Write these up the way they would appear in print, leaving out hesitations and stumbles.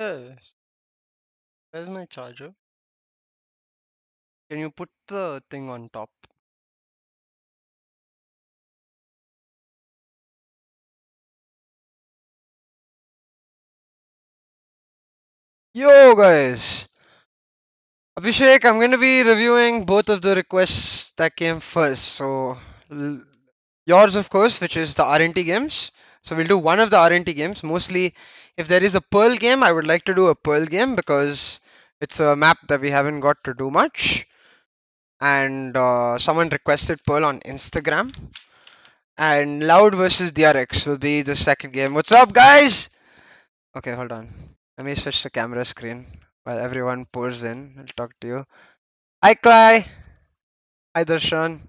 Yes. Where's my charger? Can you put the thing on top? Yo, guys! Abhishek, I'm going to be reviewing both of the requests that came first. L- yours, of course, which is the RNT games. So, we'll do one of the RNT games. Mostly, if there is a Pearl game, I would like to do a Pearl game because it's a map that we haven't got to do much. And someone requested Pearl on Instagram. And Loud versus DRX will be the second game. What's up, guys? Okay, hold on. Let me switch the camera screen while everyone pours in. I'll talk to you. Hi, Clay. Hi, Darshan.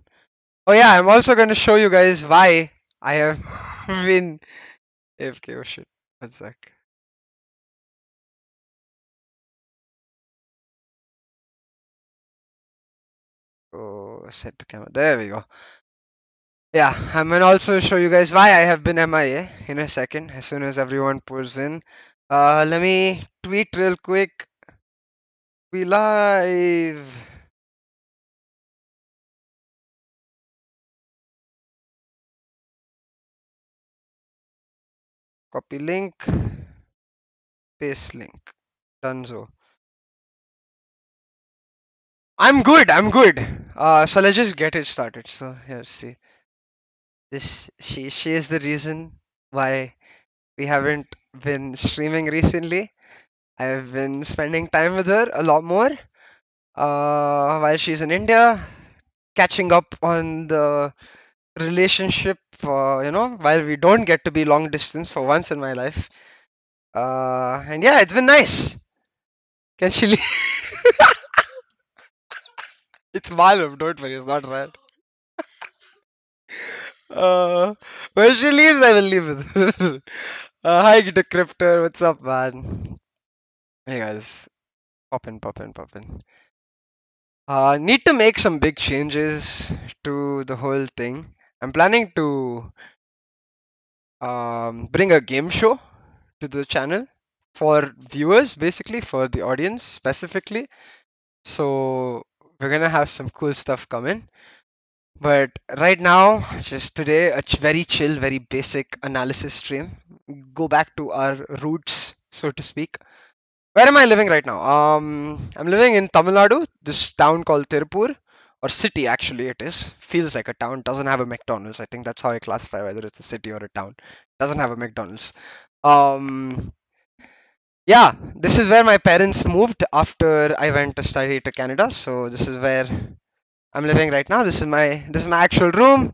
Oh, yeah, I'm also going to show you guys why I have been AFK. Oh, shit. One sec. Oh, set the camera. There we go. Yeah, I'm going to also show you guys why I have been MIA in a second as soon as everyone pours in. Let me tweet real quick. We live. Copy link. Paste link. Donezo. I'm good. I'm good. So let's just get it started. So here, see, this she is the reason why we haven't been streaming recently. I've been spending time with her a lot more. While she's in India, catching up on the relationship. While we don't get to be long distance for once in my life. And yeah, it's been nice. Can she leave? It's Malum, don't worry, it's not right. Uh, when she leaves, I will leave with her. Hi, Decryptor. What's up, man? Hey, guys. Pop in. Need to make some big changes to the whole thing. I'm planning to bring a game show to the channel for viewers, basically, for the audience specifically. So, we're gonna have some cool stuff coming. But right now, just today, a very chill, very basic analysis stream. Go back to our roots, so to speak. Where am I living right now? I'm living in Tamil Nadu, this town called Tirupur, or city actually it is. Feels like a town, doesn't have a McDonald's. I think that's how I classify whether it's a city or a town. Doesn't have a McDonald's. Um, yeah, this is where my parents moved after I went to study to Canada. So this is where I'm living right now. This is my actual room,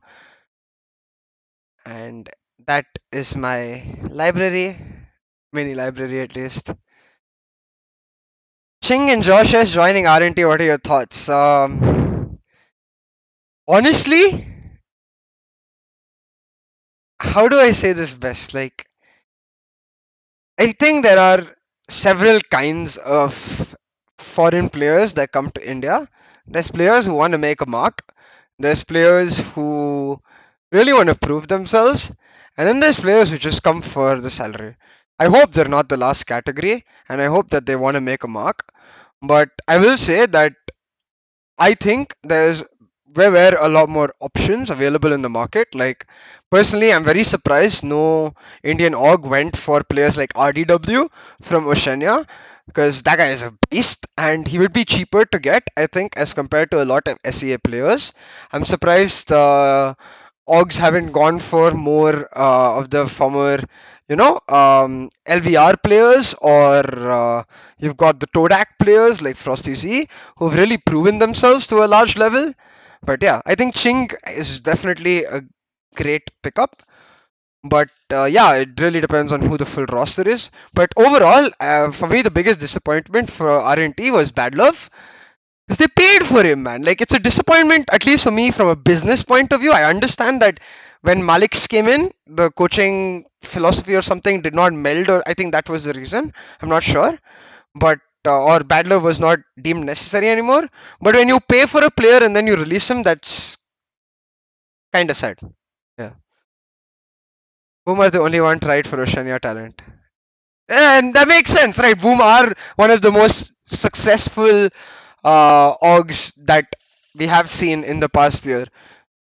and that is my library, mini library at least. Ching and Josh is joining R&T. What are your thoughts? Honestly, how do I say this best? Like, I think there are several kinds of foreign players that come to India. There's players who want to make a mark. There's players who really want to prove themselves. And then there's players who just come for the salary. I hope they're not the last category, and I hope that they want to make a mark. But I will say that I think there were a lot more options available in the market. Like personally, I'm very surprised no Indian org went for players like RDW from Oceania because that guy is a beast and he would be cheaper to get, I think, as compared to a lot of SEA players. I'm surprised orgs haven't gone for more of the former, LVR players or you've got the Todak players like Frosty Z who've really proven themselves to a large level. But yeah, I think Ching is definitely a great pickup. But yeah, it really depends on who the full roster is. But overall, for me, the biggest disappointment for R&T was Bad Love. Because they paid for him, man. Like, it's a disappointment, at least for me, from a business point of view. I understand that when Malik's came in, the coaching philosophy or something did not meld, or I think that was the reason. I'm not sure. But or bad love was not deemed necessary anymore. But when you pay for a player and then you release him, that's kind of sad. Yeah. Whom are the only one tried for Oceania talent? And that makes sense, right? Boom are one of the most successful orgs that we have seen in the past year.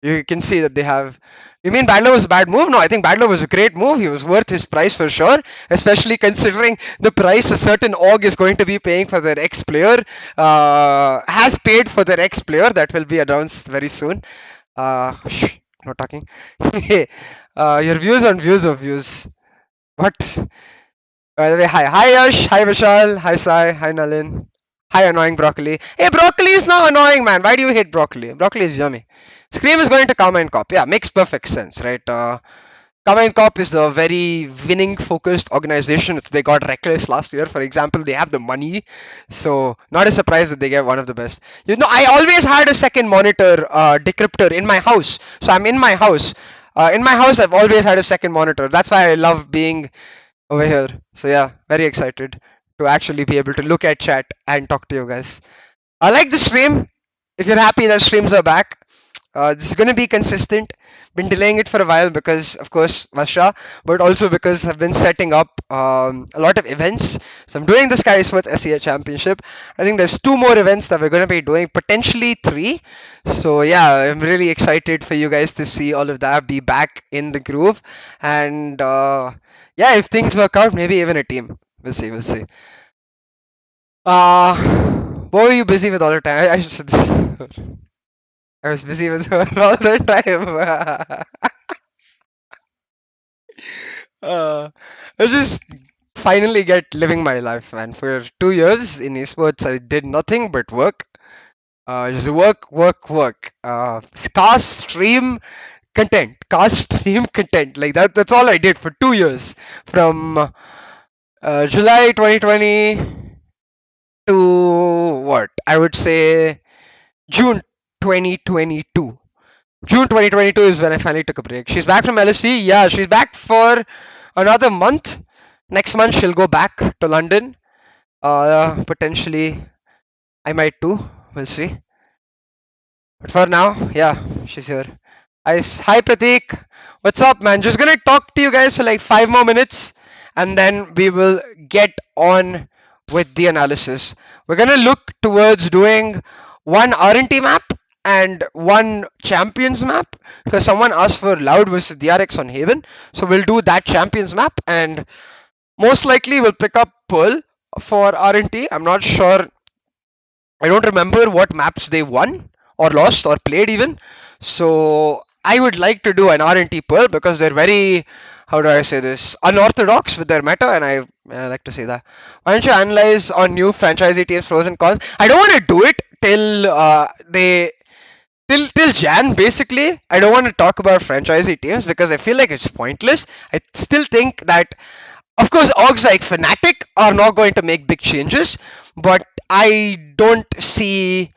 You can see that they have. You mean Badler was a bad move? No, I think Badler was a great move. He was worth his price for sure, especially considering the price a certain org is going to be paying for their ex player, has paid for their ex player. That will be announced very soon. Shh, not talking. Your views on views of views. What? By the way, hi. Hi Yash, hi Vishal, hi Sai, hi Nalin. Hi annoying broccoli. Hey, broccoli is not annoying, man. Why do you hate broccoli? Broccoli is yummy. Scream is going to Karma and Cop. Yeah, makes perfect sense, right? Karma and Cop is a very winning focused organization. They got reckless last year, for example. They have the money, so not a surprise that they get one of the best. You know, I always had a second monitor decryptor in my house. So I'm in my house. In my house, I've always had a second monitor. That's why I love being over here. So yeah, very excited to actually be able to look at chat and talk to you guys. I like the stream. If you're happy that streams are back, this is going to be consistent. Been delaying it for a while because, of course, Vasha, but also because I've been setting up a lot of events. So I'm doing the Sky Sports SEA Championship. I think there's two more events that we're going to be doing, potentially three. So yeah, I'm really excited for you guys to see all of that, be back in the groove, and yeah, if things work out, maybe even a team. We'll see. We'll see. Uh, what were you busy with all the time? I should. I was busy with her all the time. I just finally get living my life, man. For 2 years in esports, I did nothing but work. Just work, work, work. Cast, stream, content. Cast, stream, content. Like that. That's all I did for 2 years, from July 2020 to what? I would say June 2022. June 2022 is when I finally took a break. She's back from LSE. Yeah, she's back for another month. Next month she'll go back to London. Potentially I might too. We'll see. But for now, yeah, she's here. Hi Pratik. What's up, man? Just gonna talk to you guys for like 5 more minutes, and then we will get on with the analysis. We're gonna look towards doing one R&T map and one champions map, because someone asked for Loud versus DRX on Haven. So we'll do that champions map, and most likely we'll pick up Pearl for R&T. I'm not sure, I don't remember what maps they won or lost or played even. So I would like to do an R&T Pearl because they're very, how do I say this, unorthodox with their meta, and I like to say that. Why don't you analyze on new franchisee teams pros and cons? I don't want to do it till till Jan basically. I don't want to talk about franchisee teams because I feel like it's pointless. I still think that, of course, orgs like Fnatic are not going to make big changes, but I don't see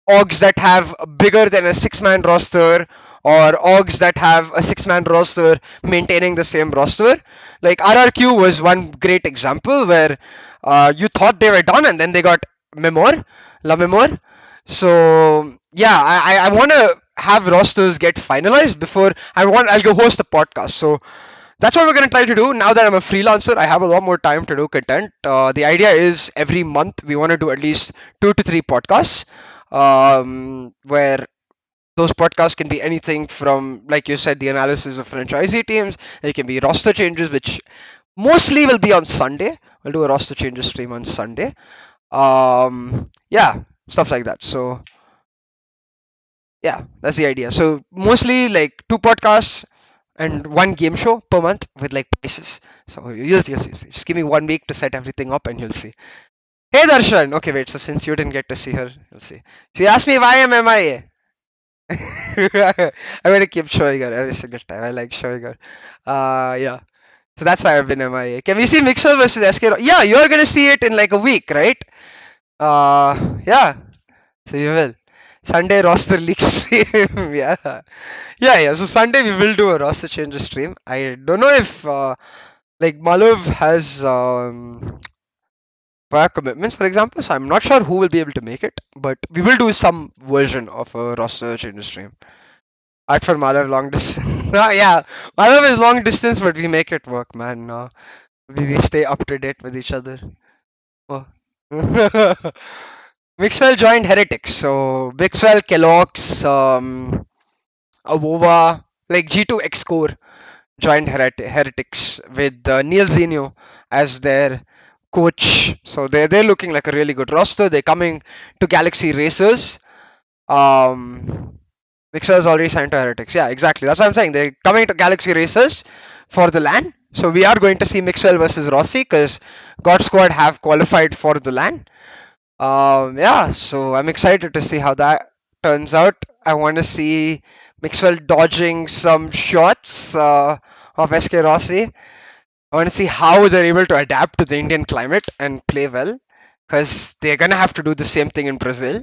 orgs that have bigger than a six-man roster, or orgs that have a six-man roster maintaining the same roster. Like RRQ was one great example where you thought they were done and then they got Memor, La Memor. So yeah, I want to have rosters get finalized before I'll go host a podcast. So that's what we're going to try to do. Now that I'm a freelancer, I have a lot more time to do content. The idea is every month we want to do at least 2 to 3 podcasts, where those podcasts can be anything from, like you said, the analysis of franchisee teams. They can be roster changes, which mostly will be on Sunday. We'll do a roster changes stream on Sunday. Yeah, stuff like that. So yeah, that's the idea. So mostly like 2 podcasts and one game show per month with like prices. So you'll see. Just give me 1 week to set everything up and you'll see. Hey Darshan! Okay, wait, so since you didn't get to see her, you'll see. She asked me why I'm MIA. I'm gonna keep showing her every single time. I like showing her. Yeah. So that's why I've been MIA. Can we see Mixer versus SK? Yeah, you're gonna see it in like a week, right? Yeah. So you will. Sunday roster leak stream. Yeah. Yeah. So Sunday we will do a roster change stream. I don't know if like Malov has prior commitments, for example. So I'm not sure who will be able to make it, but we will do some version of a roster change stream. Art for Malav long distance. Yeah, Malav is long distance, but we make it work, man. We stay up to date with each other. Oh. Mixwell joined Heretics. So Mixwell, Kellogg's, Avova, like G2 X Core joined Heretics with Neil Zenio as their coach. So they're looking like a really good roster. They're coming to Galaxy Racers. Mixer's already signed to Heretics. Yeah, exactly. That's what I'm saying. They're coming to Galaxy Racers for the LAN. So we are going to see Mixwell versus Rossi because God Squad have qualified for the LAN. Yeah, so I'm excited to see how that turns out. I want to see Mixwell dodging some shots of SK Rossi. I want to see how they're able to adapt to the Indian climate and play well because they're gonna have to do the same thing in Brazil.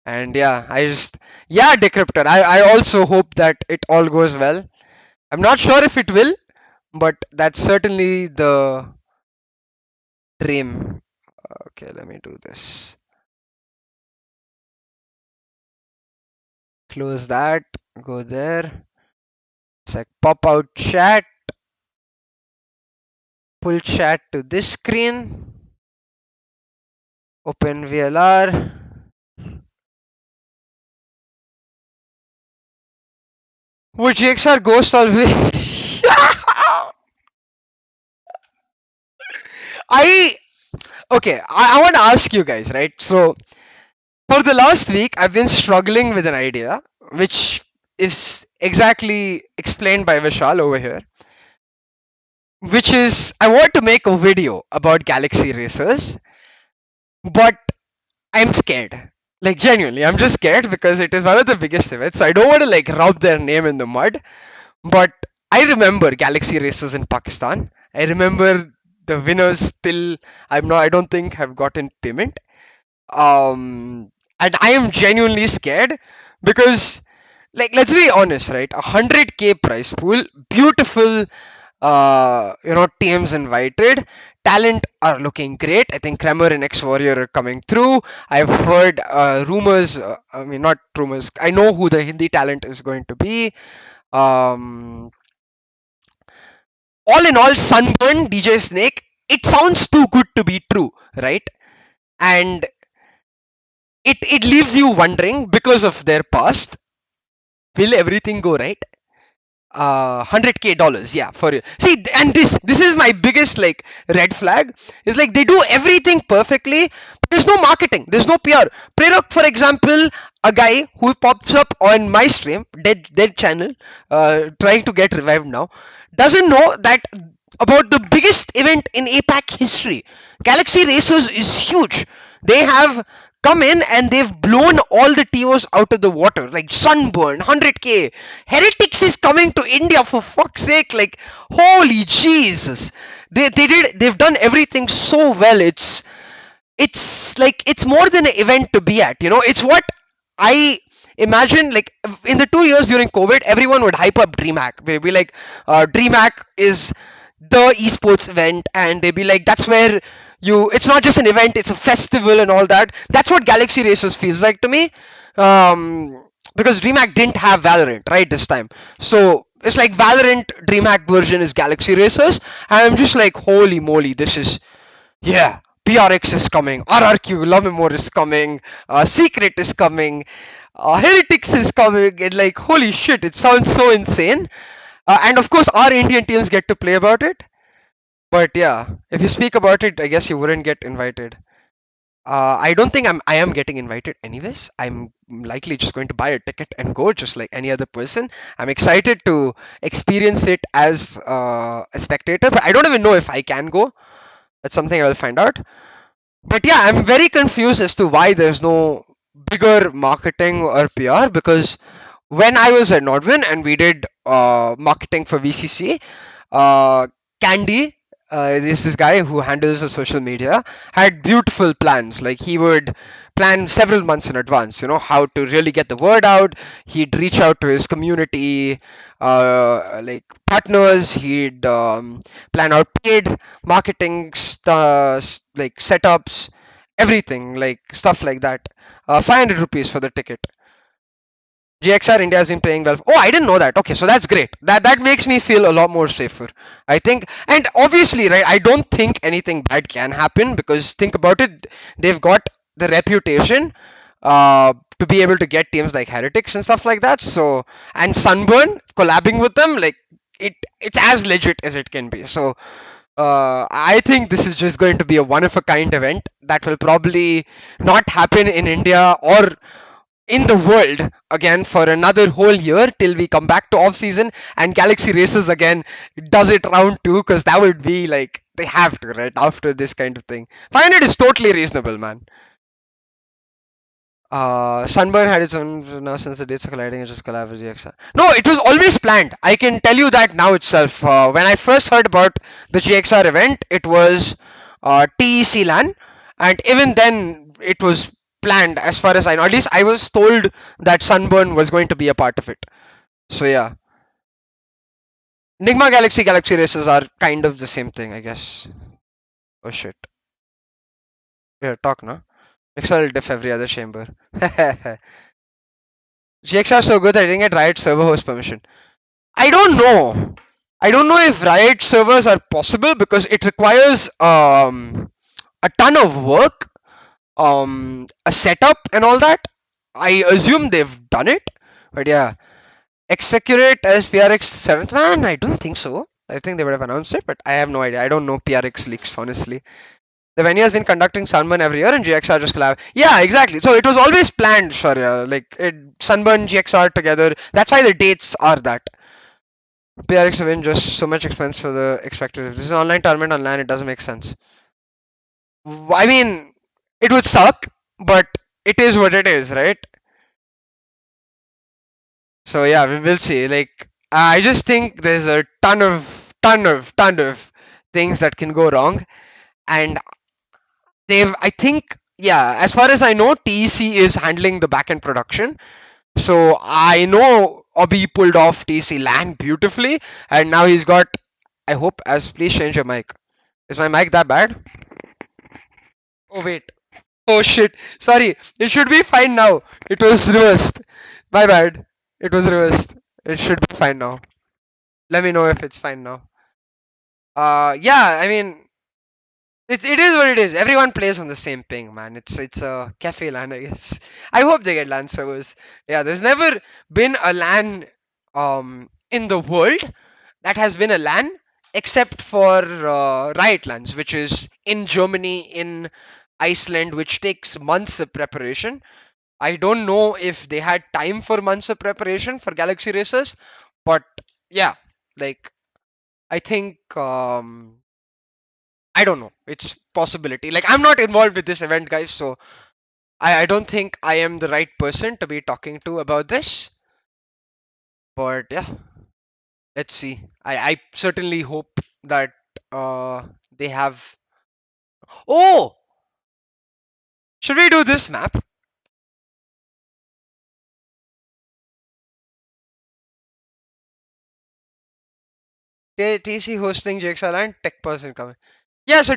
And yeah, yeah, Decryptor. I also hope that it all goes well. I'm not sure if it will, but that's certainly the dream. Okay, let me do this. Close that, go there. Sec pop out chat, pull chat to this screen, open VLR. Would GXR ghost always? I okay. I want to ask you guys, right? So for the last week, I've been struggling with an idea, which is exactly explained by Vishal over here, which is I want to make a video about Galaxy Racers, but I'm scared. Like genuinely, I'm just scared because it is one of the biggest events. So I don't want to like rub their name in the mud. But I remember Galaxy Racers in Pakistan. I remember the winners still. I'm not. I don't think have gotten payment. And I am genuinely scared because, like, let's be honest, right? 100K prize pool, beautiful teams invited. Talent are looking great. I think Kremer and X Warrior are coming through. I've heard rumors. I mean, not rumors. I know who the Hindi talent is going to be. Um, all in all, Sunburn, DJ Snake. It sounds too good to be true, right? And it leaves you wondering because of their past. Will everything go right? 100K dollars, yeah, for you. See, and this is my biggest like red flag. Is like they do everything perfectly, but there's no marketing, there's no PR. Prerok, for example, a guy who pops up on my stream, dead channel, trying to get revived now, doesn't know that about the biggest event in APAC history. Galaxy Racers is huge. They have come in and they've blown all the TOs out of the water, like Sunburn, 100K. Heretics is coming to India for fuck's sake, like holy Jesus. They've done everything so well. It's like it's more than an event to be at, it's what I imagine. Like in the 2 years during COVID, everyone would hype up DreamHack. They'd be like, DreamHack is the esports event, and they'd be like, that's where it's not just an event, it's a festival and all that. That's what Galaxy Racers feels like to me. Because DreamHack didn't have Valorant right this time, so it's like Valorant DreamHack version is Galaxy Racers, and I'm just like, holy moly, this is, yeah, PRX is coming, RRQ, Love and More is coming, Secret is coming, Heretics is coming, and like, holy shit, it sounds so insane. And of course, our Indian teams get to play about it. But yeah, if you speak about it, I guess you wouldn't get invited. I don't think I am getting invited anyways. I'm likely just going to buy a ticket and go, just like any other person. I'm excited to experience it as a spectator, but I don't even know if I can go. That's something I'll find out. But yeah, I'm very confused as to why there's no bigger marketing or PR, because when I was at Nordwin and we did marketing for VCC, Candy, is this guy who handles the social media, had beautiful plans. Like he would plan several months in advance, how to really get the word out. He'd reach out to his community, like partners. He'd plan out paid marketing, like setups, everything, like stuff like that. 500 rupees for the ticket. GXR India has been playing well. Oh, I didn't know that. Okay, so that's great. That makes me feel a lot more safer. I think, and obviously, right, I don't think anything bad can happen because think about it, they've got the reputation to be able to get teams like Heretics and stuff like that. So, and Sunburn collabing with them, like it's as legit as it can be. So, I think this is just going to be a one of a kind event that will probably not happen in India or in the world again for another whole year till we come back to off season and Galaxy Races again does it round two, because that would be like they have to, right, after this kind of thing. 500 is totally reasonable, man. Sunburn had its own now since the dates of colliding and just collab with GXR. No, it was always planned. I can tell you that now itself. When I first heard about the GXR event, it was TEC LAN, and even then it was planned as far as I know. At least I was told that Sunburn was going to be a part of it. So yeah, Nigma Galaxy Races are kind of the same thing, I guess. Oh shit. Yeah, talk now. Excel diff every other chamber. GXR so good that I didn't get Riot server host permission. I don't know. I don't know if Riot servers are possible because it requires a ton of work, a setup and all that. I assume they've done it, but yeah, execute as PRX seventh man. I don't think so. I think they would have announced it, but I have no idea. I don't know PRX leaks honestly. The venue has been conducting Sunburn every year, and GXR just collab. Yeah, exactly. So it was always planned, Sharia. Like Sunburn, GXR together. That's why the dates are that. PRX win just so much expense for the expected. If this is an online tournament online, it doesn't make sense. I mean, it would suck, but it is what it is, right? So yeah, we will see. Like, I just think there's a ton of things that can go wrong, and I think, yeah, as far as I know, TEC is handling the backend production. So I know Obi pulled off TEC LAN beautifully, and now he's got. I hope, as please change your mic. Is my mic that bad? Oh wait. Oh shit. Sorry. It should be fine now. It was reversed. My bad. It was reversed. It should be fine now. Let me know if it's fine now. Yeah. I mean, it is what it is. Everyone plays on the same ping, man. It's a cafe LAN, I guess. I hope they get LAN servers. Yeah. There's never been a LAN in the world that has been a LAN except for Riot LANs, which is in Germany, in Iceland, which takes months of preparation. I don't know if they had time for months of preparation for Galaxy Races, but yeah, like I think I don't know. It's possibility. Like I'm not involved with this event, guys, so I don't think I am the right person to be talking to about this. But yeah, let's see. I certainly hope that they have. Oh, should we do this map? TC hosting JXL and tech person coming. Yeah, so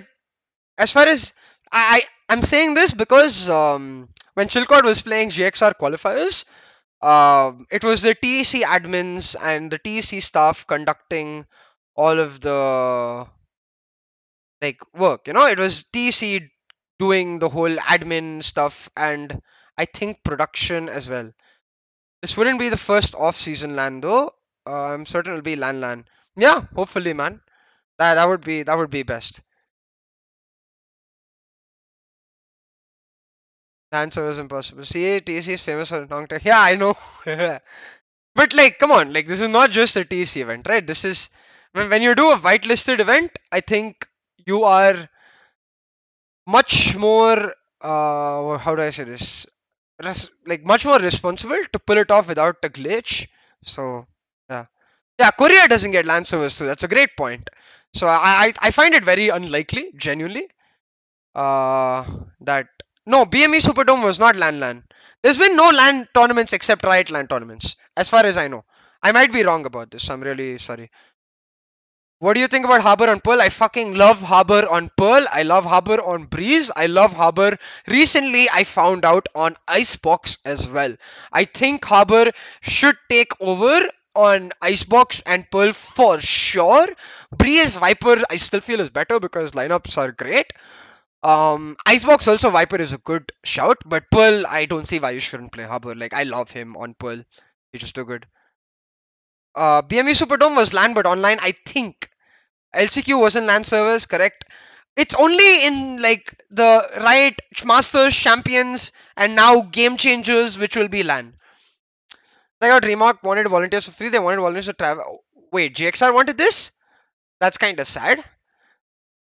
as far as I'm saying this because when Chilcott was playing GXR qualifiers, it was the TEC admins and the TEC staff conducting all of the like work. You know, it was TEC doing the whole admin stuff and I think production as well. This wouldn't be the first off-season LAN though. I'm certain it'll be LAN. Yeah, hopefully, man. That would be best. Answer was impossible. See, TC is famous for long time. Yeah, I know. But like, come on, like this is not just a TC event, right? This is when you do a whitelisted event. I think you are much more. How do I say this? Like much more responsible to pull it off without a glitch. So yeah, yeah. Korea doesn't get land service, so that's a great point. So I find it very unlikely, genuinely. uh, that no, BME Superdome was not LAN. There's been no LAN tournaments except Riot LAN tournaments, as far as I know. I might be wrong about this. I'm really sorry. What do you think about Harbor on Pearl? I fucking love Harbor on Pearl. I love Harbor on Breeze. I love Harbor. Recently, I found out on Icebox as well. I think Harbor should take over on Icebox and Pearl for sure. Breeze Viper, I still feel is better because lineups are great. Icebox also Viper is a good shout, but Pearl, I don't see why you shouldn't play Harbor. Like I love him on Pearl. He's just too good. BME Superdome was LAN, but online, I think. LCQ was in LAN servers, correct? It's only in like the Riot Masters, Champions, and now Game Changers, which will be LAN. I got Remark wanted volunteers for free. They wanted volunteers to travel. Wait, GXR wanted this? That's kind of sad.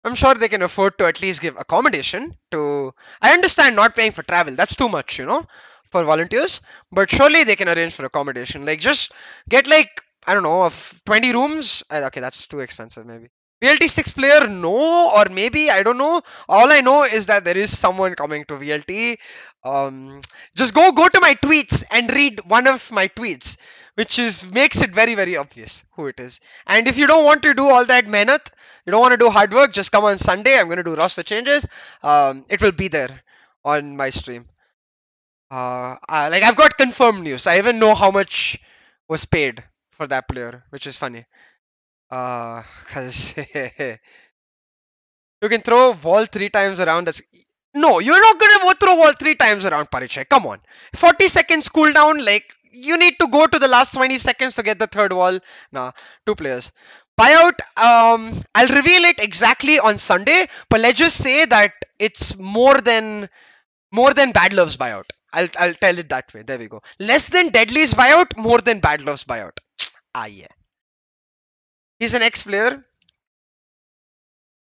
I'm sure they can afford to at least give accommodation to. I understand not paying for travel. That's too much, for volunteers. But surely they can arrange for accommodation. Like just get like I don't know, of 20 rooms. Okay, that's too expensive maybe. VLT 6 player, no, or maybe I don't know. All I know is that there is someone coming to VLT. Um, just go to my tweets and read one of my tweets, which is makes it very very obvious who it is. And if you don't want to do all that mehnat, you don't want to do hard work, just come on Sunday. I'm going to do roster changes. It will be there on my stream. Like I've got confirmed news. I even know how much was paid for that player, which is funny. Cause you can throw wall 3 times around. That's no, you're not gonna throw wall 3 times around, Parichai. Come on, 40 seconds cooldown. Like you need to go to the last 20 seconds to get the third wall. Nah, 2 players. Buyout. I'll reveal it exactly on Sunday, but let's just say that it's more than Bad Love's buyout. I'll tell it that way. There we go. Less than Deadly's buyout, more than Bad Love's buyout. Ah yeah. He's an ex-player.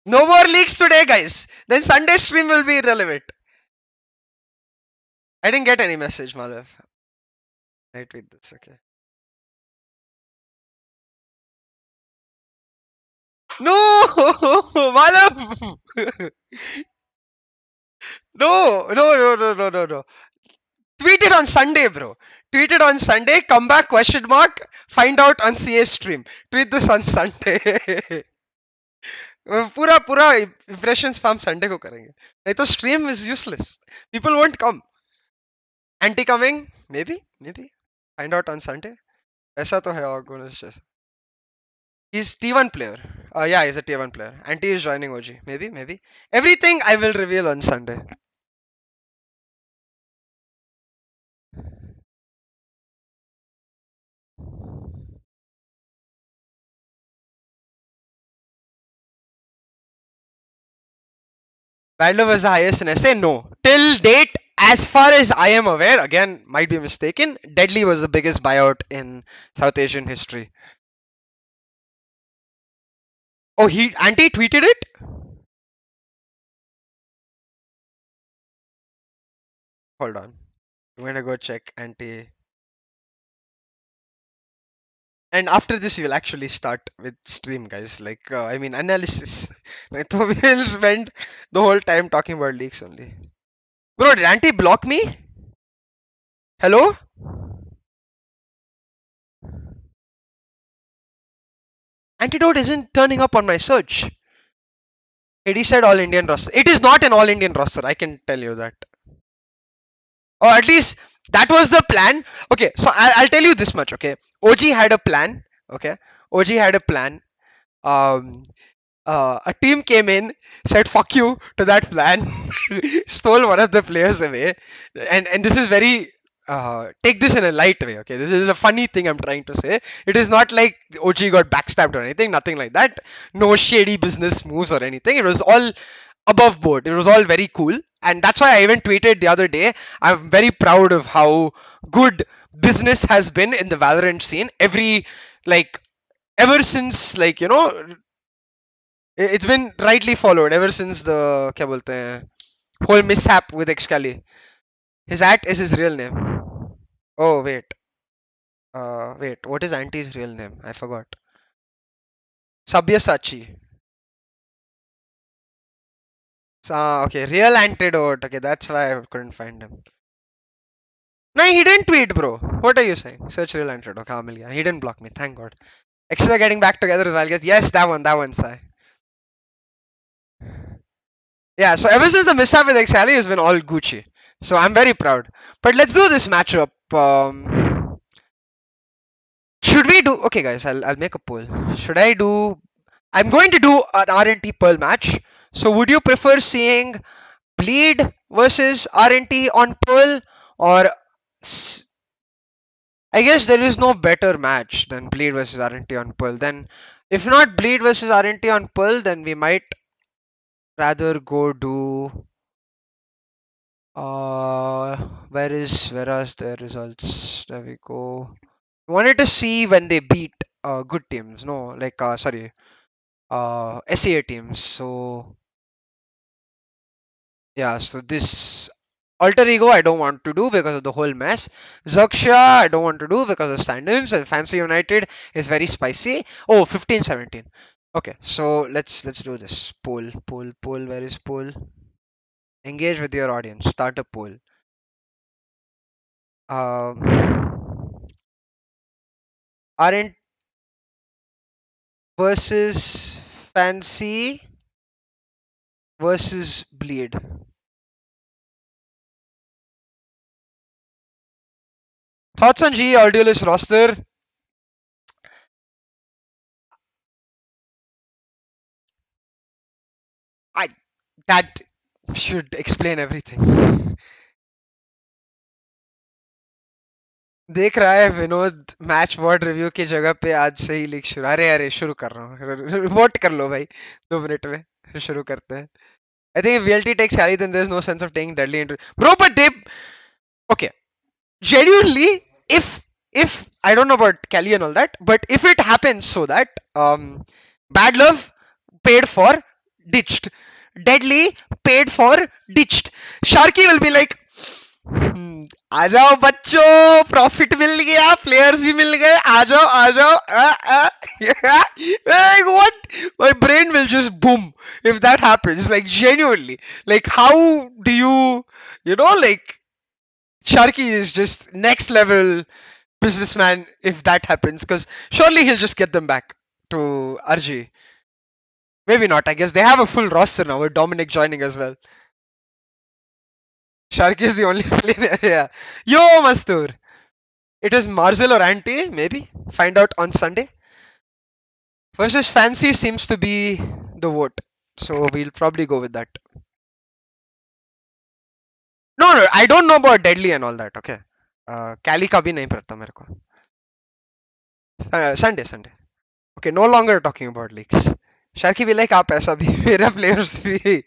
No more leaks today, guys. Then Sunday stream will be irrelevant. I didn't get any message, Malav. I tweet this, okay. No, Malav. No. Tweet it on Sunday, bro. Tweet it on Sunday. Come back? Question mark. Find out on CA stream. Tweet this on Sunday. पूरा पूरा impressions farm Sunday को करेंगे. नहीं तो stream is useless. People won't come. Anti coming? Maybe. Find out on Sunday. ऐसा तो है organization. He's T1 player. Yeah, he's a T1 player. Anti is joining OG. Maybe. Everything I will reveal on Sunday. Badler was the highest in SA? No. Till date, as far as I am aware, again, might be mistaken, Deadly was the biggest buyout in South Asian history. Oh, he Anti tweeted it? Hold on. I'm gonna go check Anti. And after this, we'll actually start with stream, guys. Like, I mean, analysis. Like, so we'll spend the whole time talking about leaks only. Bro, did Anti block me? Hello? Antidote isn't turning up on my search. He said all Indian roster. It is not an all Indian roster. I can tell you that. Or at least that was the plan. Okay, so I'll tell you this much. Okay, OG had a plan. Okay, OG had a plan. Um, a team came in, said "fuck you" to that plan, stole one of the players away, and this is very. Take this in a light way, okay? This is a funny thing I'm trying to say. It is not like OG got backstabbed or anything, nothing like that. No shady business moves or anything. It was all above board. It was all very cool. And that's why I even tweeted the other day. I'm very proud of how good business has been in the Valorant scene. Like, ever since, like, it's been rightly followed ever since the क्या बोलते हैं, whole mishap with Excali. His act is his real name. Oh, wait. What is Auntie's real name? I forgot. Sabyasachi. Okay, real antidote. Okay, that's why I couldn't find him. No, he didn't tweet, bro. What are you saying? Search real antidote. Okay, he didn't block me. Thank God. Extra getting back together as well, I guess. Yes, that one, Sai. Yeah, so ever since the mishap with Exali has been all Gucci. So I'm very proud. But let's do this matchup. Should we do? Okay, guys, I'll make a poll. Should I do? I'm going to do an RNT Pearl match. So would you prefer seeing Bleed versus RNT on Pearl, or s- I guess there is no better match than Bleed versus RNT on Pearl. Then, if not Bleed versus RNT on Pearl, then we might rather go do. Where are the results? There we go. I wanted to see when they beat good teams. No, like sorry, SEA teams. So yeah, so this alter ego I don't want to do because of the whole mess. Zuxia I don't want to do because of stand-ins, and Fancy United is very spicy. Oh, 15-17. Okay, so let's do this. Poll. Where is poll? Engage with your audience. Start a poll. Aren't versus Fancy versus Bleed. Thoughts on GE Audiolist roster? I that should explain everything. देख रहा है Vinod match word review की जगह पे आज से ही leak शुरू अरे शुरू कर रहा हूँ वोट कर लो भाई 2 मिनट में फिर शुरू करते हैं I think if VLT takes carry then there's no sense of taking deadly into bro but they okay genuinely if I don't know about Kelly and all that, but if it happens so that bad love paid for ditched, deadly paid for ditched, Sharky will be like आ जाओ बच्चों profit मिल गया players भी मिल गए आ जाओ like what my brain will just boom if that happens like genuinely like how do you know like Sharky is just next level businessman if that happens because surely he'll just get them back to RG. Maybe not. I guess they have a full roster now with Dominic joining as well. Sharky is the only player. Yeah. Yo, Mastur. It is Marzel or Anti, maybe. Find out on Sunday. Versus Fancy seems to be the vote. So we'll probably go with that. No, I don't know about Deadly and all that, okay? Cali का भी नहीं पता मेरे को. Sunday. Okay, no longer talking about leaks. Sharky will like आप ऐसा भी मेरा players भी.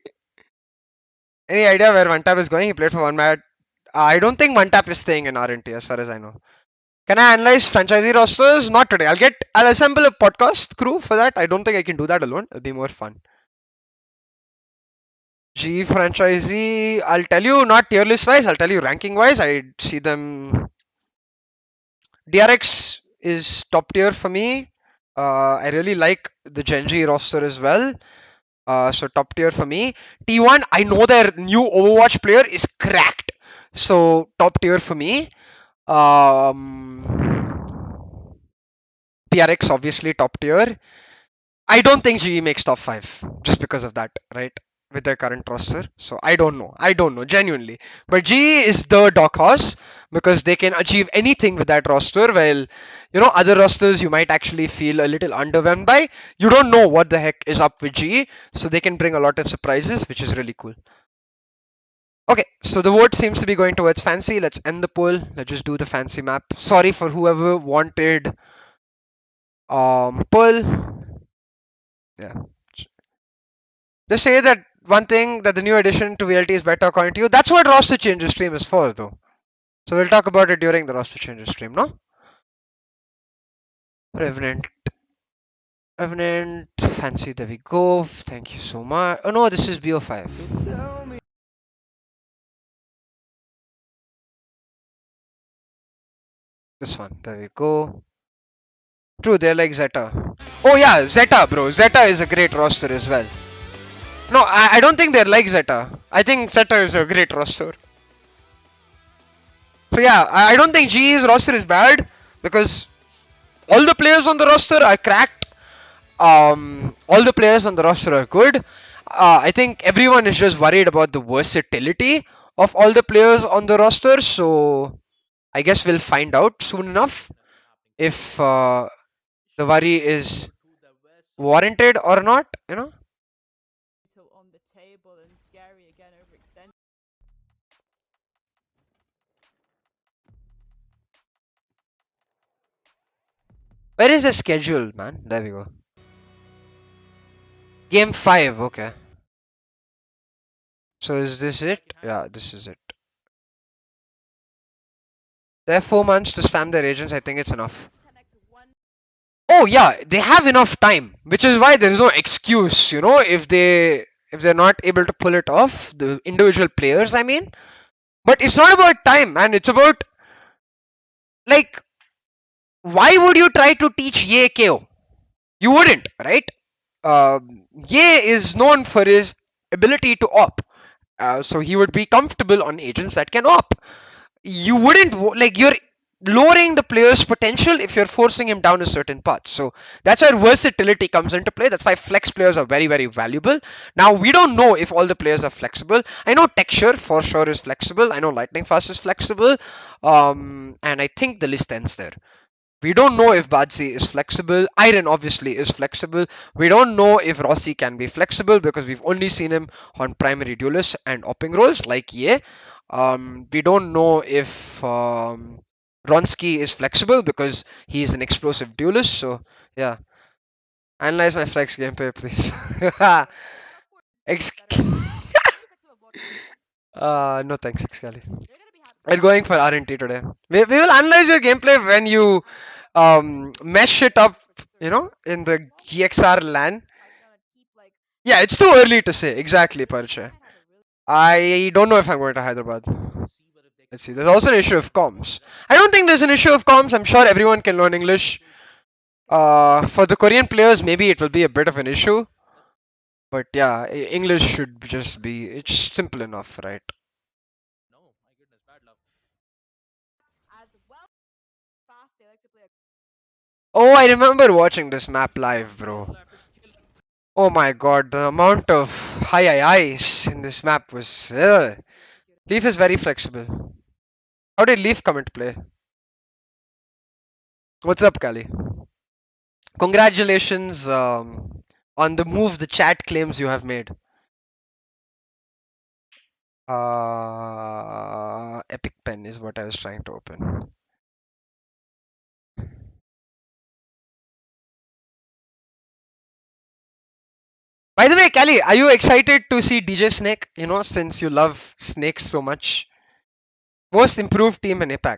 Any idea where one tap is going? He played for one match. I don't think one tap is staying in RNT as far as I know. Can I analyze franchisee rosters? Not today. I'll assemble a podcast crew for that. I don't think I can do that alone. It'll be more fun. G franchisee, I'll tell you not tier list wise, I'll tell you ranking wise. I see them. DRX is top tier for me. I really like the Genji roster as well. So top tier for me. T1, I know their new Overwatch player is cracked. So top tier for me. PRX obviously top tier. I don't think GE makes top 5 just because of that, right? With their current roster. So I don't know. Genuinely. But GE is the dog horse because they can achieve anything with that roster. While, other rosters you might actually feel a little underwhelmed by. You don't know what the heck is up with GE. So they can bring a lot of surprises, which is really cool. Okay, so the vote seems to be going towards Fancy. Let's end the poll. Let's just do the Fancy map. Sorry for whoever wanted Pearl. Yeah. Just say that one thing that the new addition to VLT is better according to you. That's what roster changes stream is for, though. So we'll talk about it during the roster changes stream, no? Revenant. Revenant. Fancy, there we go. Thank you so much. Oh no, this is BO5. This one, there we go. True, they're like Zeta. Oh yeah, Zeta, bro. Zeta is a great roster as well. No, I don't think they're like Zeta. I think Zeta is a great roster. So yeah, I don't think GE's roster is bad because all the players on the roster are cracked. All the players on the roster are good. I think everyone is just worried about the versatility of all the players on the roster. So I guess we'll find out soon enough if the worry is warranted or not. You know. Where is the schedule, man? There we go. Game 5, okay. So is this it? Yeah, this is it. They have 4 months to spam their agents. I think it's enough. Oh yeah, they have enough time, which is why there's no excuse. You know, if they're not able to pull it off, the individual players, I mean. But it's not about time, man. It's about like, why would you try to teach Ye KO? You wouldn't, right? Ye is known for his ability to op. So he would be comfortable on agents that can op. You wouldn't like, you're lowering the player's potential if you're forcing him down a certain path. So that's where versatility comes into play. That's why flex players are very, very valuable. Now we don't know if all the players are flexible. I know Texture for sure is flexible. I know Lightning Fast is flexible. And I think the list ends there. We don't know if Badsy is flexible. Iron obviously is flexible. We don't know if Rossi can be flexible because we've only seen him on primary duelists and opping roles like Ye. We don't know if Ronsky is flexible because he is an explosive duelist. So yeah, analyze my flex gameplay, please. Ex- no thanks, Excali. We're going for R&T today. We will analyze your gameplay when you mesh it up, in the GXR LAN. Yeah, it's too early to say. Exactly, Parche. I don't know if I'm going to Hyderabad. Let's see. There's also an issue of comms. I don't think there's an issue of comms. I'm sure everyone can learn English. For the Korean players, maybe it will be a bit of an issue. But yeah, English should just be. It's simple enough, right? Oh, I remember watching this map live, bro. Oh my god, the amount of high eyes in this map was. Leaf is very flexible. How did Leaf come into play? What's up, Kali? Congratulations on the move the chat claims you have made. Epic Pen is what I was trying to open. By the way, Kali, are you excited to see DJ Snake? Since you love snakes so much. Most improved team in APAC.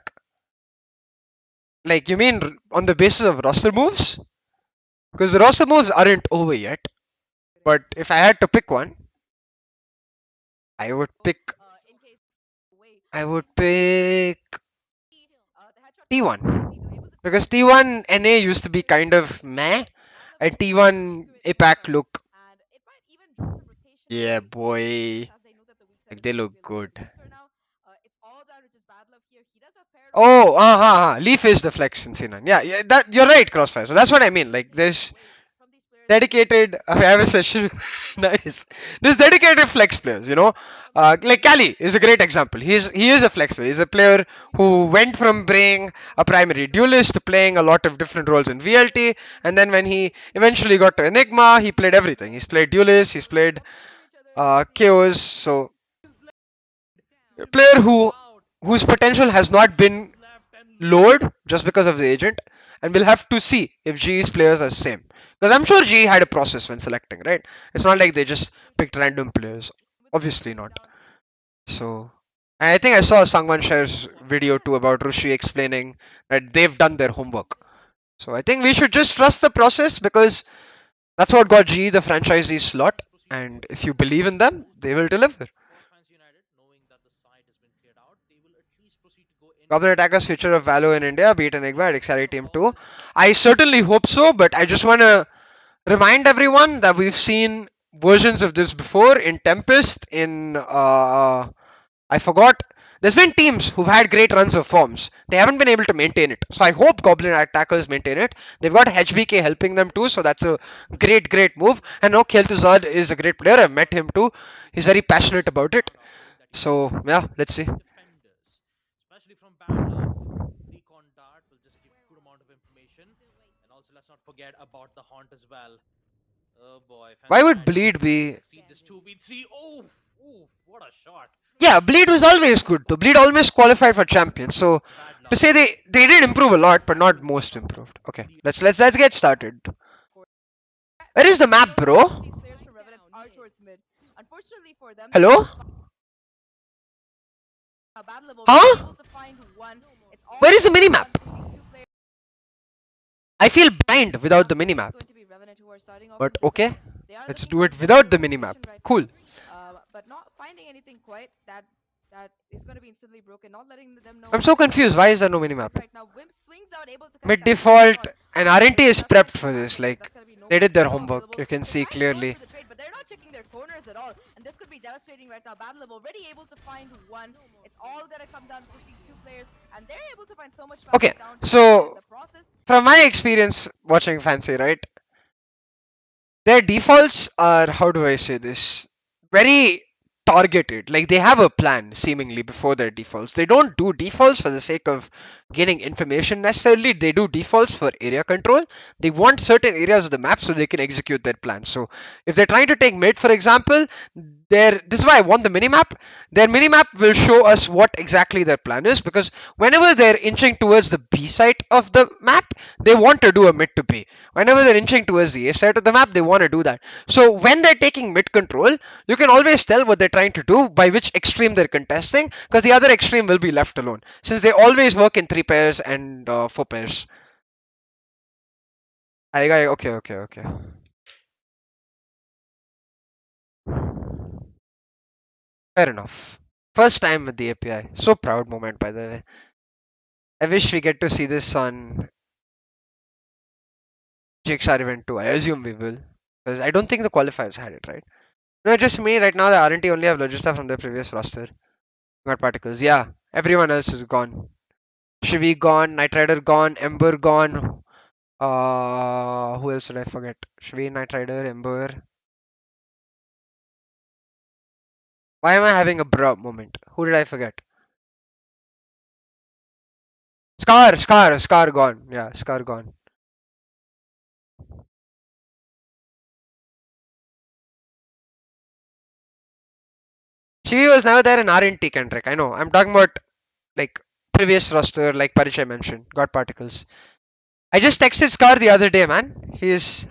Like, you mean on the basis of roster moves? Because the roster moves aren't over yet. But if I had to pick one, I would pick. I would pick T1. Because T1 NA used to be kind of meh, and T1 APAC look. Yeah, boy. Like, they look good. Oh, Leaf is the flex in C9. Yeah, yeah, that you're right, Crossfire. So that's what I mean. Like, there's dedicated. I have a session. Nice. There's dedicated flex players. Like Cali is a great example. He is a flex player. He's a player who went from being a primary duelist to playing a lot of different roles in VLT, and then when he eventually got to Enigma, he played everything. He's played duelist. He's played KOs. So a player whose potential has not been lowered just because of the agent, and we'll have to see if GE's players are same. Because I'm sure GE had a process when selecting, right? It's not like they just picked random players. Obviously not. So, and I think I saw Sangwan share's video too about Rushi explaining that they've done their homework. So I think we should just trust the process because that's what got GE the franchisee slot. And if you believe in them, they will deliver. Goblin Attackers future of Valo in India, beat Enigma at Xari Team 2. I certainly hope so, but I just want to remind everyone that we've seen versions of this before in Tempest, in I forgot There's been teams who've had great runs of forms. They haven't been able to maintain it. So I hope Goblin attackers maintain it. They've got HBK helping them too, so that's a great, great move. And no, Kel'Thuzad is a great player. I've met him too. He's very passionate about it. So yeah, let's see. Why would Bleed be? Yeah, Bleed was always good though. Bleed always qualified for champion. So to say they did improve a lot, but not most improved. Okay, let's get started. Where is the map, bro? Hello? Huh? Where is the minimap? I feel blind without the minimap. But okay, let's do it without the minimap. Cool. I'm so confused. Why is there no minimap? Mid default and RNT is prepped for this. Like they did their homework. You can see clearly. Okay, so from my experience watching Fancy, right? Their defaults are, how do I say this, very targeted. Like they have a plan seemingly before their defaults. They don't do defaults for the sake of gaining information necessarily. They do defaults for area control. They want certain areas of the map so they can execute their plan. So if they're trying to take mid, for example, this is why I want the minimap. Their minimap will show us what exactly their plan is, because whenever they're inching towards the B side of the map, they want to do a mid to B. Whenever they're inching towards the A side of the map, they want to do that. So when they're taking mid control, you can always tell what they're trying to do by which extreme they're contesting, because the other extreme will be left alone, since they always work in 3 pairs and 4 pairs. Okay, okay, okay. Fair enough. First time with the API. So proud moment, by the way. I wish we get to see this on GXR event too. I assume we will, because I don't think the qualifiers had it, right? No, just me right now. The R&T only have Logista from their previous roster. Got particles. Yeah, everyone else is gone. Shivi gone, Knight Rider gone, Ember gone. Who else did I forget? Shivi, Knight Rider, Ember. Why am I having a bruh moment? Who did I forget? Scar gone. Yeah, Scar gone. Shivi was never there in R&T, Kendrick. I know. I'm talking about like previous roster, like Parichay mentioned. Got particles. I just texted Scar the other day, man. He's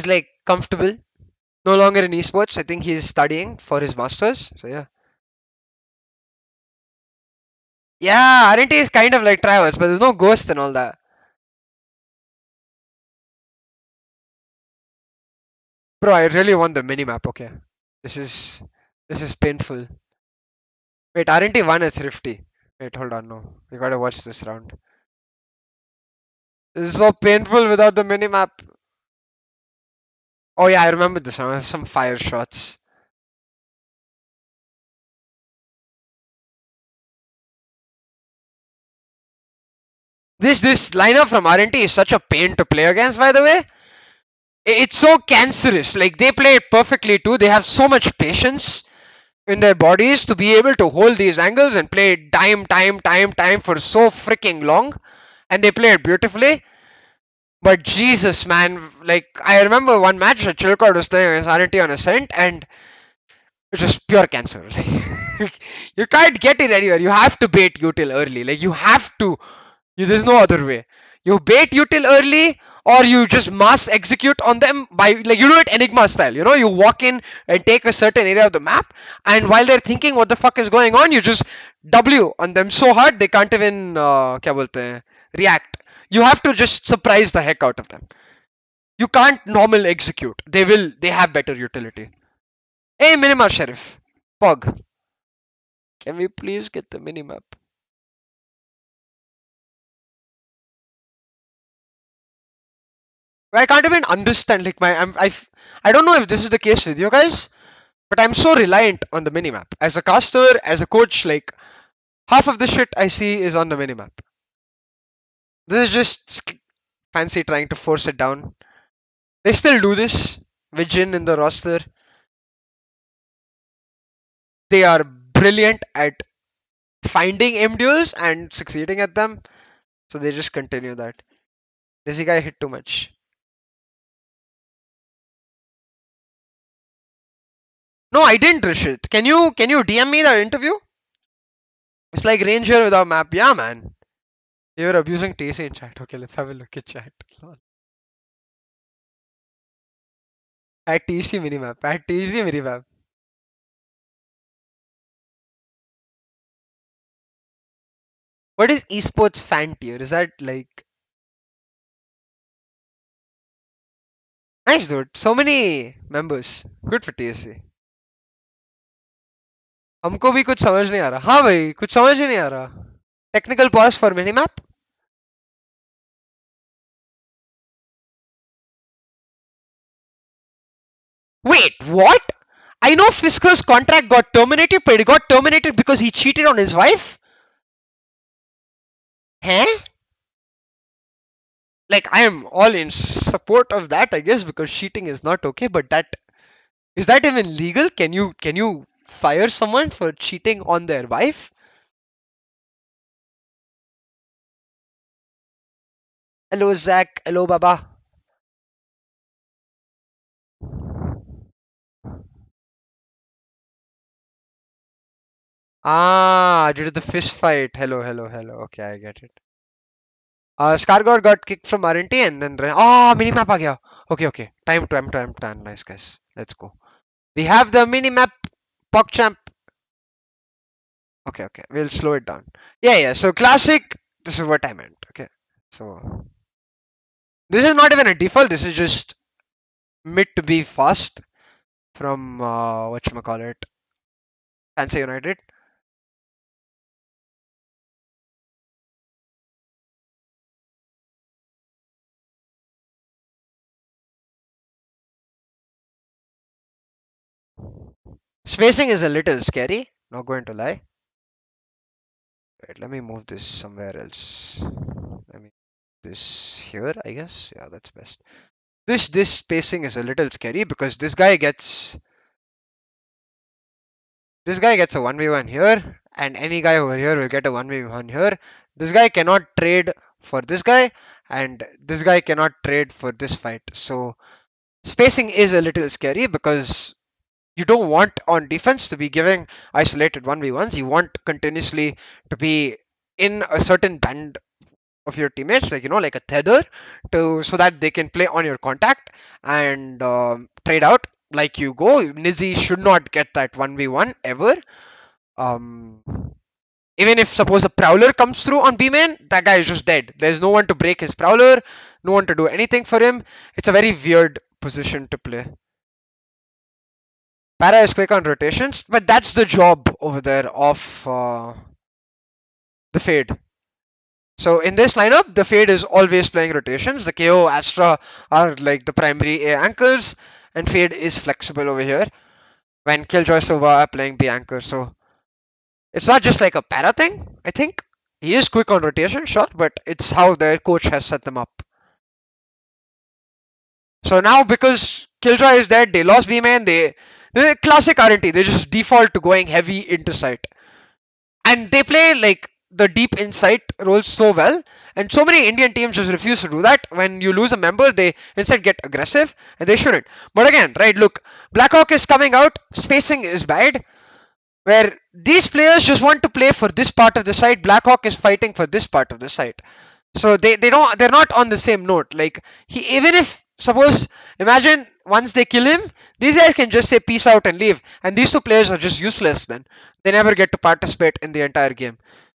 like comfortable. No longer in esports. I think he's studying for his masters. So yeah. Yeah, R&T is kind of like Travels, but there's no ghost and all that. Bro, I really want the minimap. Okay, this is this is painful. Wait, R&T won a thrifty. Wait, hold on. No, we gotta watch this round. This is so painful without the minimap. Oh yeah, I remember this one. I have some fire shots. This lineup from R&T is such a pain to play against. By the way, it's so cancerous. Like they play it perfectly too. They have so much patience in their bodies to be able to hold these angles and play it time for so freaking long, and they play it beautifully. But Jesus, man, like I remember one match that Chilcott was playing against RNT on Ascent, and it was pure cancer. Like, you can't get it anywhere. You have to bait util early. Like you have to. There's no other way. You bait util early, or you just mass execute on them by like you do it Enigma style. You walk in and take a certain area of the map, and while they're thinking what the fuck is going on, you just W on them so hard they can't even क्या बोलते हैं, react. You have to just surprise the heck out of them. You can't normal execute. They have better utility. Hey, minimap sheriff. Pog. Can we please get the minimap? I can't even understand. Like I don't know if this is the case with you guys, But I'm so reliant on the minimap. As a caster, as a coach, like half of the shit I see is on the minimap. This is just fancy trying to force it down. They still do this with Jin in the roster. They are brilliant at finding M duels and succeeding at them. So they just continue that. This guy hit too much. No, I didn't, Rishit. Can you DM me that interview? It's like Ranger without map. Yeah, man. You're abusing TC in chat. Okay, let's have a look at chat. At TC minimap. At TC minimap. What is esports fan tier? Is that like nice, dude? So many members. Good for TSC. हमको भी कुछ समझ नहीं आ रहा. हाँ भाई, कुछ समझ ही नहीं आ रहा. Technical pause for minimap. Wait, what? I know Fisker's contract got terminated, but it got terminated because he cheated on his wife. Huh? Like I am all in support of that, I guess, because cheating is not okay. But that is that even legal? Can you fire someone for cheating on their wife? Hello, Zach. Hello, Baba. Ah, due to the fist fight. Hello, hello, hello. Okay, I get it. Scargord got kicked from RNT and then minimap आ गया. Okay, okay. Time to analyze, guys. Let's go. We have the minimap. PogChamp. Okay, okay. We'll slow it down. Yeah, yeah. So classic. This is what I meant. Okay. So this is not even a default. This is just mid to be fast from call it Fancy United. Spacing is a little scary. Not going to lie. Wait, let me move this somewhere else. Let me this here, I guess. Yeah, that's best. This spacing is a little scary because this guy gets a 1v1 here, and any guy over here will get a 1v1 here. This guy cannot trade for this guy, and this guy cannot trade for this fight. So spacing is a little scary because you don't want on defense to be giving isolated 1v1s. You want continuously to be in a certain band of your teammates, like like a tether, to so that they can play on your contact and trade out like you go. Nizzy should not get that 1v1 ever. Um, Even if suppose a prowler comes through on B main, that guy is just dead. There's no one to break his prowler, no one to do anything for him. It's a very weird position to play. Para is quick on rotations, but that's the job over there of the Fade. So in this lineup, the Fade is always playing rotations. The KO, Astra are like the primary A anchors, and Fade is flexible over here when Killjoy Sova are playing B anchor. So it's not just like a para thing, I think. He is quick on rotation, sure, but it's how their coach has set them up. So now because Killjoy is dead, they lost B man, they classic RNT, they just default to going heavy into site. And they play like the deep insight roles so well, and so many Indian teams just refuse to do that. When you lose a member, they instead get aggressive, and they shouldn't. But again, right, look, Blackhawk is coming out, spacing is bad, where these players just want to play for this part of the site. Blackhawk is fighting for this part of the site. So they're not on the same note. Like he even if suppose imagine once they kill him, these guys can just say peace out and leave, and these two players are just useless. Then they never get to participate in the entire game.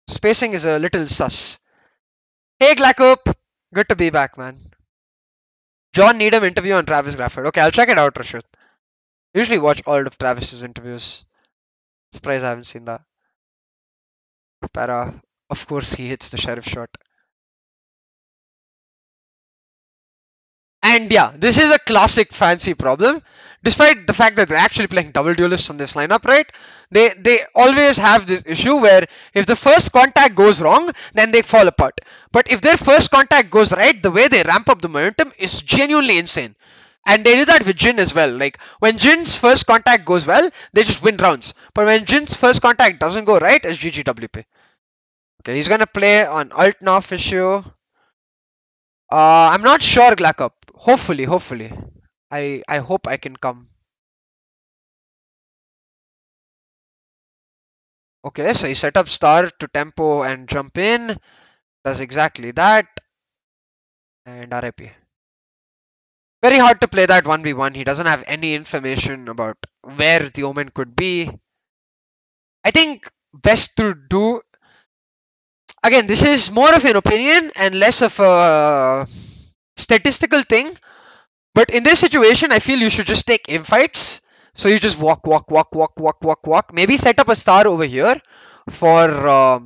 Spacing is a little sus. Hey Glackup, good to be back, man. John Needham interview on Travis Grafford. Okay, I'll check it out, Rashid. Usually watch all of Travis's interviews. Surprised I haven't seen that. Para, of course, he hits the sheriff shot. And yeah, this is a classic fancy problem. Despite the fact that they're actually playing double duelists on this lineup, right? They always have this issue where if the first contact goes wrong, then they fall apart. But if their first contact goes right, the way they ramp up the momentum is genuinely insane. And they do that with Jin as well. Like when Jin's first contact goes well, they just win rounds. But when Jin's first contact doesn't go right, it's GGWP. Okay, he's gonna play on alt North issue. I'm not sure, Glackup. Hopefully. I hope I can come. Okay, so he set up star to tempo and jump in. Does exactly that. And RIP. Very hard to play that 1v1. He doesn't have any information about where the Omen could be. I think best to do. Again, this is more of an opinion and less of a statistical thing. But in this situation, I feel you should just take infights. So you just walk. Maybe set up a star over here for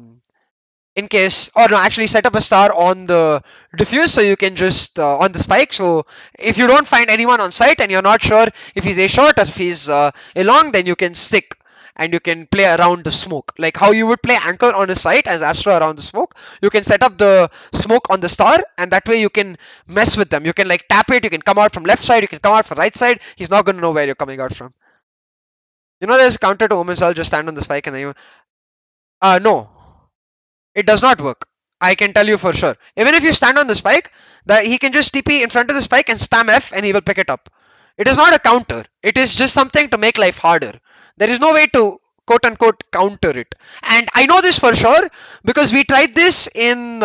in case, or no, actually set up a star on the diffuse so you can just on the spike. So if you don't find anyone on site and you're not sure if he's a short or if he's a long, then you can stick and you can play around the smoke like how you would play anchor on a site as Astro around the smoke. You can set up the smoke on the star and that way you can mess with them. You can like tap it, you can come out from left side, you can come out from right side. He's not going to know where you're coming out from. You know there's counter to Omen's. I'll just stand on the spike and then you no, it does not work. I can tell you for sure. Even if you stand on the spike, he can just TP in front of the spike and spam F and he will pick it up. It is not a counter. It is just something to make life harder. There is no way to quote unquote counter it. And I know this for sure because we tried this in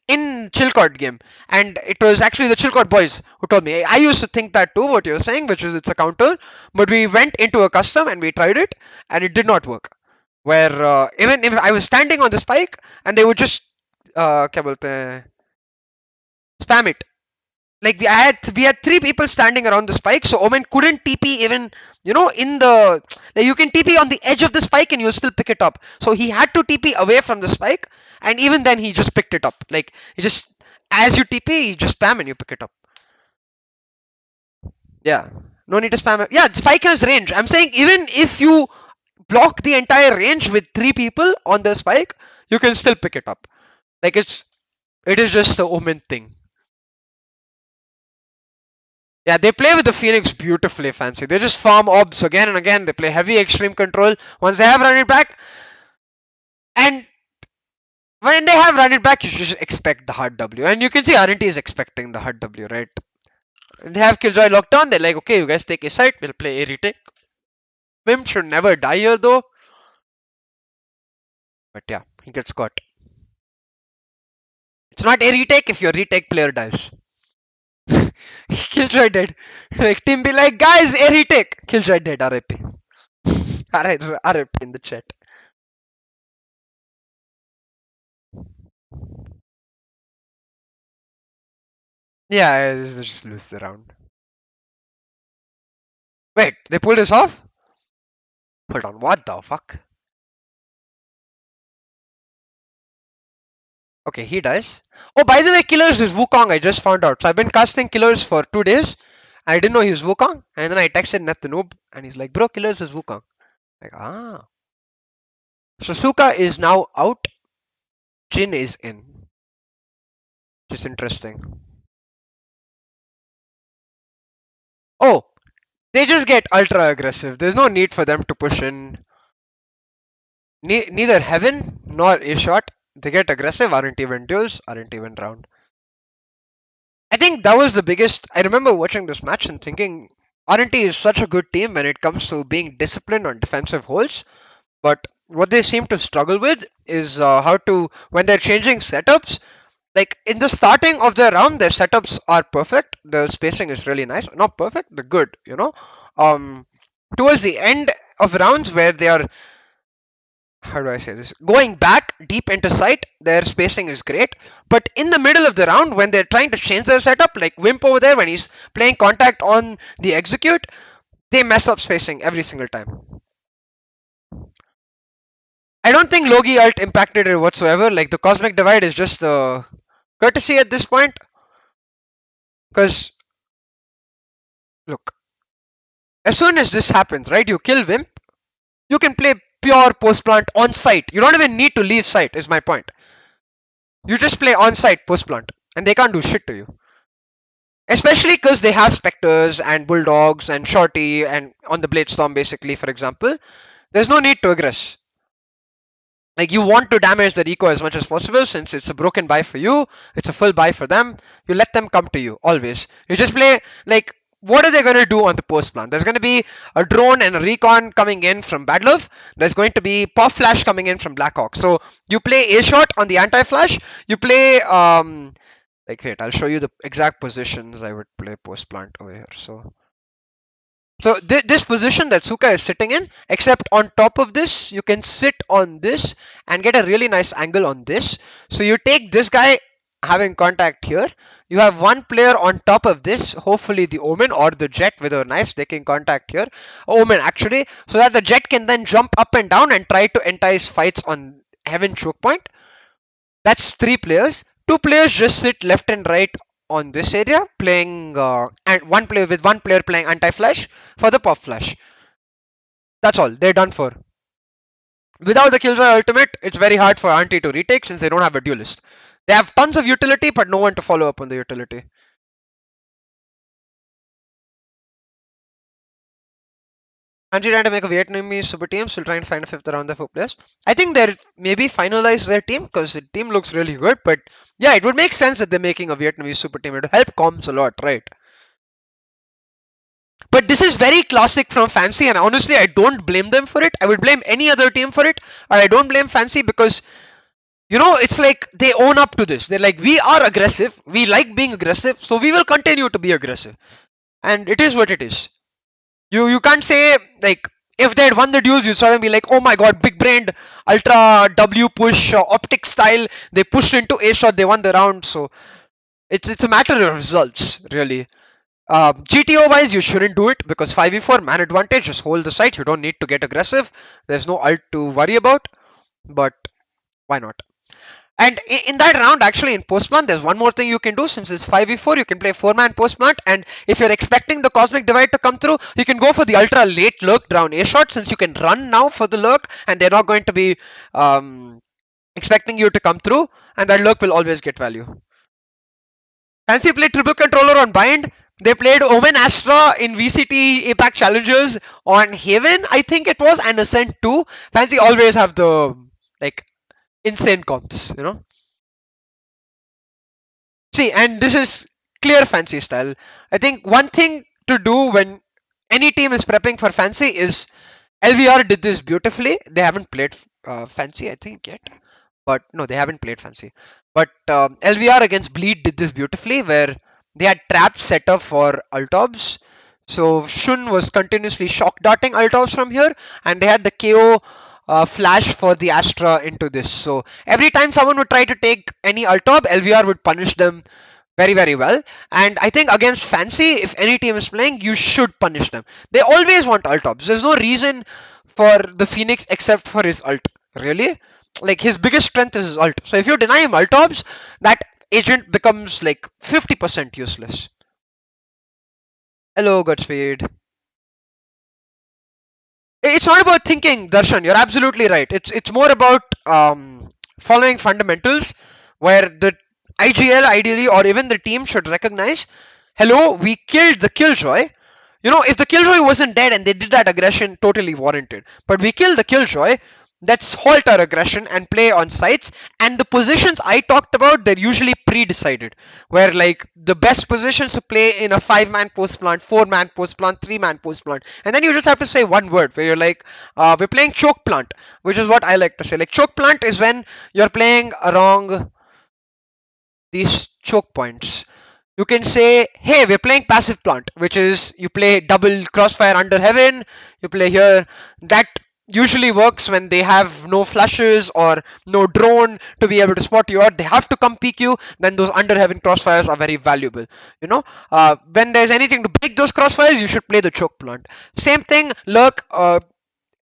Chilcot game, and it was actually the Chilcot boys who told me. I used to think that too, what you're saying, which is it's a counter, but we went into a custom and we tried it, and it did not work. Where even if I was standing on the spike, and they would just क्या बोलते हैं, spam it. Like we had three people standing around the spike, so Omen couldn't TP even in the like you can TP on the edge of the spike and you'll still pick it up. So he had to TP away from the spike, and even then he just picked it up. Like he just as you TP, you just spam and you pick it up. Yeah, no need to spam it. Yeah, spike has range. I'm saying even if you block the entire range with three people on the spike, you can still pick it up. Like it is just the Omen thing. Yeah, they play with the Phoenix beautifully, fancy. They just farm obs again and again. They play heavy extreme control. Once they have run it back, and when they have run it back, you should just expect the hard W. And you can see RNT is expecting the hard W, right? They have Killjoy locked on. They're like, okay, you guys take a site. We'll play a retake. Mim should never die here though. But yeah, he gets caught. It's not a retake if your retake player dies. Killjoy dead. Like team be like, guys, a retake. Killjoy dead. RIP. RIP in the chat. Yeah, just lose the round. Wait, they pulled this off? Hold on, what the fuck? Okay, he dies. Oh, by the way, Killers is Wukong. I just found out. So I've been casting Killers for 2 days. I didn't know he was Wukong. And then I texted Net the noob, and he's like, bro, Killers is Wukong. Like, ah. So Suka is now out. Jin is in. Just interesting. Oh, they just get ultra aggressive. There's no need for them to push in. Neither Heaven nor A Shot. They get aggressive, aren't even duels, aren't even round. I think that was the biggest. I remember watching this match and thinking R&T is such a good team when it comes to being disciplined on defensive holds. But what they seem to struggle with is how to, when they're changing setups, like in the starting of the round, their setups are perfect. The spacing is really nice. Not perfect, but good. Towards the end of rounds where they are, how do I say this? Going back deep into sight, their spacing is great. But in the middle of the round, when they're trying to change their setup, like Wimp over there, when he's playing contact on the execute, they mess up spacing every single time. I don't think Logi ult impacted it whatsoever. Like the Cosmic Divide is just courtesy at this point. Because look, as soon as this happens, right, you kill Wimp, you can play pure post plant on site. You don't even need to leave site, is my point. You just play on site post plant, and they can't do shit to you. Especially because they have specters and bulldogs and shorty and on the blade storm, basically, for example. There's no need to aggress. Like, you want to damage the Rico as much as possible since it's a broken buy for you, it's a full buy for them. You let them come to you always. You just play like, what are they going to do on the post plan? There's going to be a drone and a recon coming in from Bad Love. There's going to be pop flash coming in from Blackhawk. So you play a shot on the anti flash. You play like, wait, I'll show you the exact positions I would play post plant over here. So this position that Suka is sitting in, except on top of this, you can sit on this and get a really nice angle on this. So you take this guy having contact here. You have one player on top of this, hopefully the Omen or the Jet with a knife taking contact here. Omen actually, so that the Jet can then jump up and down and try to entice fights on Heaven choke point. That's three players. Two players just sit left and right on this area playing and one player playing anti-flash for the pop flash. That's all. They're done for. Without the Killjoy ultimate, it's very hard for Auntie to retake since they don't have a duelist. They have tons of utility, but no one to follow up on the utility. Angie trying to make a Vietnamese super team, still trying to find a fifth around the four players. I think they're maybe finalize their team because the team looks really good. But yeah, it would make sense that they're making a Vietnamese super team. It would help comms a lot, right? But this is very classic from Fancy, and honestly, I don't blame them for it. I would blame any other team for it, or I don't blame Fancy because it's like they own up to this. They're like, we are aggressive, we like being aggressive, so we will continue to be aggressive, and it is what it is. You can't say like if they had won the duels, you'd suddenly be like, oh my god, big brained, ultra W push, optic style. They pushed into a shot, they won the round. So it's a matter of results, really. GTO wise, you shouldn't do it because 5v4 man advantage, just hold the site. You don't need to get aggressive. There's no ult to worry about. But why not? And in that round, actually, in postman, there's one more thing you can do. Since it's 5v4, you can play 4-man postman. And if you're expecting the Cosmic Divide to come through, you can go for the ultra late lurk down A shot since you can run now for the lurk and they're not going to be expecting you to come through. And that lurk will always get value. Fancy played triple controller on Bind. They played Omen Astra in VCT APAC Challengers on Haven, I think it was, and Ascent 2. Fancy always have the like insane comps. See, and this is clear Fancy style. I think one thing to do when any team is prepping for Fancy is LVR did this beautifully. They haven't played Fancy, I think, yet. But no, they haven't played Fancy. But LVR against Bleed did this beautifully, where they had traps set up for Altobs. So Shun was continuously shock darting Altobs from here, and they had the KO flash for the Astra into this. So every time someone would try to take any Altob, LVR would punish them very, very well. And I think against Fancy, if any team is playing, you should punish them. They always want Altobs. There's no reason for the Phoenix except for his ult. Really? Like, his biggest strength is his ult. So if you deny him Altobs, that agent becomes like 50% useless. Hello, Godspeed. It's not about thinking, Darshan. You're absolutely right. It's more about following fundamentals, where the IGL ideally or even the team should recognize, hello, we killed the Killjoy. If the Killjoy wasn't dead and they did that aggression, totally warranted. But we killed the Killjoy. Let's halt our aggression and play on sites. And the positions I talked about, they're usually pre-decided. Where like the best positions to play in a 5-man post plant, 4-man post plant, 3-man post plant. And then you just have to say one word where you're like, we're playing choke plant, which is what I like to say. Like, choke plant is when you're playing along these choke points. You can say, hey, we're playing passive plant, which is you play double crossfire under heaven, you play here. That usually works when they have no flashes or no drone to be able to spot you out. They have to come peek you, then those under heaven crossfires are very valuable. When there's anything to break those crossfires, you should play the choke plant. Same thing, lurk.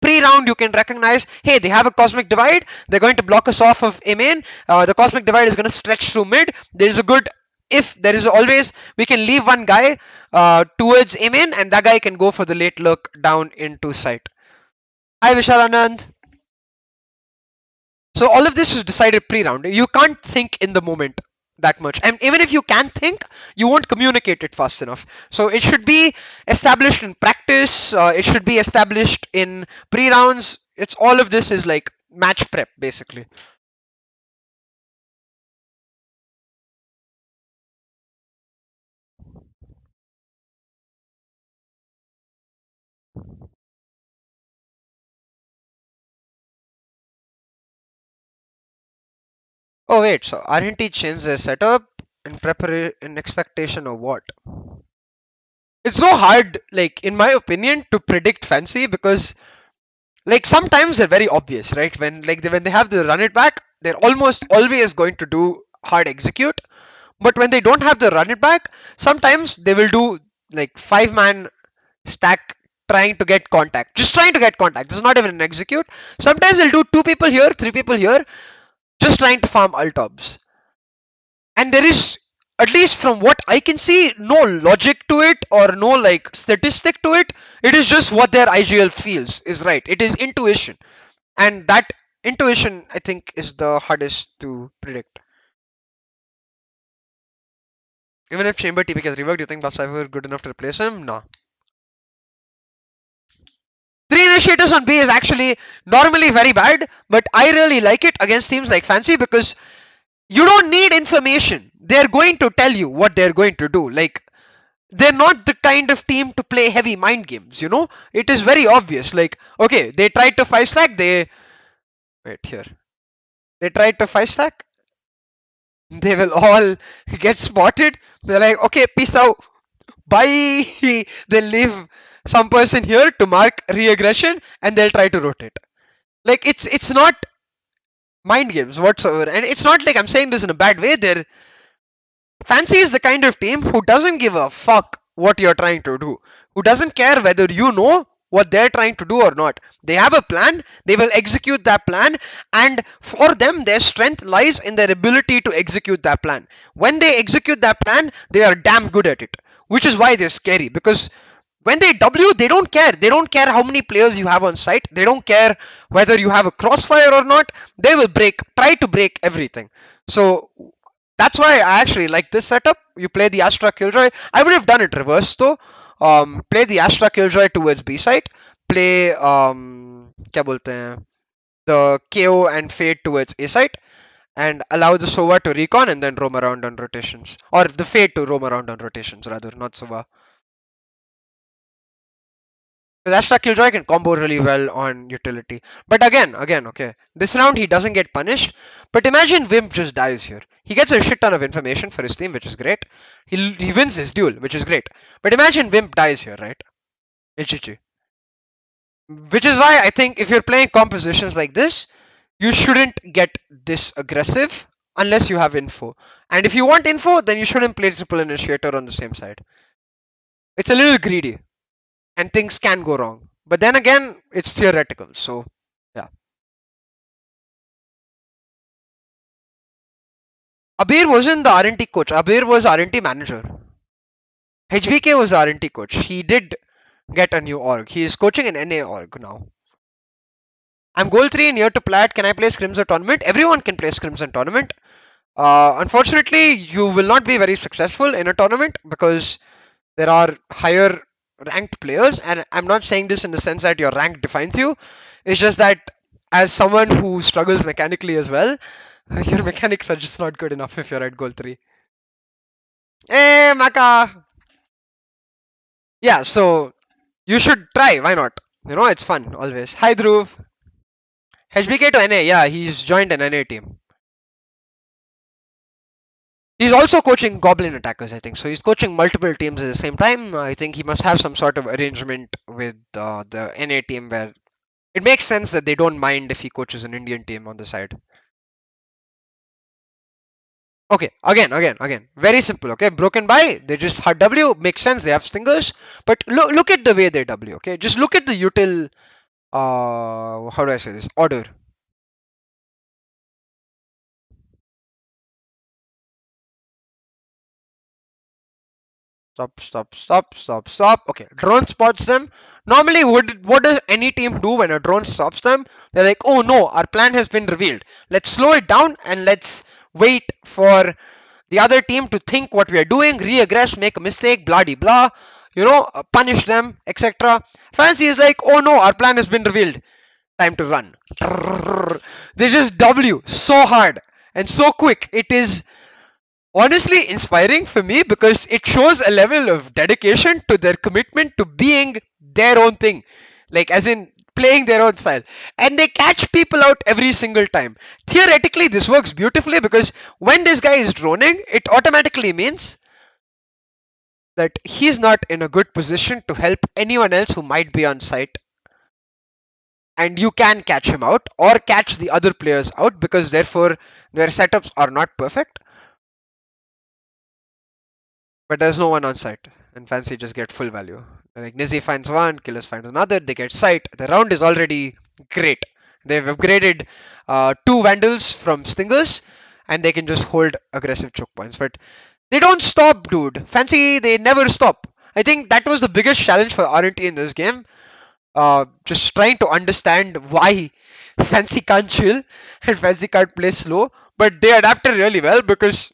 Pre-round, you can recognize, hey, they have a Cosmic Divide. They're going to block us off of A main. The Cosmic Divide is going to stretch through mid. There is a good if there is always, we can leave one guy towards aim in, and that guy can go for the late look down into sight. Hi Vishal Anand. So all of this was decided pre-round. You can't think in the moment that much, and even if you can think, you won't communicate it fast enough. So it should be established in practice. It should be established in pre-rounds. It's all of this is like match prep basically. Oh wait, so RNT changed their setup in preparation in expectation of what? It's so hard, like in my opinion, to predict fancy because like sometimes they're very obvious, right? When they have to run it back, they're almost always going to do hard execute. But when they don't have the run it back, sometimes they will do like 5 man stack trying to get contact, just trying to get contact. This is not even an execute. Sometimes they'll do 2 people here, 3 people here, just trying to farm ultobs. And there is, at least from what I can see, no logic to it or no like statistic to it. It is just what their IGL feels is right. It is intuition, and that intuition I think is the hardest to predict. Even if Chamber TP gets reworked, do you think Buff Cypher good enough to replace him? No. 3 initiators on B is actually normally very bad, but I really like it against teams like Fancy because you don't need information. They're going to tell you what they're going to do. Like, they're not the kind of team to play heavy mind games, you know? It is very obvious. Like, okay, they tried to 5 stack, they. Wait, here. They tried to 5 stack, they will all get spotted. They're like, okay, peace out. Bye. They'll leave some person here to mark re-aggression and they'll try to rotate. Like, it's not mind games whatsoever. And it's not like I'm saying this in a bad way. They're Fancy is the kind of team who doesn't give a fuck what you're trying to do, who doesn't care whether you know what they're trying to do or not. They have a plan, they will execute that plan, and for them, their strength lies in their ability to execute that plan. When they execute that plan, they are damn good at it, which is why they're scary because when they W, they don't care. They don't care how many players you have on site. They don't care whether you have a crossfire or not. They will try to break everything. So that's why I actually like this setup. You play the Astra Killjoy. I would have done it reverse though. Play the Astra Killjoy towards B site. Play क्या बोलते हैं, the KO and Fade towards A site, and allow the Sova to recon and then roam around on rotations, or the Fade to roam around on rotations rather, not Sova. Because Astra Killjoy can combo really well on utility. But again, okay. This round he doesn't get punished. But imagine Wimp just dies here. He gets a shit ton of information for his team, which is great. He wins this duel, which is great. But imagine Wimp dies here, right? It's GG. Which is why I think if you're playing compositions like this, you shouldn't get this aggressive unless you have info. And if you want info, then you shouldn't play triple initiator on the same side. It's a little greedy, and things can go wrong. But then again, it's theoretical. So yeah. Abir wasn't the R&T coach. Abir was R&T manager. HBK was the R&T coach. He did get a new org. He is coaching an NA org now. I'm goal 3 near to plat. Can I play scrims or tournament? Everyone can play scrims and tournament. Unfortunately, you will not be very successful in a tournament because there are higher ranked players. And I'm not saying this in the sense that your rank defines you. It's just that as someone who struggles mechanically as well, your mechanics are just not good enough if you're at goal 3. Hey, Maka! Yeah, so you should try. Why not? You know, it's fun always. Hi, Dhruv. HBK to NA. Yeah, he's joined an NA team. He's also coaching Goblin attackers, I think. So he's coaching multiple teams at the same time. I think he must have some sort of arrangement with the NA team where it makes sense that they don't mind if he coaches an Indian team on the side. Okay, again. Very simple, okay? Broken by, they just hard W, makes sense, they have stingers. But look at the way they W, okay? Just look at the util, how do I say this? Order. Stop, stop, stop, stop, stop. Okay, drone spots them. Normally, what does any team do when a drone stops them? They're like, oh no, our plan has been revealed. Let's slow it down and let's wait for the other team to think what we are doing, re-aggress, make a mistake, blah de blah, punish them, etc. Fancy is like, oh no, our plan has been revealed. Time to run. They just W so hard and so quick. It is honestly inspiring for me because it shows a level of dedication to their commitment to being their own thing, like as in playing their own style, and they catch people out every single time. Theoretically this works beautifully because when this guy is droning, it automatically means that he's not in a good position to help anyone else who might be on site, and you can catch him out or catch the other players out because therefore their setups are not perfect. But there's no one on site, and Fancy just get full value. Like Nizzy finds one, Killers finds another, they get sight. The round is already great. They've upgraded two Vandals from Stingers, and they can just hold aggressive choke points. But they don't stop, dude. Fancy, they never stop. I think that was the biggest challenge for RNT in this game. Just trying to understand why Fancy can't chill and Fancy can't play slow. But they adapted really well because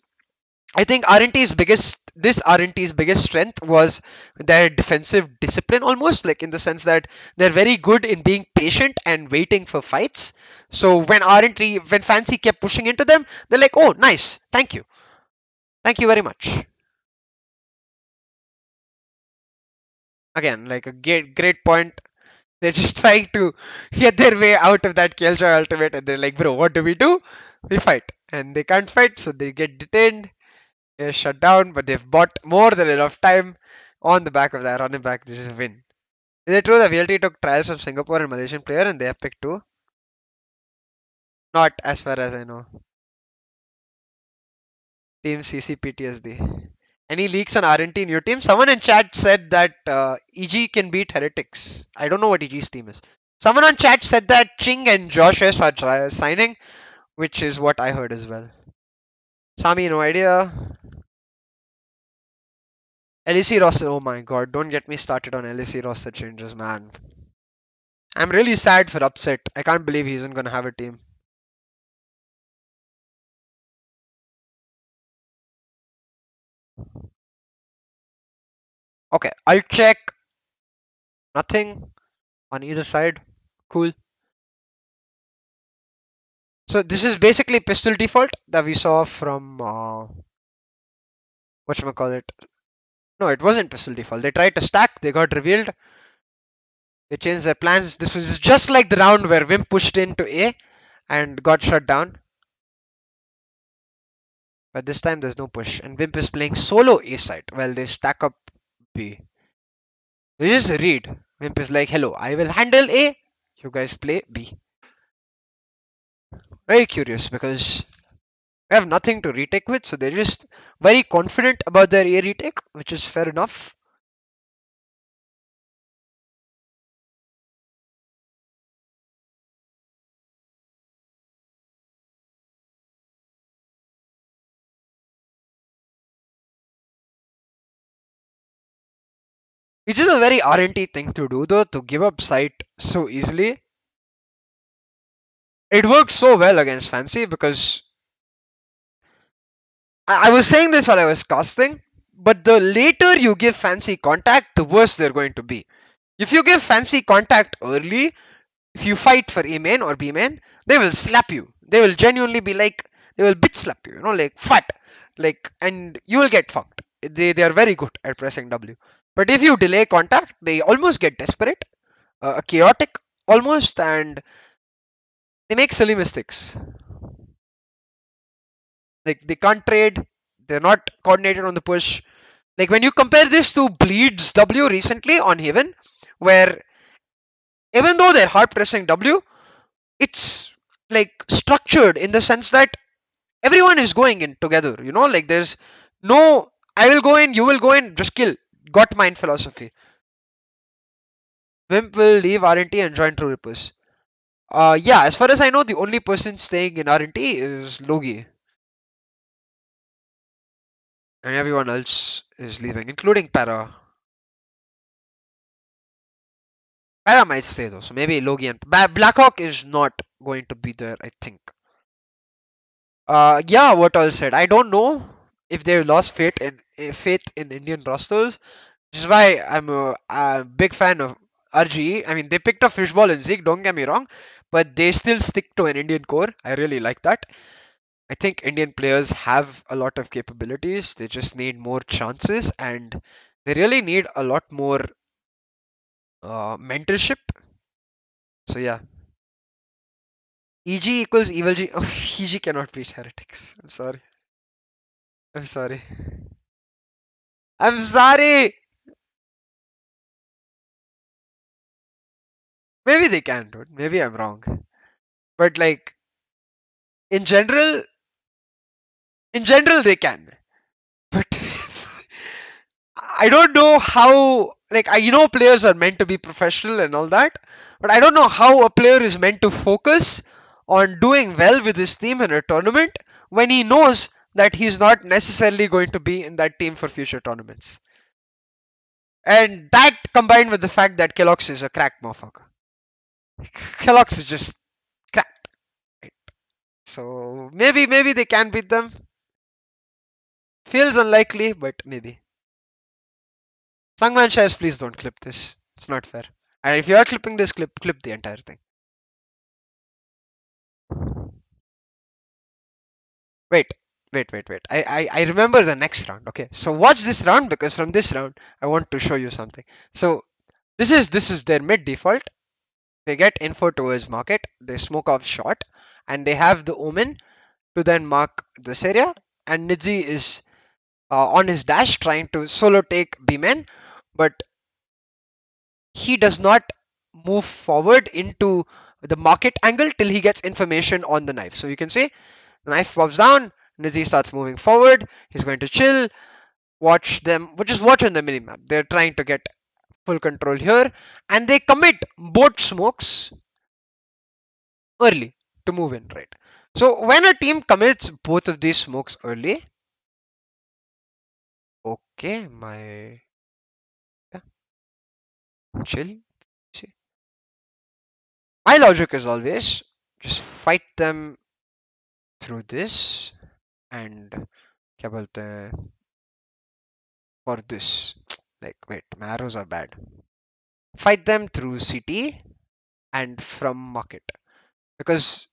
I think RNT's biggest strength was their defensive discipline almost, like in the sense that they're very good in being patient and waiting for fights. So when Fancy kept pushing into them, they're like, oh nice, thank you very much. Again, like a great point. They're just trying to get their way out of that Killjoy ultimate, and they're like, bro, what do? We fight, and they can't fight, so they get detained. Is shut down, but they've bought more than enough time on the back of that running back. This is a win. Is it true that VLT took trials of Singapore and Malaysian player and they have picked two? Not as far as I know. Team CCPTSD. Any leaks on RNT new team? Someone in chat said that EG can beat Heretics. I don't know what EG's team is. Someone on chat said that Ching and Josh S are signing, which is what I heard as well. Sami, no idea. LEC roster. Oh my god, don't get me started on LEC roster changes, man. I'm really sad for Upset. I can't believe he isn't going to have a team. Okay, I'll check. Nothing on either side. Cool. So this is basically pistol default that we saw from whatchamacallit. No, it wasn't pistol default. They tried to stack, they got revealed. They changed their plans. This was just like the round where Wimp pushed into A and got shut down. But this time there's no push. And Wimp is playing solo A side while they stack up B. They just read. Wimp is like, hello, I will handle A. You guys play B. Very curious because they have nothing to retake with, so they're just very confident about their A retake, which is fair enough. Which is a very RNT thing to do though, to give up sight so easily. It worked so well against Fancy because I was saying this while I was casting, but the later you give Fancy contact, the worse they're going to be. If you give Fancy contact early, if you fight for A main or B main, they will slap you. They will genuinely be like, they will bitch slap you, like fat. Like, and you will get fucked. They are very good at pressing W. But if you delay contact, they almost get desperate, chaotic almost, and they make silly mistakes. Like they can't trade, they're not coordinated on the push. Like when you compare this to Bleed's W recently on Haven, where even though they're hard pressing W, it's like structured in the sense that everyone is going in together, like there's no I will go in, you will go in, just kill. Got mine philosophy. Wimp will leave RNT and join True Rippers. Yeah, as far as I know, the only person staying in RNT is Logi. and everyone else is leaving, including Para. Para might stay though, so maybe Logi and Blackhawk is not going to be there, I think. Yeah, what all said. I don't know if they lost faith in Indian rosters, which is why I'm a big fan of RGE. I mean, they picked up Fishball and Zeke, don't get me wrong, but they still stick to an Indian core. I really like that. I think Indian players have a lot of capabilities. They just need more chances, and they really need a lot more mentorship. So yeah, EG equals evil G. Oh, EG cannot beat heretics. I'm sorry. I'm sorry. I'm sorry. Maybe they can, dude. Maybe I'm wrong. But like in general, in general they can. But I don't know how. Like players are meant to be professional and all that, but I don't know how a player is meant to focus on doing well with his team in a tournament when he knows that he's not necessarily going to be in that team for future tournaments. And that combined with the fact that Kellogg's is a crack motherfucker. Kellogg's is just cracked. Right? So maybe they can beat them. Feels unlikely, but maybe. Sangman shares, please don't clip this. It's not fair. And if you are clipping this, clip the entire thing. Wait, wait. I remember the next round. Okay, so watch this round because from this round I want to show you something. So this is their mid default. They get info towards market. They smoke off shot, and they have the omen to then mark this area. And Nidzi is on his dash trying to solo take B-men, but he does not move forward into the market angle till he gets information on the knife. So you can see the knife pops down, Nidzi starts moving forward, he's going to chill, watch them, which is watch on the minimap. They're trying to get full control here, and they commit both smokes early to move in, right? So when a team commits both of these smokes early, okay, yeah, chill. See, my logic is always just fight them through this and क्या बोलते हैं for this. Like wait, my arrows are bad. Fight them through CT and from market because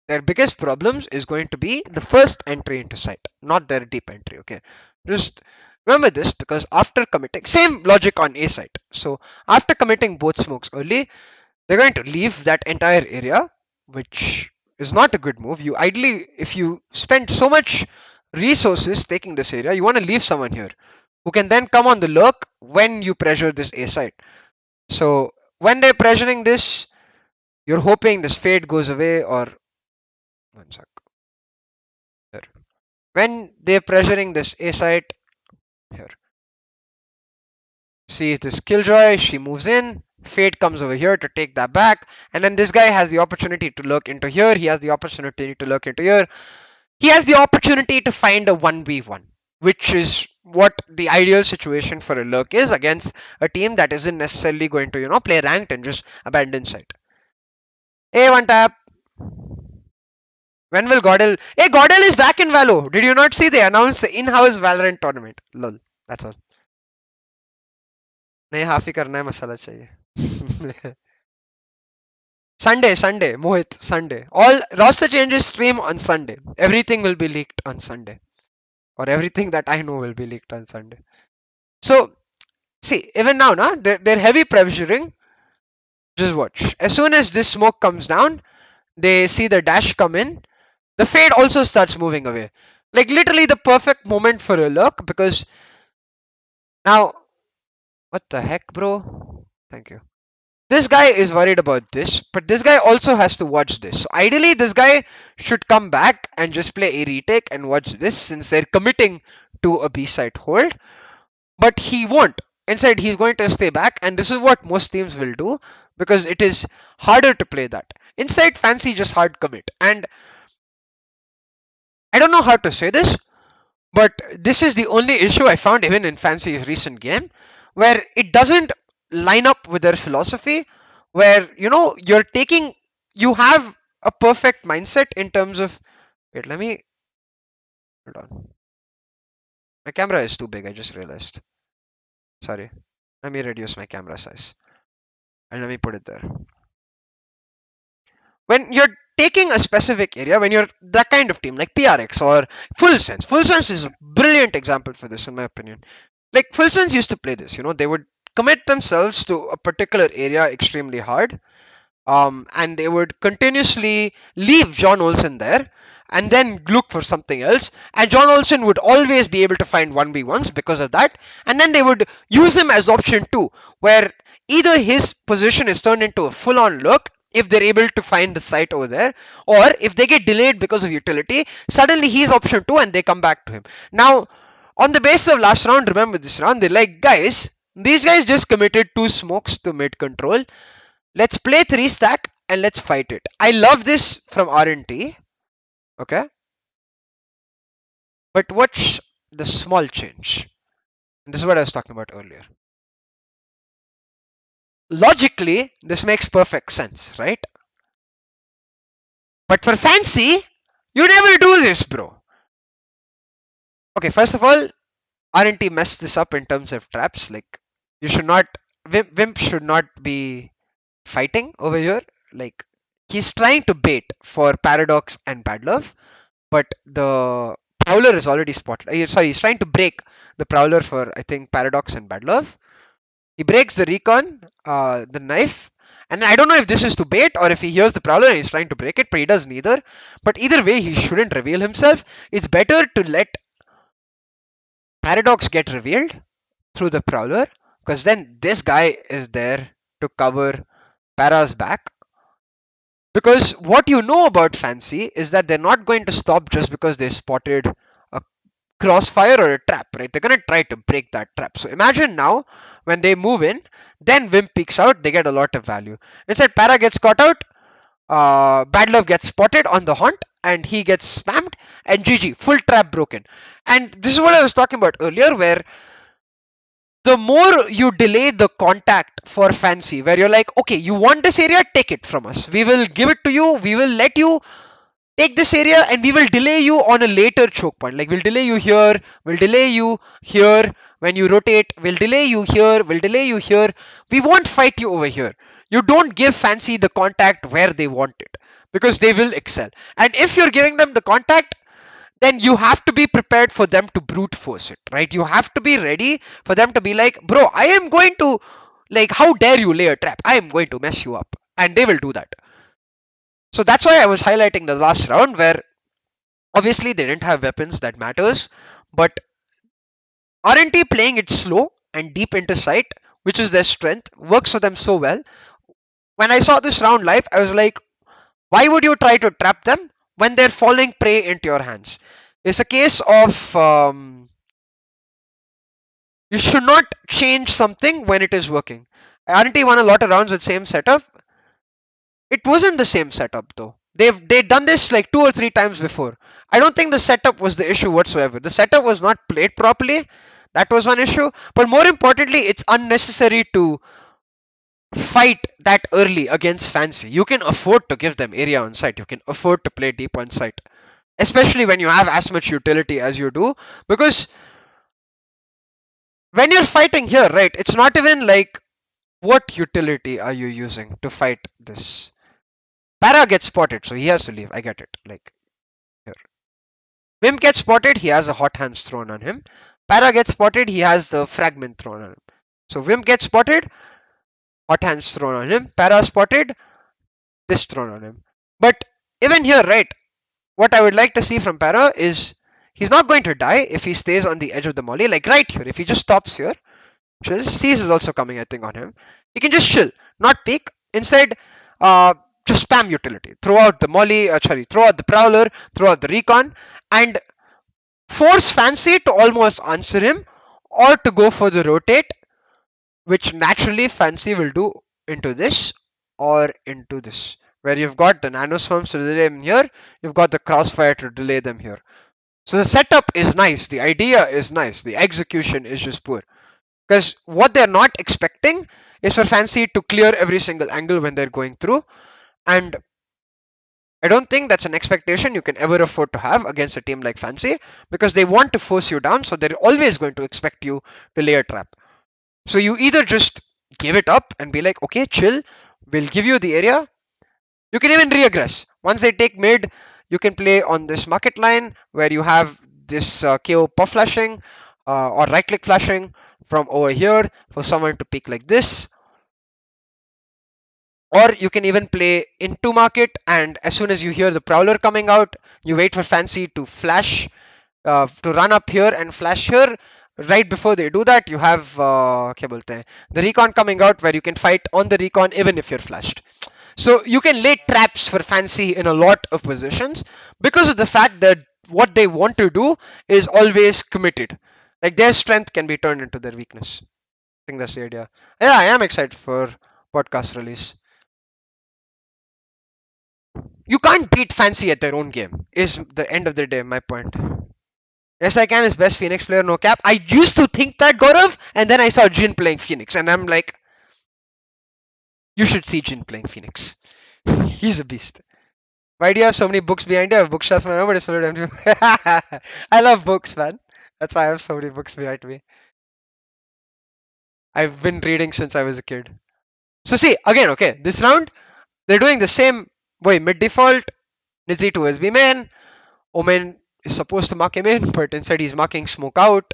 their biggest problems is going to be the first entry into site, not their deep entry. Okay, just remember this because after committing, same logic on A site. So after committing both smokes early, they're going to leave that entire area, which is not a good move. You ideally, if you spend so much resources taking this area, you want to leave someone here who can then come on the lurk when you pressure this A site. So when they're pressuring this, you're hoping this fade goes away or one sec. Here. When they're pressuring this A site here. See this killjoy, she moves in. Fate comes over here to take that back, and then this guy has the opportunity to look into here. He has the opportunity to look into here. He has the opportunity to find a 1v1, which is what the ideal situation for a lurk is against a team that isn't necessarily going to, play ranked and just abandon site. Hey, one tap. When will Godel? Hey, Godel is back in Valo. Did you not see they announced the in-house Valorant tournament? Lol. That's all. नहीं half ही करना है मसाला चाहिए Sunday, Mohit, Sunday. All roster changes stream on Sunday. Everything will be leaked on Sunday. Or everything that I know will be leaked on Sunday. So, see, even now, they're heavy pressuring. Just watch. As soon as this smoke comes down, they see the dash come in. The fade also starts moving away. Like literally the perfect moment for a lurk because now, what the heck, bro? Thank you. This guy is worried about this, but this guy also has to watch this. So ideally, this guy should come back and just play a retake and watch this since they're committing to a B side hold. But he won't. Instead, he's going to stay back, and this is what most teams will do because it is harder to play that. Inside, fancy just hard commit. And I don't know how to say this, But this is the only issue I found even in Fancy's recent game, where it doesn't line up with their philosophy, where you have a perfect mindset in terms of. Wait, let me. Hold on. My camera is too big, I just realized. Sorry. Let me reduce my camera size. And let me put it there. When you're taking a specific area, when you're that kind of team, like PRX or Full Sense is a brilliant example for this, in my opinion. Like, Full Sense used to play this, they would commit themselves to a particular area extremely hard, and they would continuously leave John Olsen there and then look for something else. And John Olsen would always be able to find 1v1s because of that. And then they would use him as option 2, where either his position is turned into a full on look if they're able to find the site over there, or if they get delayed because of utility, suddenly he's option 2 and they come back to him. Now, on the basis of last round, remember this round, they're like, guys, these guys just committed 2 smokes to mid control. Let's play 3 stack and let's fight it. I love this from RNT. Okay. But what's the small change? And this is what I was talking about earlier. Logically, this makes perfect sense, right? But for Fancy, you never do this, bro. Okay, first of all, RNT messed this up in terms of traps. Like, you should not. Wimp should not be fighting over here. Like, he's trying to bait for Paradox and Bad Love, but the Prowler is already spotted. Sorry, he's trying to break the Prowler for, I think, Paradox and Bad Love. He breaks the Recon, the knife, and I don't know if this is to bait or if he hears the Prowler and he's trying to break it, but he does neither. But either way, he shouldn't reveal himself. It's better to let Paradox get revealed through the Prowler, because then this guy is there to cover Para's back. Because what you know about Fancy is that they're not going to stop just because they spotted a crossfire or a trap, right? They're going to try to break that trap. So imagine now when they move in, then Wimp peeks out, they get a lot of value. Instead, Para gets caught out, Bad Love gets spotted on the haunt, and he gets spammed, and GG, full trap broken. And this is what I was talking about earlier, where the more you delay the contact for Fancy, where you're like, okay, you want this area, take it from us. We will give it to you. We will let you take this area and we will delay you on a later choke point. Like, we'll delay you here, we'll delay you here when you rotate, we'll delay you here, we'll delay you here. We won't fight you over here. You don't give Fancy the contact where they want it, because they will excel. And if you're giving them the contact, then you have to be prepared for them to brute force it, right? You have to be ready for them to be like, bro, I am going to, like, how dare you lay a trap? I am going to mess you up. And they will do that. So that's why I was highlighting the last round, where obviously they didn't have weapons, that matters. But RNT playing it slow and deep into sight, which is their strength, works for them so well. When I saw this round live, I was like, why would you try to trap them when they're falling prey into your hands? It's a case of you should not change something when it is working. RNT won a lot of rounds with same setup. It wasn't the same setup though. They've done this like 2 or 3 times before. I don't think the setup was the issue whatsoever. The setup was not played properly. That was one issue. But more importantly, it's unnecessary to fight that early against Fancy. You can afford to give them area on site. You can afford to play deep on site. Especially when you have as much utility as you do. Because when you're fighting here, right, it's not even like what utility are you using to fight this? Para gets spotted, so he has to leave. I get it. Like, here. Vim gets spotted, he has a hot hands thrown on him. Para gets spotted, he has the fragment thrown on him. So Vim gets spotted, hot hands thrown on him. Para spotted, this thrown on him. But even here, right, what I would like to see from Para is he's not going to die if he stays on the edge of the molly. Like right here, if he just stops here, Seize is also coming, I think, on him. He can just chill, not peek. Instead, just spam utility. Throw out the molly, throw out the prowler, throw out the recon, and force Fancy to almost answer him or to go for the rotate, which naturally Fancy will do into this or into this. Where you've got the nanoswarms to delay them here, you've got the crossfire to delay them here. So the setup is nice, the idea is nice, the execution is just poor. Because what they're not expecting is for Fancy to clear every single angle when they're going through. And I don't think that's an expectation you can ever afford to have against a team like Fancy because they want to force you down, so they're always going to expect you to lay a trap. So you either just give it up and be like, okay, chill, we'll give you the area. You can even reaggress. Once they take mid, you can play on this market line where you have this KO puff flashing or right click flashing from over here for someone to pick like this. Or you can even play into market, and as soon as you hear the prowler coming out, you wait for Fancy to flash, to run up here and flash here. Right before they do that, you have क्या बोलते हैं, the recon coming out where you can fight on the recon even if you're flashed. So you can lay traps for Fancy in a lot of positions because of the fact that what they want to do is always committed. Like their strength can be turned into their weakness. I think that's the idea. Yeah, I am excited for podcast release. You can't beat Fancy at their own game, is the end of the day, my point. Yes, I can is best Phoenix player, no cap. I used to think that, Gaurav, and then I saw Jin playing Phoenix, and I'm like, you should see Jin playing Phoenix. He's a beast. Why do you have so many books behind you? I have a bookshelf in my room, but it's full of empty. I love books, man. That's why I have so many books behind me. I've been reading since I was a kid. So see, again, okay, this round, they're doing the same way. Mid default, Nizzy to SB main. Omen is supposed to mark him in, but instead he's marking smoke out.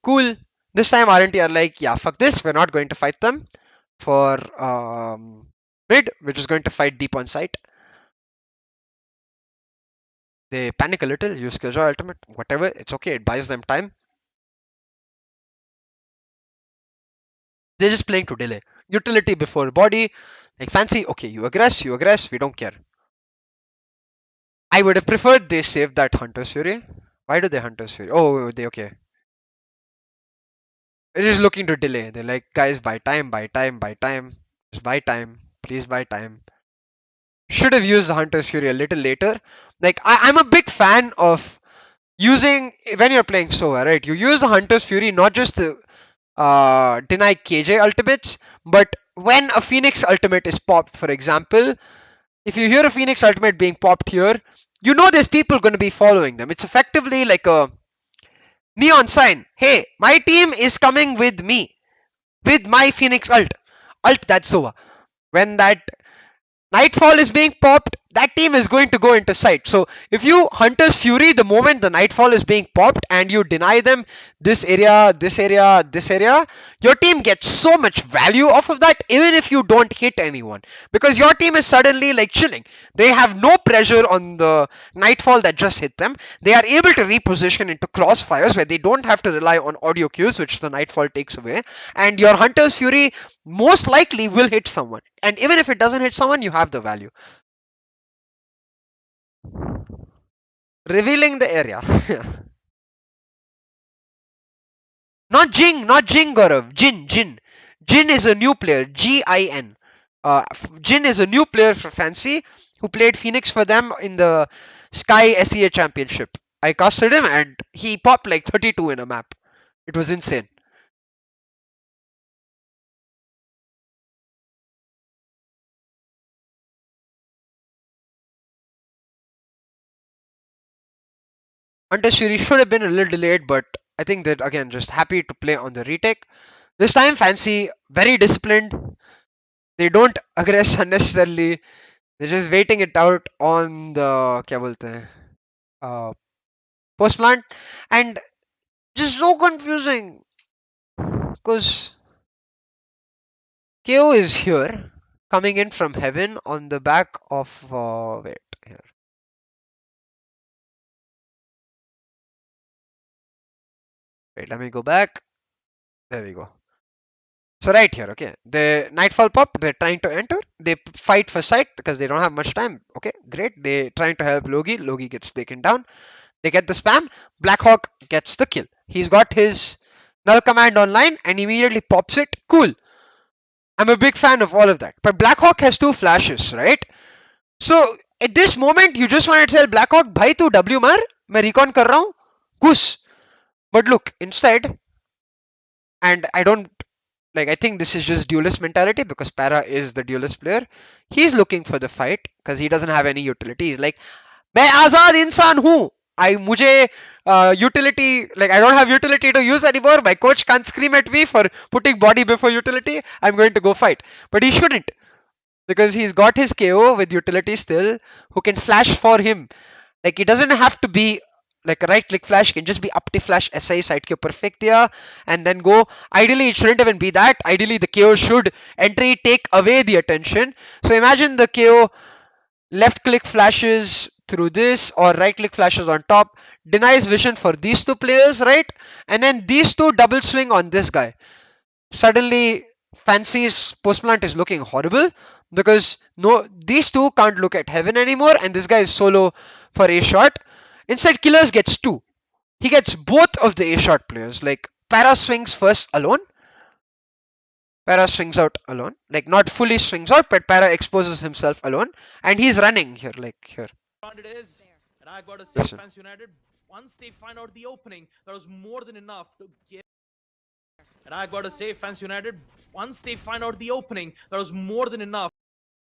Cool. This time RNT are like, yeah, fuck this. We're not going to fight them for mid. We're just going to fight deep on site. They panic a little, use Killjoy ultimate, whatever. It's okay. It buys them time. They're just playing to delay. Utility before body. Like Fancy, okay, you aggress, we don't care. I would have preferred they saved that Hunter's Fury. Why do they Hunter's Fury? Oh, they okay. They're just looking to delay. They're like, guys, buy time, buy time, buy time. Just buy time. Please buy time. Should have used the Hunter's Fury a little later. Like, I'm a big fan of using, when you're playing Sova, right? You use the Hunter's Fury not just to deny KJ ultimates, but when a Phoenix ultimate is popped, for example, if you hear a Phoenix ultimate being popped here, you know there's people going to be following them. It's effectively like a neon sign. Hey, my team is coming with me, with my Phoenix ult. Ult, that's Sova. When that Nightfall is being popped, that team is going to go into sight. So if you Hunter's Fury the moment the Nightfall is being popped and you deny them this area, this area, this area, your team gets so much value off of that even if you don't hit anyone. Because your team is suddenly like chilling. They have no pressure on the Nightfall that just hit them. They are able to reposition into crossfires where they don't have to rely on audio cues, which the Nightfall takes away. And your Hunter's Fury most likely will hit someone. And even if it doesn't hit someone, you have the value. Revealing the area. Not Jing, Gaurav. Jin. Jin is a new player. Gin. Jin is a new player for Fancy who played Phoenix for them in the Sky SEA Championship. I casted him and he popped like 32 in a map. It was insane. Hunter Shuri should have been a little delayed, but I think that again, just happy to play on the retake. This time, Fancy, very disciplined. They don't aggress unnecessarily. They're just waiting it out on the क्या बोलते हैं, post plant, and just so confusing because KO is here coming in from heaven on the back of wait here. Wait, let me go back. There we go. So right here, okay, the Nightfall pop, they're trying to enter. They fight for sight because they don't have much time. Okay, great. They trying to help Logi. Logi gets taken down. They get the spam. Blackhawk gets the kill. He's got his null command online and immediately pops it. Cool. I'm a big fan of all of that. But Blackhawk has two flashes, right? So at this moment, you just want to tell Blackhawk, bhai tu W mar. मैं recon कर रहा हूँ, घुस. But look, instead, and I don't like, I think this is just duelist mentality because Para is the duelist player. He's looking for the fight because he doesn't have any utility. He's like, मैं आजाद इंसान हूँ. I मुझे utility, like I don't have utility to use anymore. My coach can't scream at me for putting body before utility. I'm going to go fight. But he shouldn't because he's got his KO with utility still who can flash for him. Like it doesn't have to be like a right click flash, it can just be up to flash SI side के ऊपर फेंक दिया and then go. Ideally it shouldn't even be that. Ideally the KO should entry take away the attention. So imagine the KO left click flashes through this or right click flashes on top, denies vision for these two players, right? And then these two double swing on this guy. Suddenly Fancy's post plant is looking horrible because no, these two can't look at heaven anymore and this guy is solo for a shot. Instead Killers gets two. He gets both of the A shot players. Like Para swings first alone. Para swings out alone. Like not fully swings out, but Para exposes himself alone. And he's running here, like here. It is, and I gotta say, Listen. Fans United, once they find out the opening, that was more than enough to give. And I gotta say, Fans United, once they find out the opening, that was more than enough.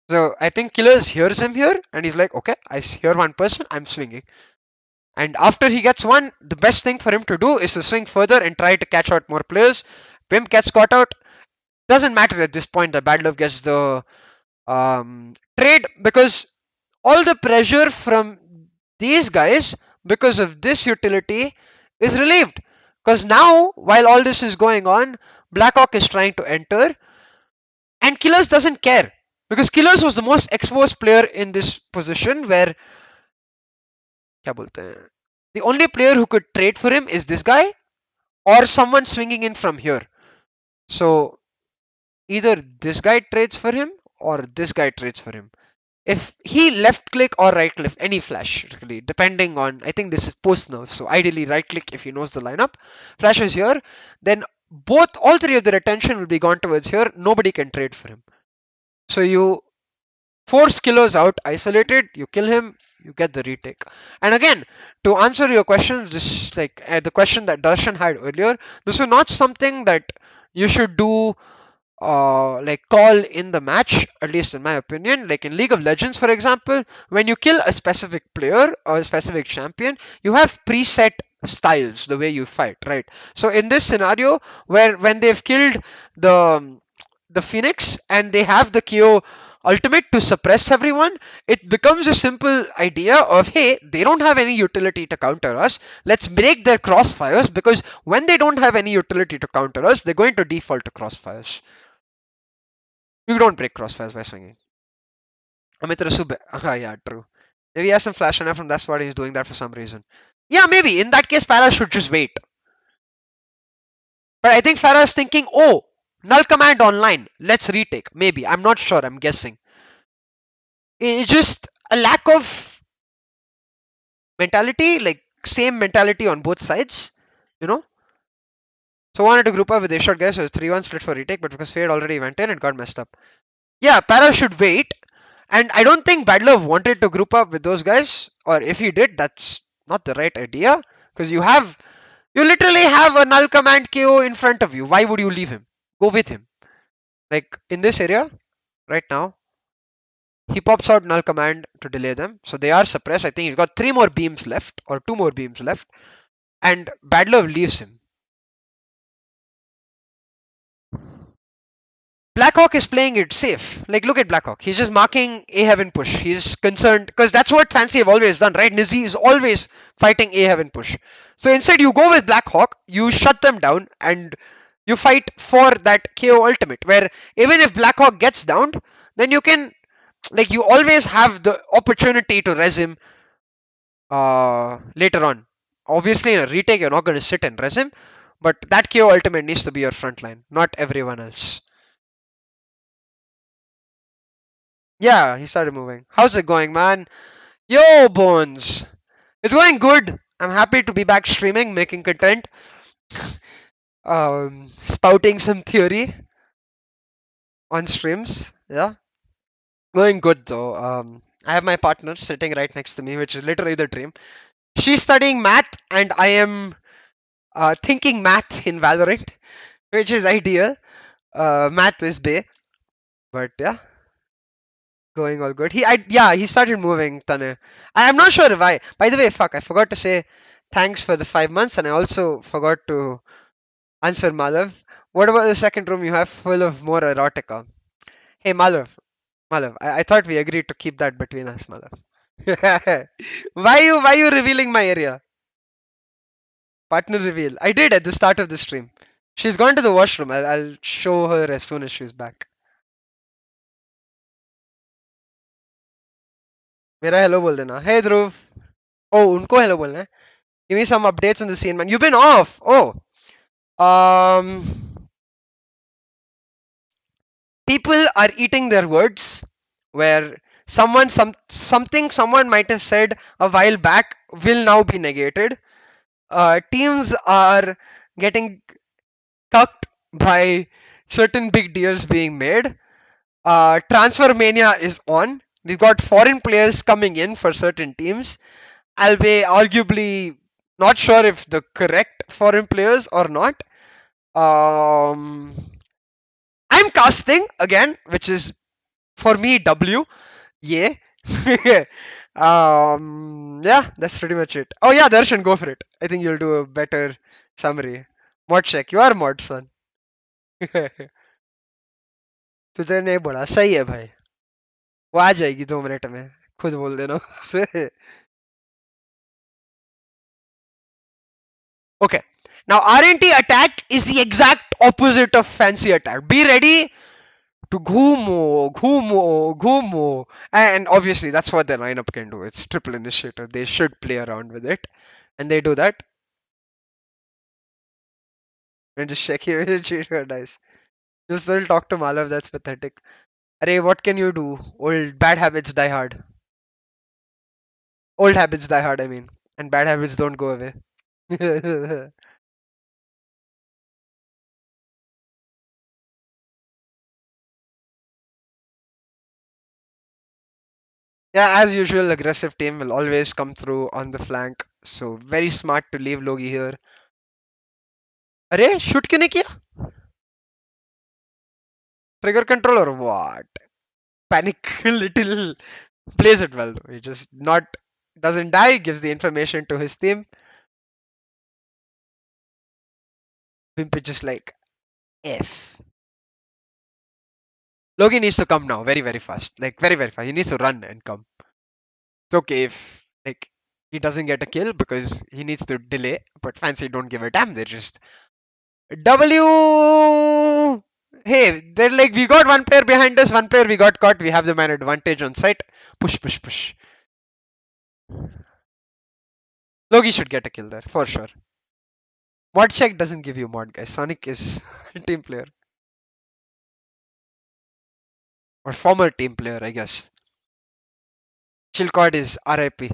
So I think Killers hears him here and he's like, okay, I hear one person, I'm swinging. And after he gets one, the best thing for him to do is to swing further and try to catch out more players. Pimp gets caught out. Doesn't matter at this point that Bad Love gets the trade because all the pressure from these guys because of this utility is relieved. Because now, while all this is going on, Blackhawk is trying to enter and Killers doesn't care because Killers was the most exposed player in this position where क्या बोलते हैं, the only player who could trade for him is this guy or someone swinging in from here. So either this guy trades for him or this guy trades for him. If he left click or right click, any flash really, depending on, I think this is post nerf, so ideally right click if he knows the lineup, flashes here, then both, all three of their attention will be gone towards here. Nobody can trade for him. So you force Killers out, isolated, you kill him, you get the retake. And again, to answer your question, this like the question that Darshan had earlier, this is not something that you should do like call in the match, at least in my opinion. Like in League of Legends, for example, when you kill a specific player or a specific champion, you have preset styles the way you fight, right? So in this scenario, where when they've killed the Phoenix and they have the KO ultimate to suppress everyone, it becomes a simple idea of, hey, they don't have any utility to counter us. Let's break their crossfires because when they don't have any utility to counter us, they're going to default to crossfires. You don't break crossfires by swinging. Amitra Sube. Yeah, true. Maybe he has some flash enough and that's why he's doing that for some reason. Yeah, maybe. In that case, Para should just wait. But I think Farah is thinking, oh, null command online. Let's retake. Maybe. I'm not sure. I'm guessing. It's just a lack of mentality, like same mentality on both sides, you know. So wanted to group up with a shot guys, so it's 3-1 split for retake, but because Fade already went in, it got messed up. Yeah, Para should wait. And I don't think Badlove wanted to group up with those guys, or if he did, that's not the right idea. Because you literally have a null command KO in front of you. Why would you leave him? Go with him. Like in this area, right now, he pops out null command to delay them. So they are suppressed. I think he's got 3 more beams left, or 2 more beams left. And Badlove leaves him. Blackhawk is playing it safe. Like, look at Blackhawk. He's just marking A heaven push. He's concerned because that's what Fancy have always done, right? Nizzy is always fighting A heaven push. So instead, you go with Blackhawk, you shut them down, and you fight for that KO ultimate. Where even if Blackhawk gets downed, then you can, like, you always have the opportunity to res him later on. Obviously, in a retake, you're not going to sit and res him, but that KO ultimate needs to be your front line, not everyone else. Yeah, he started moving. How's it going, man? Yo, Bones. It's going good. I'm happy to be back streaming, making content, spouting some theory on streams. Yeah, going good though. I have my partner sitting right next to me, which is literally the dream. She's studying math, and I am thinking math in Valorant, which is ideal. Math is bay, but yeah, going all good. He started moving, Tane. I'm not sure why. By the way, fuck, I forgot to say thanks for the 5 months, and I also forgot to answer Malav. What about the second room you have full of more erotica? Hey Malav, I thought we agreed to keep that between us, Malav. Why you revealing my area? Partner reveal. I did at the start of the stream. She's gone to the washroom. I'll show her as soon as she's back. मेरा hello बोल देना. Hey Dhruv. Oh, उनको hello बोलना है. Give me some updates on the scene, man. You've been off. Oh, um, people are eating their words. Where something someone might have said a while back will now be negated. Teams are getting cucked by certain big deals being made. Transfer mania is on. We've got foreign players coming in for certain teams. I'll be arguably not sure if the correct foreign players or not. Um, I'm casting again, which is for me W. Yeah. Yeah, that's pretty much it. Oh yeah, Darshan, go for it. I think you'll do a better summary. Mod check. You are mod son. तुझे नहीं बोला सही है भाई वो आ जाएगी 2 minute में खुद बोल देना उसे okay now RNT attack is the exact opposite of fancy attack be ready to ghumo and obviously that's what their lineup can do it's triple initiator they should play around with it and they do that and just check your cheat your dice you still talk to Malav that's pathetic Arey, what can you do old bad habits die hard old habits die hard I mean and bad habits don't go away Yeah, as usual, aggressive team will always come through on the flank. So very smart to leave Logi here. अरे shoot क्यों नहीं किया? Trigger control or what? Panic little plays it well though. He just not doesn't die, gives the information to his team. Pimp is just like F. Logi needs to come now, very very fast, like very very fast. He needs to run and come. It's okay if like he doesn't get a kill because he needs to delay, but Fancy don't give a damn. They just W. Hey, they're like, we got one player behind us, one player we got caught. We have the man advantage on site. Push, push, push. Logi should get a kill there for sure. Mod check doesn't give you mod, guys. Sonic is a team player or former team player, I guess. Chilcord is RIP.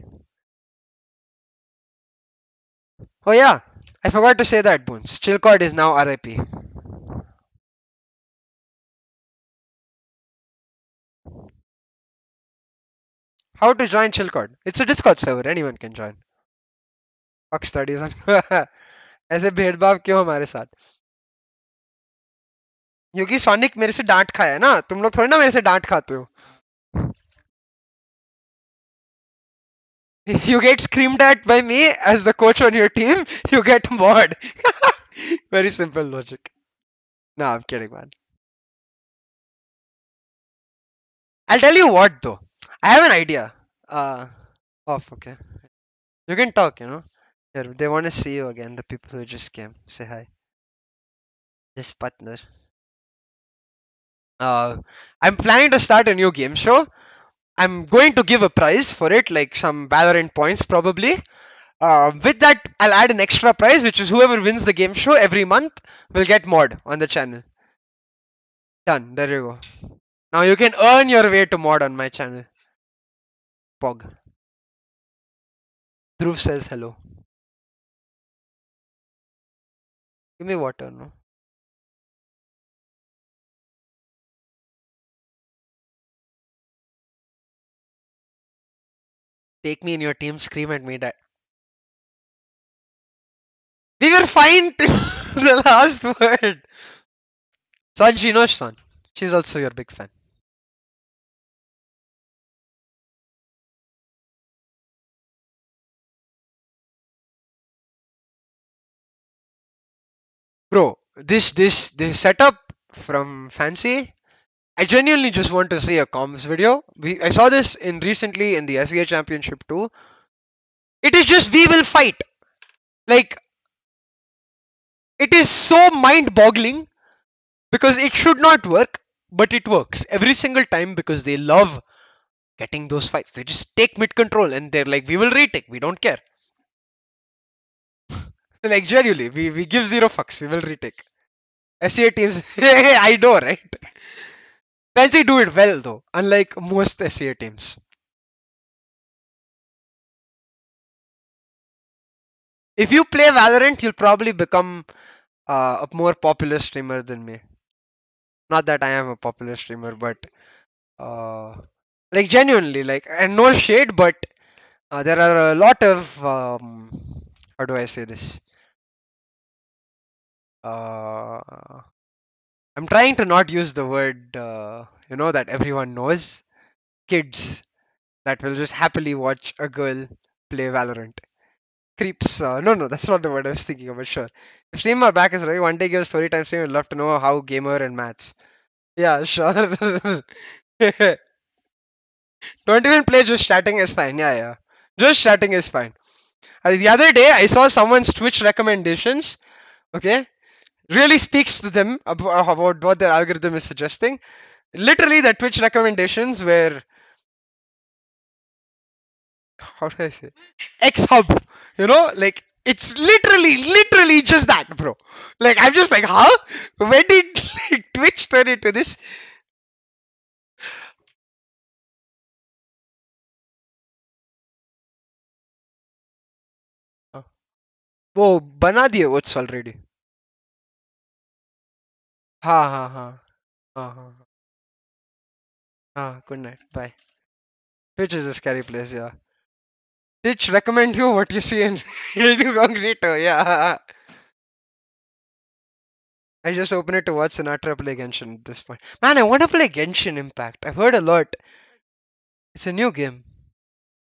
Oh yeah, I forgot to say that, Boons. Chilcord is now RIP. How to join Chilcord? It's a Discord server. Anyone can join. Fuck studies on. ऐसे भेदभाव क्यों हमारे साथ क्योंकि sonic मेरे से डांट खाया है ना तुम लोग थोड़ी ना मेरे से डांट खाते हो if you get screamed at by me as the coach on your team you get mod very simple logic no I'm kidding man I'll tell you what though I have an idea off okay you can talk here they want to see you again the people who just came say hi this partner uh I'm planning to start a new game show I'm going to give a prize for it like some Valorant points probably. With that, I'll add an extra prize, which is whoever wins the game show every month will get mod on the channel. Done. There you go. Now you can earn your way to mod on my channel. Pog. Dhruv says hello. Give me water, no? Take me in your team, scream at me. We were fine till the last word. Son, she knows Son. She's also your big fan. Bro, this setup from Fancy, I genuinely just want to see a comms video. I saw this in recently in the SEA Championship too. It is just we will fight. Like it is so mind-boggling because it should not work, but it works every single time because they love getting those fights. They just take mid control and they're like, we will retake. We don't care. Like genuinely, we give zero fucks. We will retake. SEA teams, I know, right? Fancy do it well though, unlike most SEA teams. If you play Valorant, you'll probably become a more popular streamer than me. Not that I am a popular streamer, but uh, like genuinely, like and no shade, but there are a lot of how do I say this? Uh, I'm trying to not use the word that everyone knows. Kids that will just happily watch a girl play Valorant. Creeps. No, that's not the word I was thinking of, but sure. If Stream My Back is right, one day give a story time stream, I'd love to know how gamer and maths. Yeah, sure. Don't even play, just chatting is fine. Yeah, yeah. Just chatting is fine. The other day, I saw someone's Twitch recommendations. Okay. Really speaks to them about what their algorithm is suggesting. Literally, the Twitch recommendations were, how do I say? X Hub. Like, it's literally just that, bro. Like, I'm just like, huh? When did like, Twitch turn into this? वो बना दिए votes already. हाँ हाँ हाँ हाँ हाँ हाँ. Good night. Bye. Twitch is a scary place. Yeah. Twitch recommend you what you see in incognito. Yeah. I just open it to watch Sinatra play Genshin at this point. Man, I want to play Genshin Impact. I've heard a lot. It's a new game.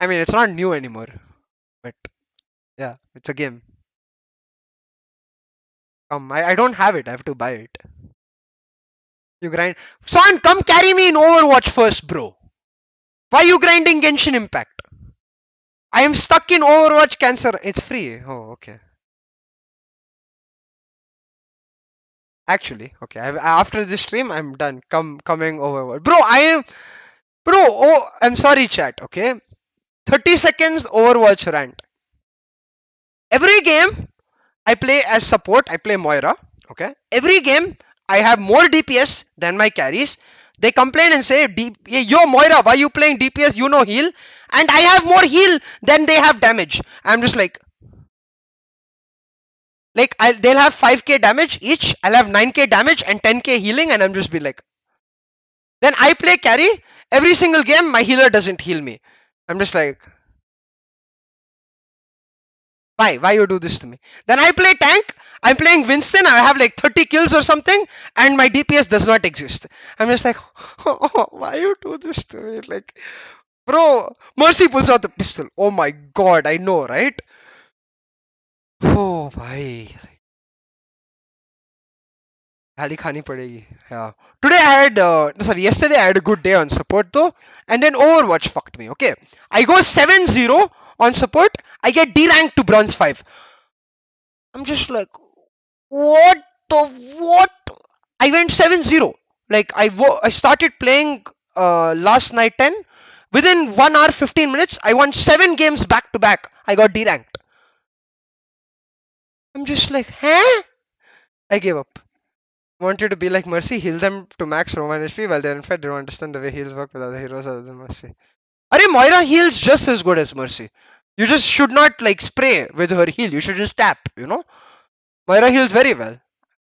I mean, it's not new anymore, but yeah, it's a game. I don't have it. I have to buy it. You grind. Son, come carry me in Overwatch first, bro. Why you grinding Genshin Impact? I am stuck in Overwatch cancer. It's free. Oh, okay. Actually, okay. After this stream, I'm done. Coming Overwatch, bro. Bro. Oh, I'm sorry, chat. Okay, 30 seconds Overwatch rant. Every game I play as support. I play Moira. Okay. Every game I have more DPS than my carries. They complain and say, "Yo, Moira, why you playing DPS? You know heal, and I have more heal than they have damage." I'm just like they'll have 5k damage each. I'll have 9k damage and 10k healing, and I'm just be like, then I play carry. Every single game, my healer doesn't heal me. I'm just like, why? Why you do this to me? Then I play tank. I'm playing Winston. I have like 30 kills or something, and my DPS does not exist. I'm just like, why you do this to me? Like, bro, Mercy pulls out the pistol. Oh my god, I know, right? Oh, bhai. गाली खानी पड़ेगी. Yeah. Today I had, no, sorry, yesterday I had a good day on support though, and then Overwatch fucked me. Okay, I go 7-0 on support. I get D rank to bronze 5. I'm just like, what the what? I went 7-0. Like I started playing last night 10. Within 1 hour 15 minutes, I won 7 games back to back. I got D ranked. I'm just like, huh? I gave up. Wanted to be like Mercy, heal them to max Roman HP while they're infected. They don't understand the way heals work with other heroes other than Mercy. Arey, Moira heals just as good as Mercy. You just should not like spray with her heal. You should just tap. Moira heals very well.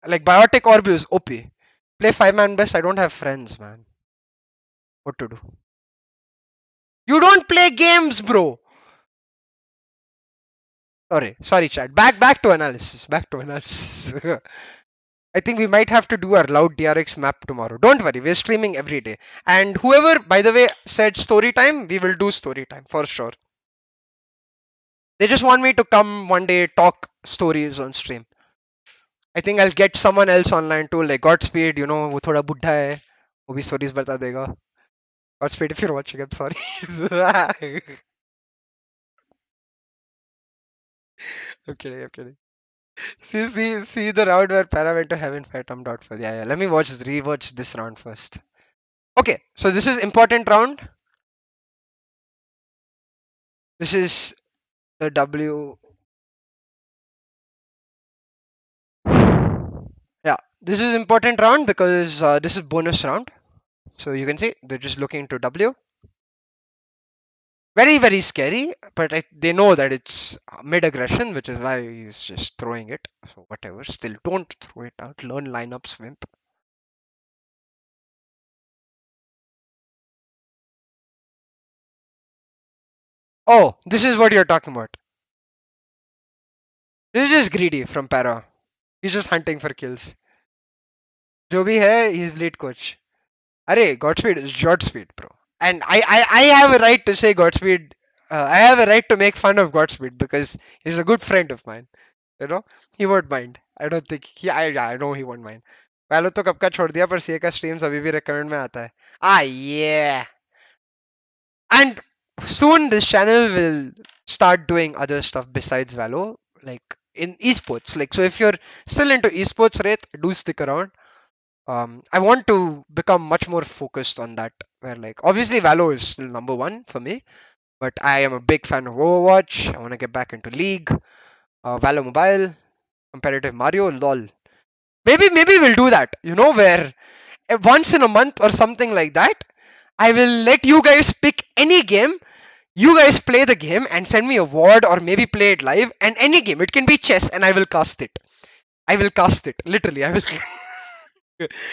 Like Biotic Orb is OP. Play 5-man best. I don't have friends, man. What to do? You don't play games, bro. Sorry, chat. Back to analysis. Back to analysis. I think we might have to do our loud DRX map tomorrow. Don't worry, we're streaming every day. And whoever, by the way, said story time, we will do story time for sure. They just want me to come one day talk stories on stream. I think I'll get someone else online too, like Godspeed, वो थोड़ा बुड्ढा है, वो भी stories बता देगा. Godspeed, if you're watching, I'm sorry. I'm kidding, I'm kidding. See the round where Para went to heaven, Phantom doubtful. Yeah. Let me rewatch this round first. Okay, so this is important round. This is the W. Yeah, this is important round because this is bonus round. So you can see they're just looking to W. Very scary, but they know that it's mid aggression, which is why he's just throwing it. So whatever. Still, don't throw it out. Learn lineups, Wimp. Oh, this is what you're talking about. This is just greedy from Para. He's just hunting for kills. जो भी है, he's lead coach. अरे Godspeed is Godspeed, bro. And I have a right to say Godspeed. I have a right to make fun of Godspeed because he's a good friend of mine. You know, he won't mind. I don't think I know he won't mind. पहले तो कब का छोड़ दिया पर CA का streams अभी भी रिकमेंड में आता है. Ah yeah. And soon this channel will start doing other stuff besides Valo, like in esports. Like so, if you're still into esports, Wraith, do stick around. I want to become much more focused on that. Where like obviously Valo is still number one for me, but I am a big fan of Overwatch. I want to get back into League, Valo Mobile, competitive Mario, LOL. Maybe we'll do that. Where once in a month or something like that, I will let you guys pick any game. You guys play the game and send me a word or maybe play it live. And any game, it can be chess, and I will cast it. I will cast it. Literally, I will.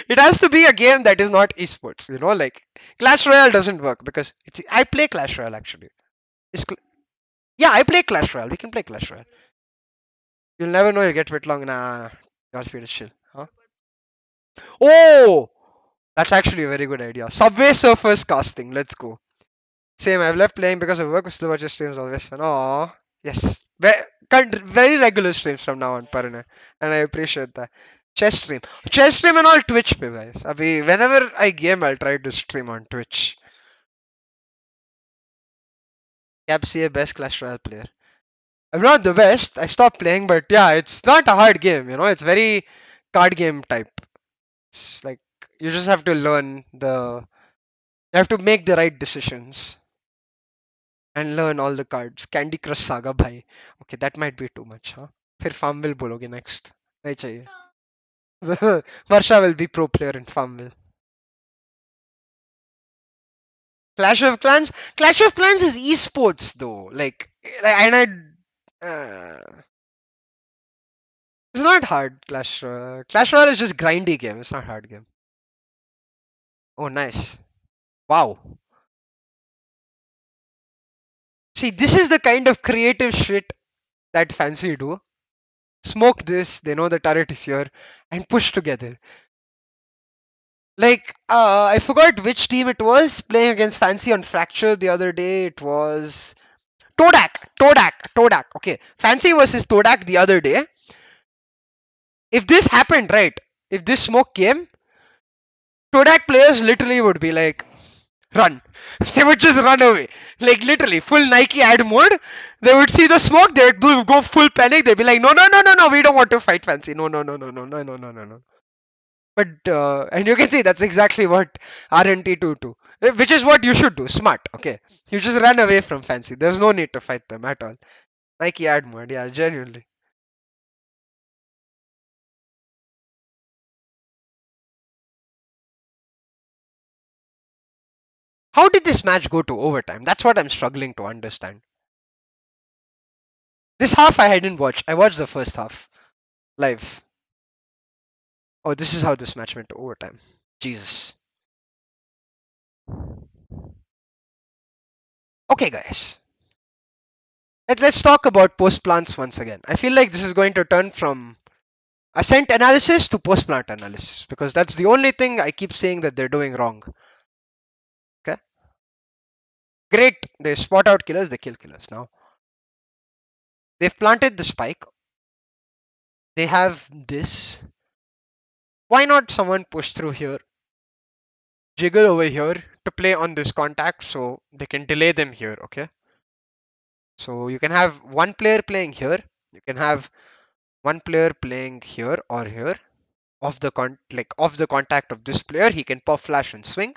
It has to be a game that is not esports. Like Clash Royale doesn't work because I play Clash Royale actually. Yeah, I play Clash Royale. We can play Clash Royale. You'll never know. You get bit long. Nah, your speed is chill. Huh? Oh, that's actually a very good idea. Subway Surfers casting. Let's go. Same. I've left playing because I work with slow streams always. Oh, yes. Very regular streams from now on, Parana, and I appreciate that. Chess stream and all Twitch पे guys. अभी whenever I game, I'll try to stream on Twitch. Capsi a best Clash Royale player. I'm not the best. I stopped playing, but yeah, it's not a hard game. It's very card game type. It's like you just have to learn the. You have to make the right decisions and learn all the cards. Candy Crush Saga भाई. Okay, that might be too much, huh? फिर Farmville बोलोगे next. नहीं चाहिए. Varsha will be pro player in Farmville. Clash of Clans. Clash of Clans is esports though. And it's not hard. Clash Royale is just grindy game. It's not hard game. Oh, nice. Wow. See, this is the kind of creative shit that Fancy do. Smoke this. They know the turret is here, and push together. Like, I forgot which team it was playing against Fancy on Fracture the other day. It was Todak. Okay, Fancy versus Todak the other day. If this happened, right? If this smoke came, Todak players literally would be like, run. They would just run away. Like literally, full Nike ad mode. They would see the smoke, they would go full panic. They'd be like, no, we don't want to fight Fancy. No. But, and you can see that's exactly what RNT 2 do. Which is what you should do. Smart, okay? You just run away from Fancy. There's no need to fight them at all. Nike ad mode, yeah, genuinely. How did this match go to overtime? That's what I'm struggling to understand. This half I didn't watch. I watched the first half live. Oh, this is how this match went to overtime. Jesus. Okay, guys. Let's talk about post plants once again. I feel like this is going to turn from ascent analysis to post plant analysis because that's the only thing I keep saying that they're doing wrong. Okay, great. They spot out killers, they kill killers. Now they've planted the spike. They have this. Why not someone push through here, jiggle over here to play on this contact so they can delay them here? Okay, so you can have one player playing here. You can have one player playing here or here of the of the contact of this player. He can pop flash and swing.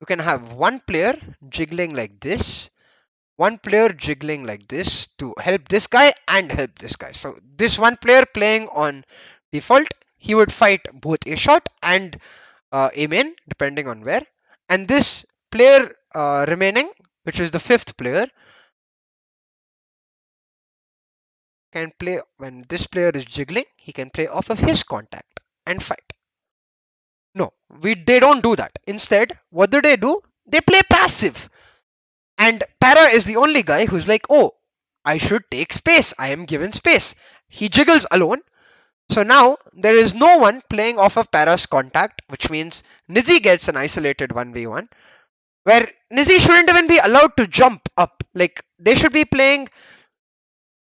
You can have one player jiggling like this, one player jiggling like this to help this guy and help this guy. So this one player playing on default, he would fight both a shot and a main depending on where. And this player remaining, which is the fifth player, can play when this player is jiggling. He can play off of his contact and fight. No, they don't do that. Instead, what do? They play passive. And Para is the only guy who's like, oh, I should take space. I am given space. He jiggles alone. So now there is no one playing off of Para's contact, which means Nizi gets an isolated 1v1, where Nizi shouldn't even be allowed to jump up. Like, they should be playing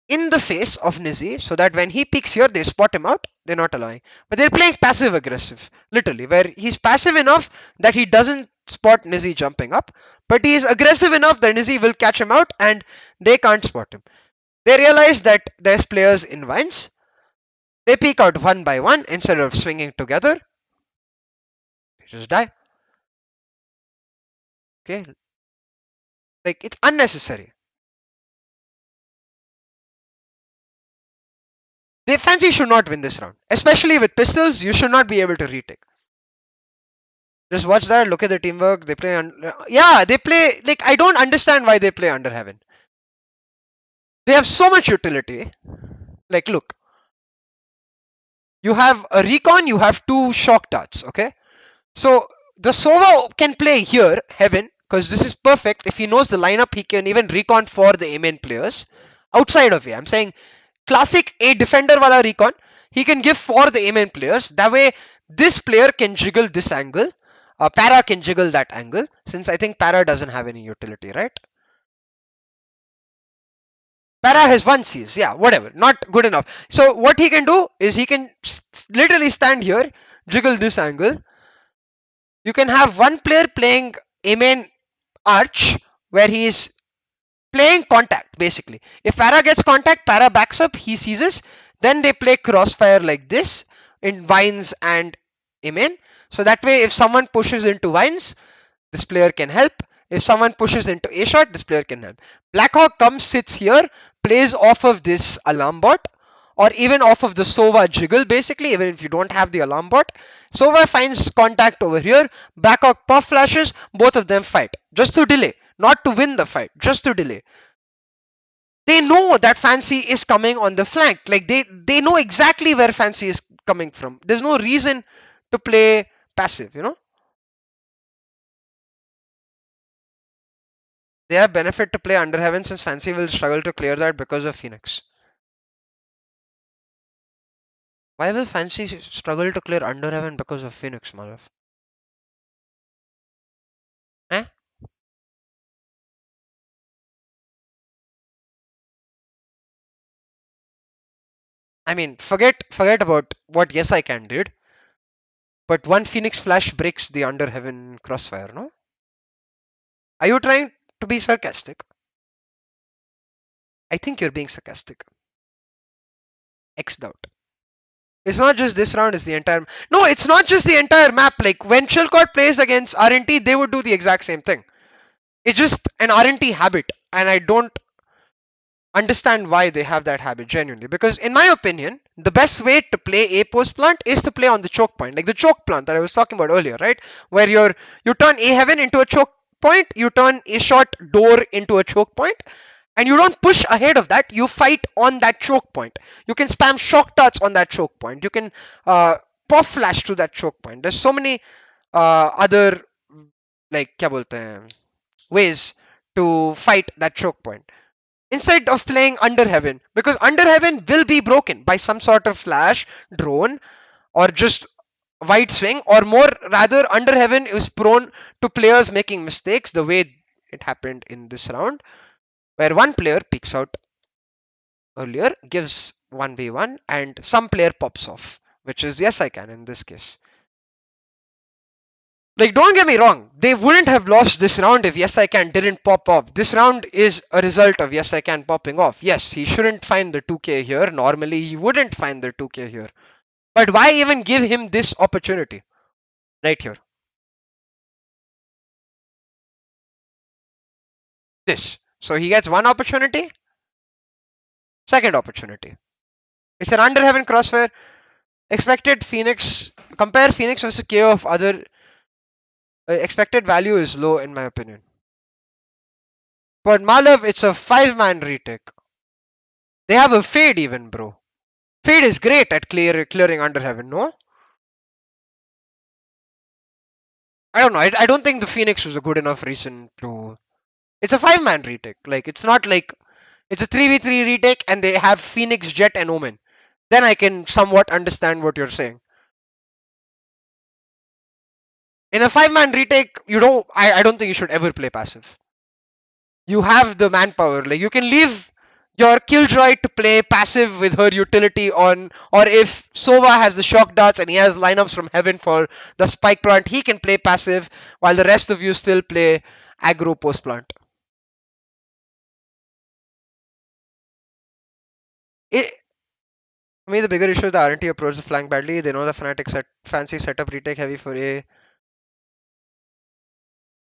in the face of Nizi so that when he peeks here, they spot him out. They're not allowing. But they're playing passive aggressive, literally, where he's passive enough that he doesn't spot Nizi jumping up, but he is aggressive enough that Nizi will catch him out and they can't spot him. They realize that there's players in vines. They peek out one by one instead of swinging together. They just die. Okay, like it's unnecessary. They fancy should not win this round, especially with pistols. You should not be able to retake. Just watch that. Look at the teamwork. They play. Yeah, they play. Like I don't understand why they play under heaven. They have so much utility. Like look, you have a recon. You have two shock darts. Okay, so the Sova can play here heaven because this is perfect. If he knows the lineup, he can even recon for the main players outside of it. I'm saying classic A defender wala recon. He can give for the main players. That way, this player can jiggle this angle. Para can jiggle that angle since I think Para doesn't have any utility, right? Para has one Cs, yeah, whatever, not good enough. So what he can do is he can literally stand here, jiggle this angle. You can have one player playing a main arch where he is playing contact basically. If Para gets contact, Para backs up, he seizes. Then they play crossfire like this in vines and Amen. So that way, if someone pushes into vines, this player can help. If someone pushes into a shot, this player can help. Blackhawk comes, sits here, plays off of this alarm bot, or even off of the Sova jiggle basically, even if you don't have the alarm bot. Sova finds contact over here, Blackhawk puff flashes, both of them fight. Just to delay, not to win the fight, just to delay. They know that Fancy is coming on the flank. Like they know exactly where Fancy is coming from. There's no reason to play passive, you know? They have benefit to play under heaven since Fancy will struggle to clear that because of Phoenix. Why will Fancy struggle to clear under heaven because of Phoenix, Malav? Eh? I mean, forget about what Yes I Can did, but one Phoenix flash breaks the under heaven crossfire, no? Are you trying to be sarcastic? I think you're being sarcastic. X doubt. It's not just this round, it's the entire. No, it's not just the entire map. Like when Chilcott plays against RNT, they would do the exact same thing. It's just an RNT habit, and I don't understand why they have that habit genuinely. Because in my opinion, the best way to play a post plant is to play on the choke point, like the choke plant that I was talking about earlier, right? Where you turn a heaven into a choke point, you turn a short door into a choke point, and you don't push ahead of that. You fight on that choke point. You can spam shock darts on that choke point. You can pop flash to that choke point. There's so many other like क्या बोलते हैं ways to fight that choke point instead of playing under heaven, because under heaven will be broken by some sort of flash, drone, or just wide swing, or more rather, under heaven is prone to players making mistakes the way it happened in this round, where one player peeks out earlier, gives 1v1, and some player pops off, which is yes, I can in this case. Like, don't get me wrong, they wouldn't have lost this round if Yes I Can didn't pop off. This round is a result of Yes I Can popping off. Yes, he shouldn't find the 2k here. Normally, he wouldn't find the 2k here. But why even give him this opportunity? Right here. This. So he gets one opportunity, second opportunity. It's an under heaven crossfire. Expected Phoenix. Compare Phoenix versus KO of other. Expected value is low in my opinion. But Malav, it's a 5-man retake. They have a fade even, bro. Fade is great at clearing under heaven, no? I don't know. I don't think the Phoenix was a good enough reason to. It's a 5-man retake. Like, it's not like it's a 3v3 retake and they have Phoenix, Jet, and Omen. Then I can somewhat understand what you're saying. In a 5-man retake, you don't. I don't think you should ever play passive. You have the manpower. Like, you can leave your Killjoy to play passive with her utility on, or if Sova has the shock darts and he has lineups from heaven for the spike plant, he can play passive while the rest of you still play aggro post plant. It, for me, the bigger issue is the RNT approach the flank badly. They know the Fnatic fancy setup retake heavy for A.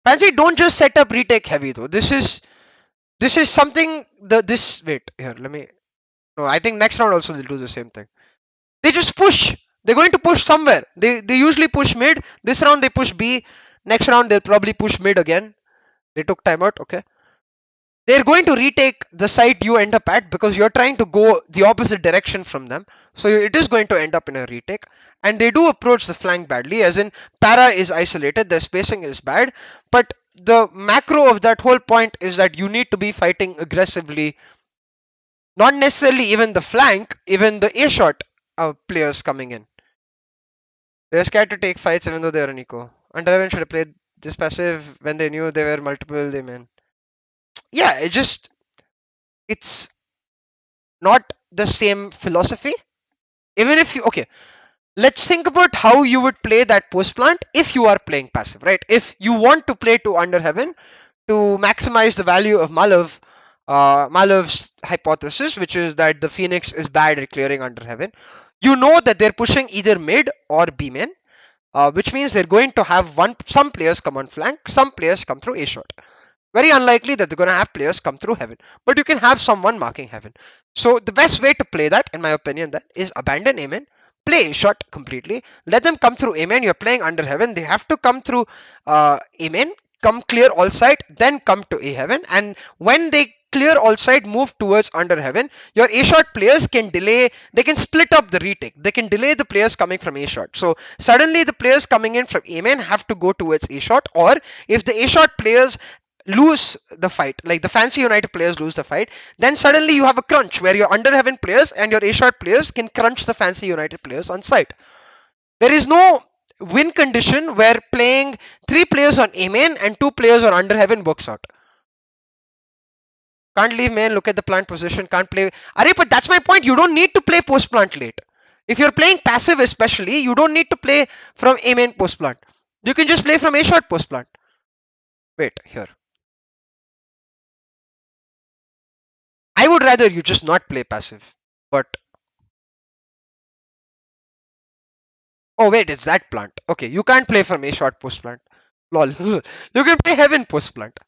Fancy don't just set up retake heavy though. This is something this wait here. Let me no. I think next round also they'll do the same thing. They just push. They're going to push somewhere. They usually push mid. This round they push B. Next round they'll probably push mid again. They took timeout. Okay. They're going to retake the site you end up at because you're trying to go the opposite direction from them. So it is going to end up in a retake. And they do approach the flank badly, as in Para is isolated, their spacing is bad. But the macro of that whole point is that you need to be fighting aggressively. Not necessarily even the flank, even the A shot players coming in. They're scared to take fights even though they're an eco. Underhaven should have played this passive when they knew they were multiple, they man. Yeah, it's not the same philosophy. Even if you okay, let's think about how you would play that post plant if you are playing passive, right? If you want to play to Underheaven to maximize the value of Malav's hypothesis, which is that the Phoenix is bad at clearing Underheaven, you know that they're pushing either mid or B main, which means they're going to have some players come on flank, some players come through A shot. Very unlikely that they're going to have players come through heaven, but you can have someone marking heaven. So the best way to play that, in my opinion, that is abandon Amen, play A shot completely, let them come through Amen. You're playing under heaven, they have to come through Amen, come clear all side, then come to A heaven, and when they clear all side, move towards under heaven, your A shot players can delay, they can split up the retake, they can delay the players coming from A shot. So suddenly the players coming in from Amen have to go towards A shot, or if the A shot players lose the fight, like the fancy United players lose the fight, then suddenly you have a crunch where your under heaven players and your A shot players can crunch the fancy United players on site. There is no win condition where playing 3 players on A main and 2 players on under heaven works out. Can't leave main, look at the plant position, can't play. Arey, but that's my point. You don't need to play post plant late. If you're playing passive, especially, you don't need to play from A main post plant. You can just play from A shot post plant. Wait, here. I would rather you just not play passive. But oh wait, it's that plant. Okay, you can't play from A short post plant. Lol. You can play heaven post plant.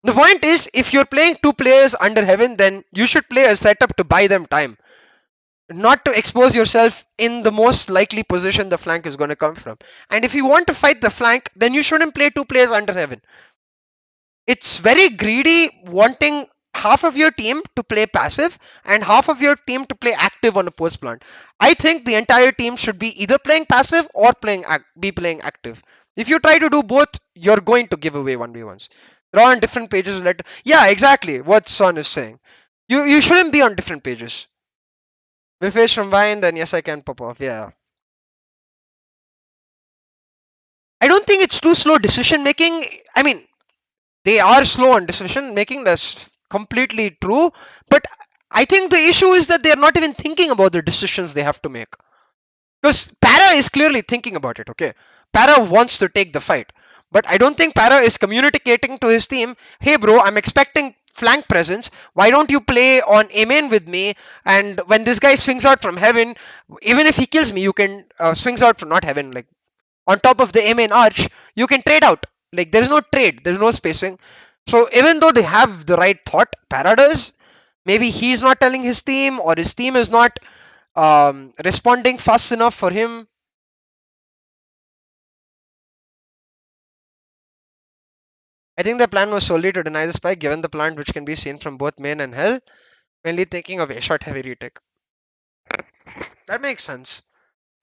The point is, if you're playing 2 players under heaven, then you should play a setup to buy them time. Not to expose yourself in the most likely position the flank is going to come from. And if you want to fight the flank, then you shouldn't play 2 players under heaven. It's very greedy wanting half of your team to play passive and half of your team to play active on a post plant. I think the entire team should be either playing passive or be playing active. If you try to do both, you're going to give away 1v1s. They're on different pages. Yeah, exactly what Son is saying. You shouldn't be on different pages. We fish from Vine, then yes, I can pop off. Yeah. I don't think it's too slow decision making. I mean, they are slow on decision making. That's completely true. But I think the issue is that they're not even thinking about the decisions they have to make. Because Para is clearly thinking about it, okay? Para wants to take the fight. But I don't think Para is communicating to his team, hey bro, I'm expecting flank presence. Why don't you play on A main with me? And when this guy swings out from heaven, even if he kills me, you can swings out from not heaven, like on top of the A main arch, you can trade out. Like there is no trade, there is no spacing. So even though they have the right thought, Para does, maybe he's not telling his team or his team is not responding fast enough for him. I think the plan was solely to deny the spike given the plant which can be seen from both main and hell, mainly thinking of a shot heavy retake. That makes sense.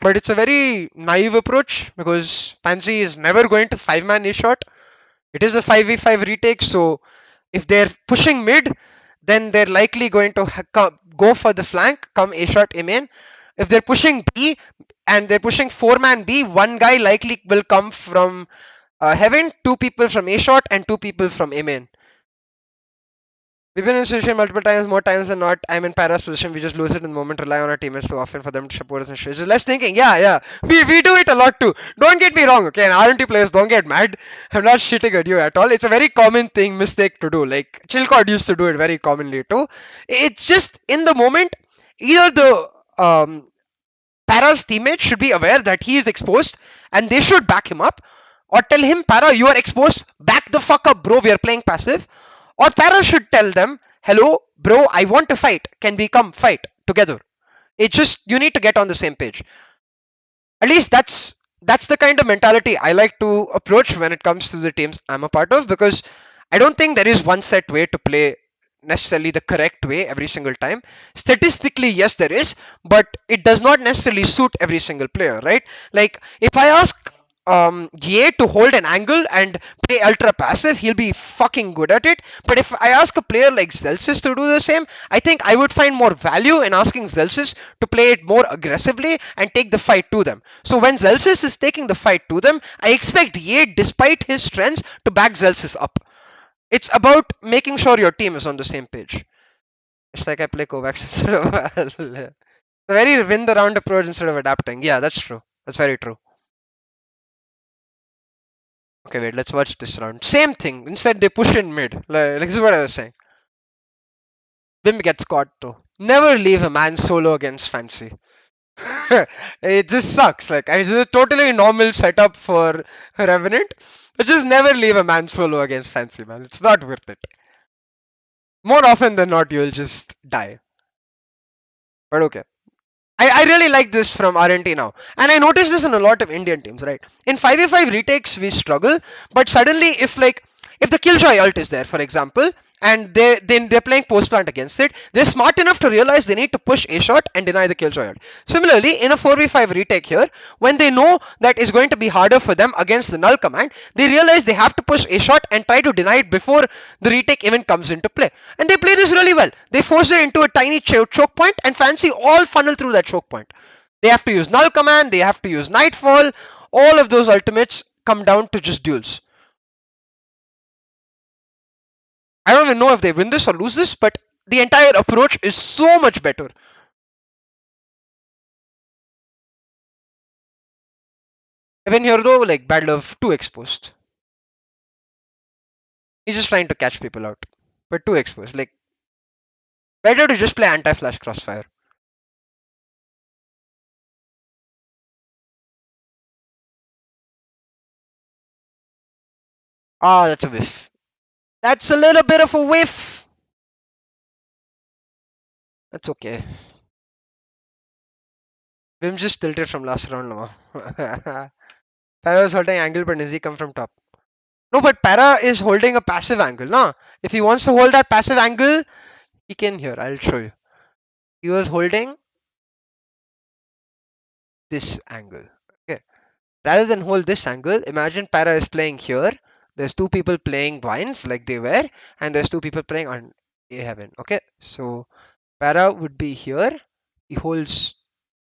But it's a very naive approach because Pansy is never going to 5-man A shot. It is a 5v5 retake, so if they're pushing mid, then they're likely going to go for the flank, come A shot A main. If they're pushing B and they're pushing 4-man B, one guy likely will come from heaven, two people from A shot, and two people from A main. We've been in this situation multiple times, more times than not. I'm in Para's position. We just lose it in the moment, rely on our teammates too often for them to support us and shit. Just less thinking. Yeah, yeah. We do it a lot too. Don't get me wrong, okay? And RNT players, don't get mad. I'm not shitting at you at all. It's a very common thing, mistake to do. Like, Chillcod used to do it very commonly too. It's just in the moment, either the Para's teammates should be aware that he is exposed and they should back him up, or tell him, Para, you are exposed, back the fuck up, bro, we are playing passive. Or Para should tell them, hello, bro, I want to fight. Can we come fight together? It's just, you need to get on the same page. At least that's the kind of mentality I like to approach when it comes to the teams I'm a part of, because I don't think there is one set way to play necessarily the correct way every single time. Statistically, yes, there is, but it does not necessarily suit every single player, right? Like if I ask Ye to hold an angle and play ultra passive, he'll be fucking good at it. But if I ask a player like Zelsis to do the same, I think I would find more value in asking Zelsis to play it more aggressively and take the fight to them. So when Zelsis is taking the fight to them, I expect Ye, despite his strengths, to back Zelsis up. It's about making sure your team is on the same page. It's like I play Kovacs instead of a very win the round approach instead of adapting. Yeah, that's true. That's very true. Okay, wait, let's watch this round. Same thing. Instead, they push in mid. Like this is what I was saying. Bim gets caught too. Never leave a man solo against Fancy. It just sucks. Like, it's a totally normal setup for Revenant. But just never leave a man solo against Fancy, man. It's not worth it. More often than not, you'll just die. But okay. I really like this from RNT now. And I noticed this in a lot of Indian teams, right? In 5v5 retakes, we struggle. But suddenly, if the Killjoy ult is there, for example, and they're playing post plant against it, they're smart enough to realize they need to push a shot and deny the Killjoy ult. Similarly, in a 4v5 retake here, when they know that it's going to be harder for them against the null command, they realize they have to push a shot and try to deny it before the retake even comes into play. And they play this really well. They force it into a tiny choke point, and Fancy all funnel through that choke point. They have to use null command, they have to use nightfall. All of those ultimates come down to just duels. I don't even know if they win this or lose this, but the entire approach is so much better. Even here though, like Bad Love too exposed. He's just trying to catch people out. But too exposed. Like better to just play anti-flash crossfire. Ah, that's a whiff. That's a little bit of a whiff. That's okay. Vim just tilted from last round now. Farah was holding angle, but Nizzy come from top. No, but Para is holding a passive angle, no? If he wants to hold that passive angle, he can here. I'll show you. He was holding this angle. Okay. Rather than hold this angle, imagine Para is playing here. There's two people playing vines like they were, and there's two people playing on A7. Okay. So Para would be here. He holds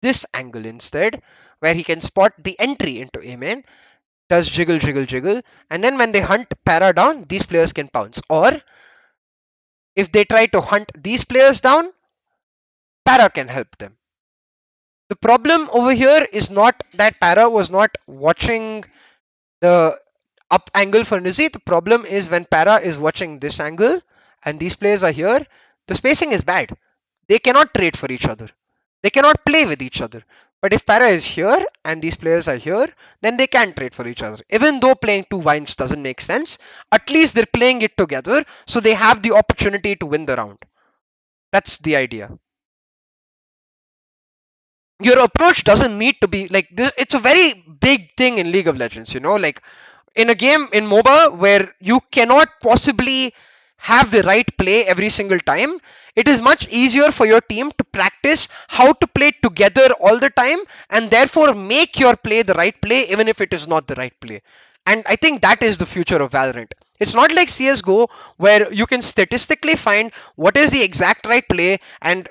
this angle instead, where he can spot the entry into A main, does jiggle, jiggle, jiggle, and then when they hunt Para down, these players can pounce. Or if they try to hunt these players down, Para can help them. The problem over here is not that Para was not watching the up angle for Nizzy. The problem is when Para is watching this angle and these players are here, the spacing is bad. They cannot trade for each other. They cannot play with each other. But if Para is here and these players are here, then they can trade for each other. Even though playing two vines doesn't make sense, at least they're playing it together so they have the opportunity to win the round. That's the idea. Your approach doesn't need to be like this. It's a very big thing in League of Legends, like in a game in MOBA where you cannot possibly have the right play every single time. It is much easier for your team to practice how to play together all the time and therefore make your play the right play even if it is not the right play. And I think that is the future of Valorant. It's not like CSGO where you can statistically find what is the exact right play and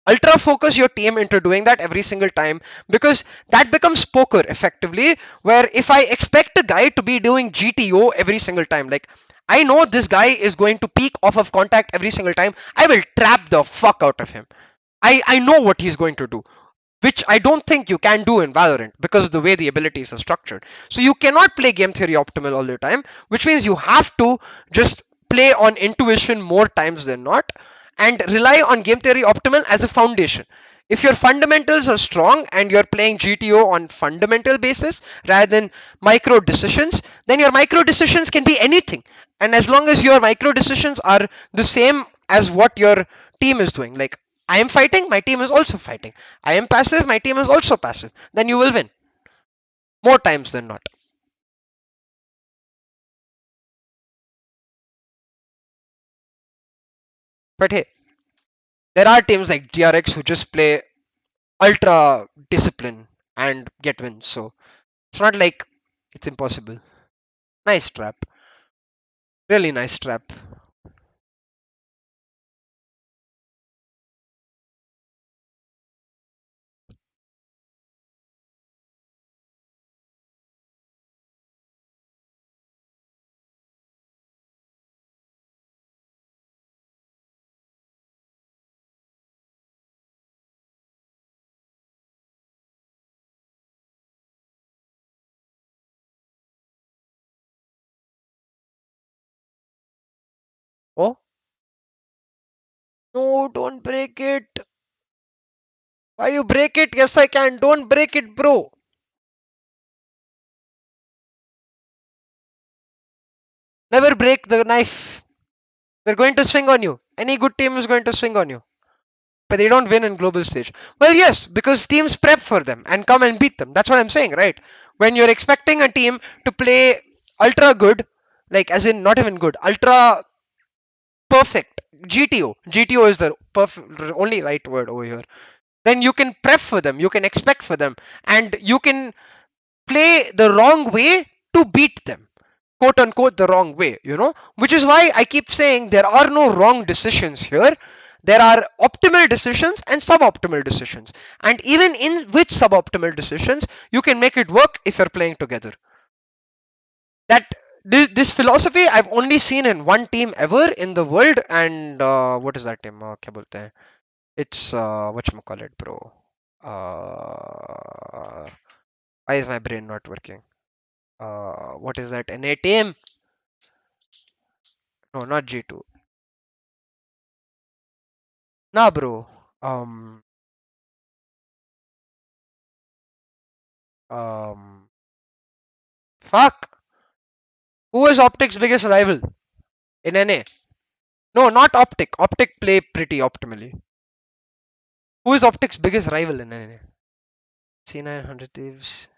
ultra focus your team into doing that every single time, because that becomes poker effectively, where if I expect a guy to be doing GTO every single time, like I know this guy is going to peek off of contact every single time, I will trap the fuck out of him. I know what he's going to do, which I don't think you can do in Valorant because of the way the abilities are structured. So you cannot play game theory optimal all the time, which means you have to just play on intuition more times than not and rely on game theory optimal as a foundation. If your fundamentals are strong and you're playing GTO on fundamental basis rather than micro decisions, then your micro decisions can be anything. And as long as your micro decisions are the same as what your team is doing, like I am fighting, my team is also fighting. I am passive, my team is also passive. Then you will win more times than not. But hey, there are teams like DRX who just play ultra discipline and get wins. So it's not like it's impossible. Nice trap. Really nice trap. Oh, no, don't break it. Why you break it? Yes, I can. Don't break it, bro. Never break the knife. They're going to swing on you. Any good team is going to swing on you. But they don't win in global stage. Well, yes, because teams prep for them and come and beat them. That's what I'm saying, right? When you're expecting a team to play ultra good, like as in not even good, ultra perfect, GTO is the perfect, only right word over here. Then you can prep for them, you can expect for them, and you can play the wrong way to beat them, quote unquote the wrong way, which is why I keep saying there are no wrong decisions here. There are optimal decisions and suboptimal decisions, and even in which suboptimal decisions you can make it work if you're playing together. That this philosophy I've only seen in one team ever in the world, and what is that team, क्या बोलते हैं? It's whatchamacallit, bro. Why is my brain not working? What is that NA team? No, not G2. Nah, bro. Um, um, fuck. Who is Optic's biggest rival in NA? No, not Optic. Optic play pretty optimally. Who is Optic's biggest rival in NA? C900 Thieves.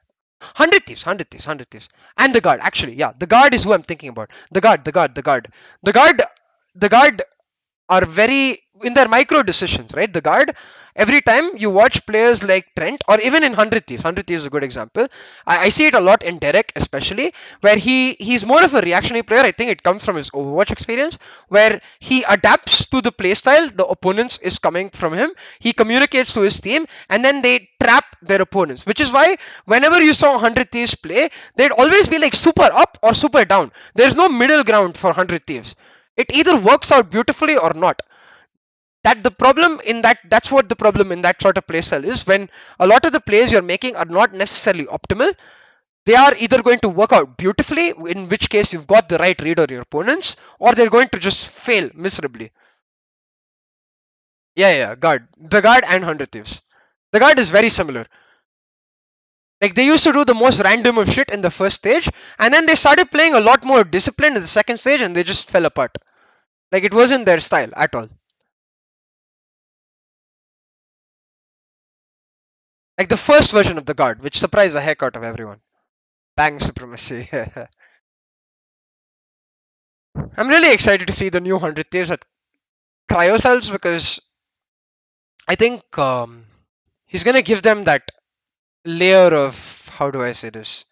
Hundred thieves. And the guard, actually, yeah, the guard is who I'm thinking about. The guard are very in their micro decisions, right? The guard, every time you watch players like Trent or even in 100 Thieves is a good example. I see it a lot in Derek, especially, where he's more of a reactionary player. I think it comes from his Overwatch experience, where he adapts to the playstyle the opponents is coming from him. He communicates to his team, and then they trap their opponents, which is why whenever you saw 100 Thieves play, they'd always be like super up or super down. There's no middle ground for 100 Thieves. It either works out beautifully or not. That's what the problem in that sort of playstyle is. When a lot of the plays you're making are not necessarily optimal, they are either going to work out beautifully, in which case you've got the right read on your opponents, or they're going to just fail miserably. Yeah, guard. The guard and 100 Thieves. The guard is very similar. Like, they used to do the most random of shit in the first stage, and then they started playing a lot more disciplined in the second stage, and they just fell apart. Like, it wasn't their style at all. Like the first version of the guard, which surprised the heck out of everyone. Bang supremacy. I'm really excited to see the new 100 Thieves at Cryocells, because I think he's gonna give them that layer of, how do I say this?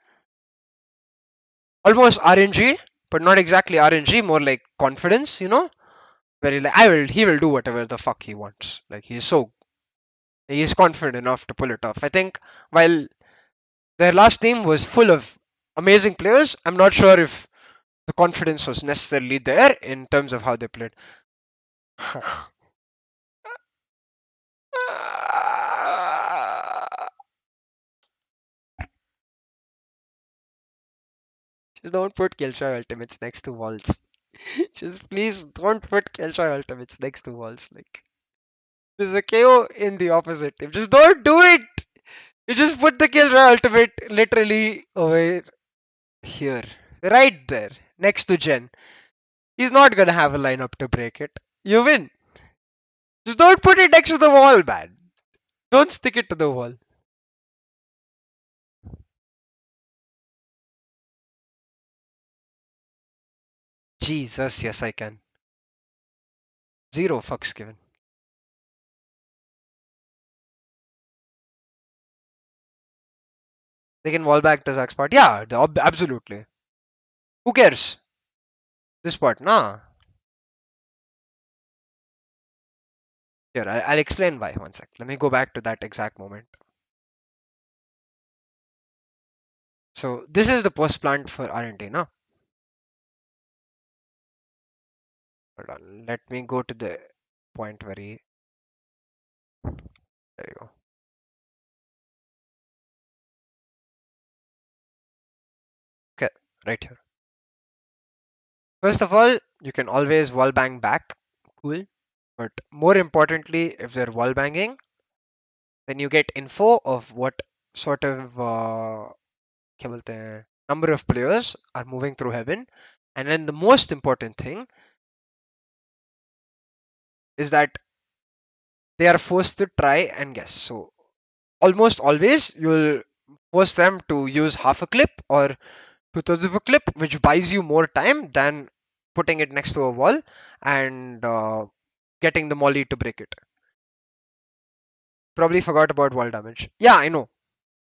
Almost RNG, but not exactly RNG, more like confidence, Where he will do whatever the fuck he wants. Like, he's confident enough to pull it off. I think while their last team was full of amazing players, I'm not sure if the confidence was necessarily there in terms of how they played. Just don't put Killjoy ultimates next to walls. Just please don't put Killjoy ultimates next to walls. Like, there's a KO in the opposite team. Just don't do it. You just put the Killjoy ultimate literally over here, right there, next to Jen. He's not gonna have a lineup to break it. You win. Just don't put it next to the wall, man. Don't stick it to the wall. Jesus, yes, I can. Zero fucks given. They can wall back to Zach's part. Yeah, absolutely. Who cares? This part, nah. Here, I'll explain why. One sec. Let me go back to that exact moment. So this is the post plant for R&D, no? Hold on. Let me go to the point where he. There you go. Okay, right here. First of all, you can always wall bang back. Cool. But more importantly, if they're wall banging, then you get info of what sort of क्या बोलते हैं, number of players are moving through heaven. And then the most important thing is that they are forced to try and guess. So almost always you'll force them to use half a clip or two-thirds of a clip, which buys you more time than putting it next to a wall and getting the molly to break it. Probably forgot about wall damage. Yeah, I know,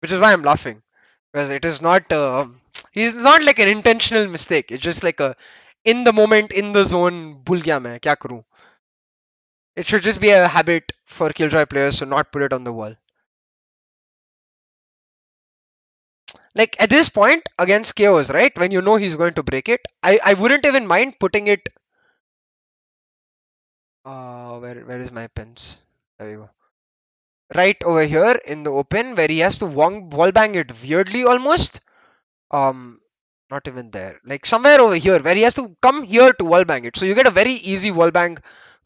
which is why I'm laughing, because it is not. He's not like an intentional mistake. It's just like a in the moment, in the zone. भूल गया मैं क्या करूं. It should just be a habit for Killjoy players to not put it on the wall. Like at this point against Chaos, right? When you know he's going to break it, I wouldn't even mind putting it. Where is my pins? There you go. Right over here in the open, where he has to wall bang it weirdly almost. Um, Not even there. Like somewhere over here, where he has to come here to wall bang it. So you get a very easy wall bang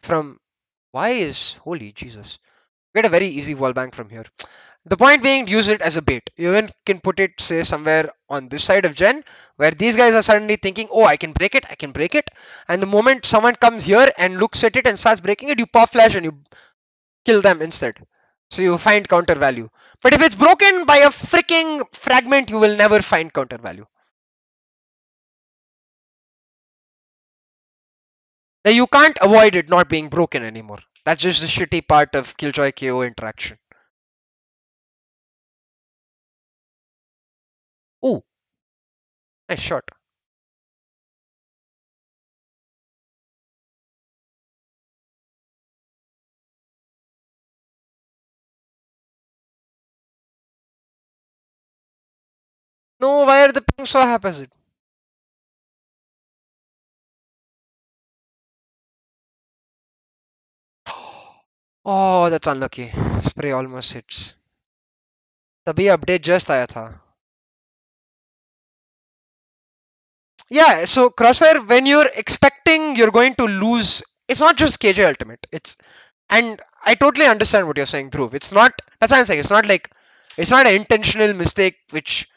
from. Why is holy Jesus? You get a very easy wall bang from here. The point being, use it as a bait. You even can put it, say, somewhere on this side of Gen, where these guys are suddenly thinking, oh, I can break it. And the moment someone comes here and looks at it and starts breaking it, you pop flash and you kill them instead. So you find counter value. But if it's broken by a freaking fragment, you will never find counter value. Now you can't avoid it not being broken anymore. That's just the shitty part of Killjoy KO interaction. Oh, nice shot. No, why are the pings so haphazard? Oh, that's unlucky. Spray almost hits. तभी update just आया था. Yeah, so Crossfire, when you're expecting you're going to lose, it's not just KJ Ultimate. And I totally understand what you're saying, Dhruv. It's not, that's what I'm saying. It's not like, it's not an intentional mistake, which,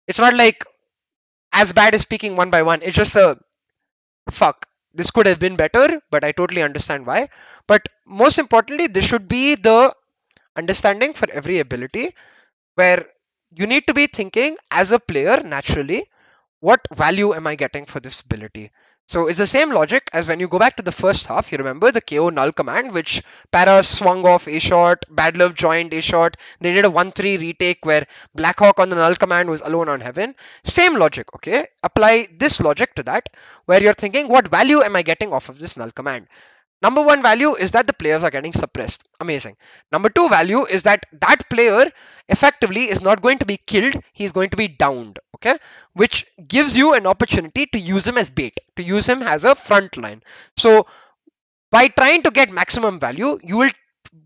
it's not like as bad as speaking one by one. It's just a fuck. This could have been better, but I totally understand why. But most importantly, this should be the understanding for every ability where you need to be thinking as a player naturally, what value am I getting for this ability? So it's the same logic as when you go back to the first half. You remember the KO null command, which Para swung off a shot, Bad Love joined a shot. They did a 1-3 retake where Blackhawk on the null command was alone on heaven. Same logic, okay? Apply this logic to that, where you're thinking, what value am I getting off of this null command? Number one value is that the players are getting suppressed. Amazing. Number two value is that that player effectively is not going to be killed, he's going to be downed. Okay, which gives you an opportunity to use him as bait, to use him as a front line. So by trying to get maximum value, you will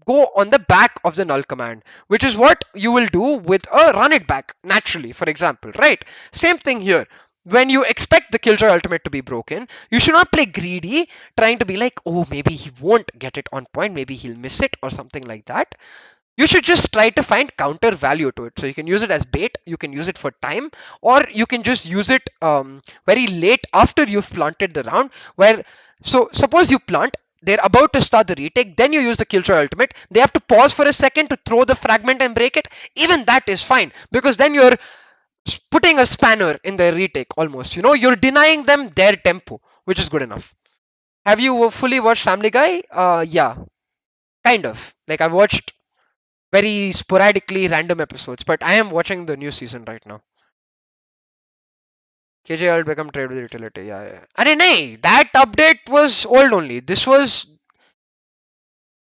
go on the back of the null command, which is what you will do with a run it back naturally, for example, right? Same thing here. When you expect the Killjoy ultimate to be broken, you should not play greedy, trying to be like, oh, maybe he won't get it on point, maybe he'll miss it or something like that. You should just try to find counter value to it. So you can use it as bait, you can use it for time, or you can just use it very late after you've planted the round. Where, so suppose you plant, they're about to start the retake, then you use the Killjoy ultimate. They have to pause for a second to throw the fragment and break it. Even that is fine because then you're putting a spanner in their retake almost. You know, you're denying them their tempo, which is good enough. Have you fully watched Family Guy? Yeah, kind of. Like I've watched very sporadically random episodes, but I am watching the new season right now. KJ will become trade with utility. Yeah, yeah. अरे नहीं, that update was old only. This was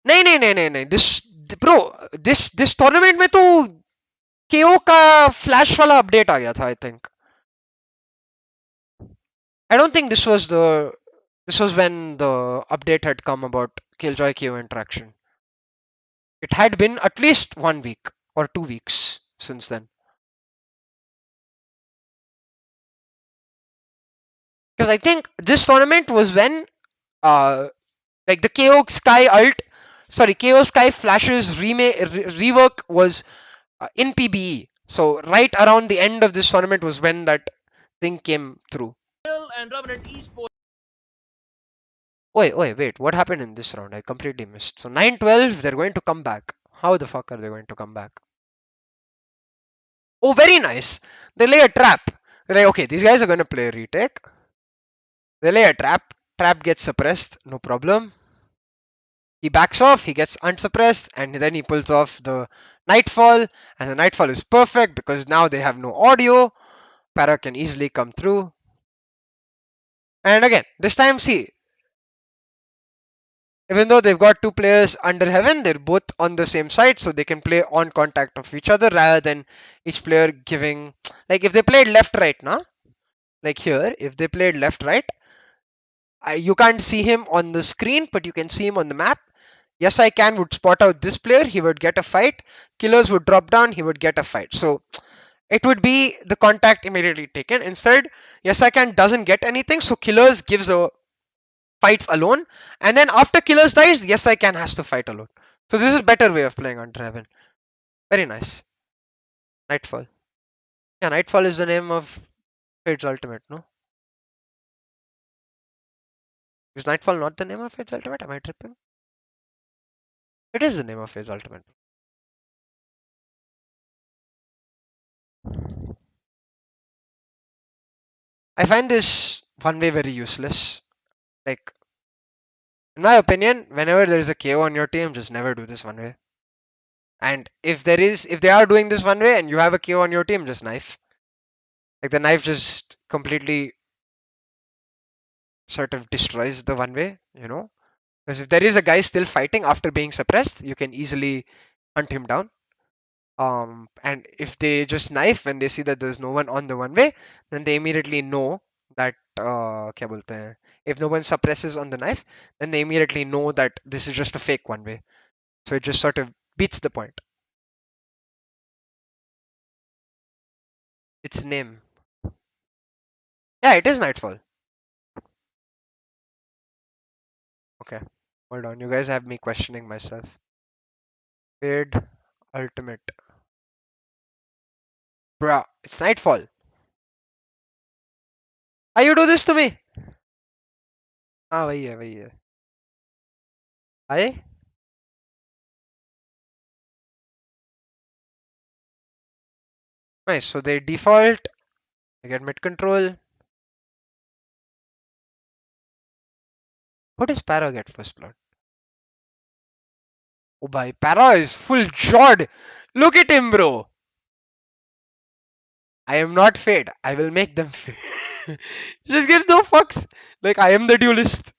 नहीं नहीं नहीं नहीं नहीं. This bro, this tournament में तो KO का flash वाला update आ गया था. I think. I don't think this was the. This was when the update had come about Killjoy KO interaction. It had been at least 1 week or 2 weeks since then. Because I think this tournament was when like the KO Sky ult, sorry, KO Sky Flash's rework was in PBE. So right around the end of this tournament was when that thing came through. And Revenant Esports. Wait, what happened in this round? I completely missed. So 9-12, they're going to come back. How the fuck are they going to come back? Oh, very nice. They lay a trap. They're like, okay, these guys are going to play a retake. They lay a trap. Trap gets suppressed, no problem. He backs off, he gets unsuppressed, and then he pulls off the Nightfall, and the Nightfall is perfect because now they have no audio. Para can easily come through. And again, this time, see, even though they've got two players under heaven, they're both on the same side, so they can play on contact of each other rather than each player giving. Like if they played left right now, like here, if they played left right, you can't see him on the screen, but you can see him on the map. Yes, I can would spot out this player, he would get a fight. Killers would drop down, he would get a fight. So it would be the contact immediately taken. Instead, Yes, I can doesn't get anything, so Killers gives the fights alone. And then after Killers dies, Yes, I can has to fight alone. So this is a better way of playing on Draven. Very nice. Nightfall. Yeah, Nightfall is the name of Fade's ultimate, no? Is Nightfall not the name of Fade's ultimate? Am I tripping? It is the name of his ultimate. I find this one way very useless. Like, in my opinion, whenever there is a KO on your team, just never do this one way. And if they are doing this one way and you have a KO on your team, just knife. Like the knife just completely sort of destroys the one way, you know? Because if there is a guy still fighting after being suppressed, you can easily hunt him down. And if they just knife when they see that there's no one on the one way, then they immediately know that क्या बोलते हैं, if no one suppresses on the knife, then they immediately know that this is just a fake one way. So it just sort of beats the point. Its name. Yeah, it is Nightfall. Okay. Hold on. You guys have me questioning myself. Paid Ultimate. Bruh, it's Nightfall. Why you do this to me? हाँ वही है आए. Nice. So they default. They get mid control. What does Para get first blood? Oh bhai, Para is full jawed. Look at him, bro. I am not Fade. I will make them Fade. He just gives no fucks. Like I am the duelist.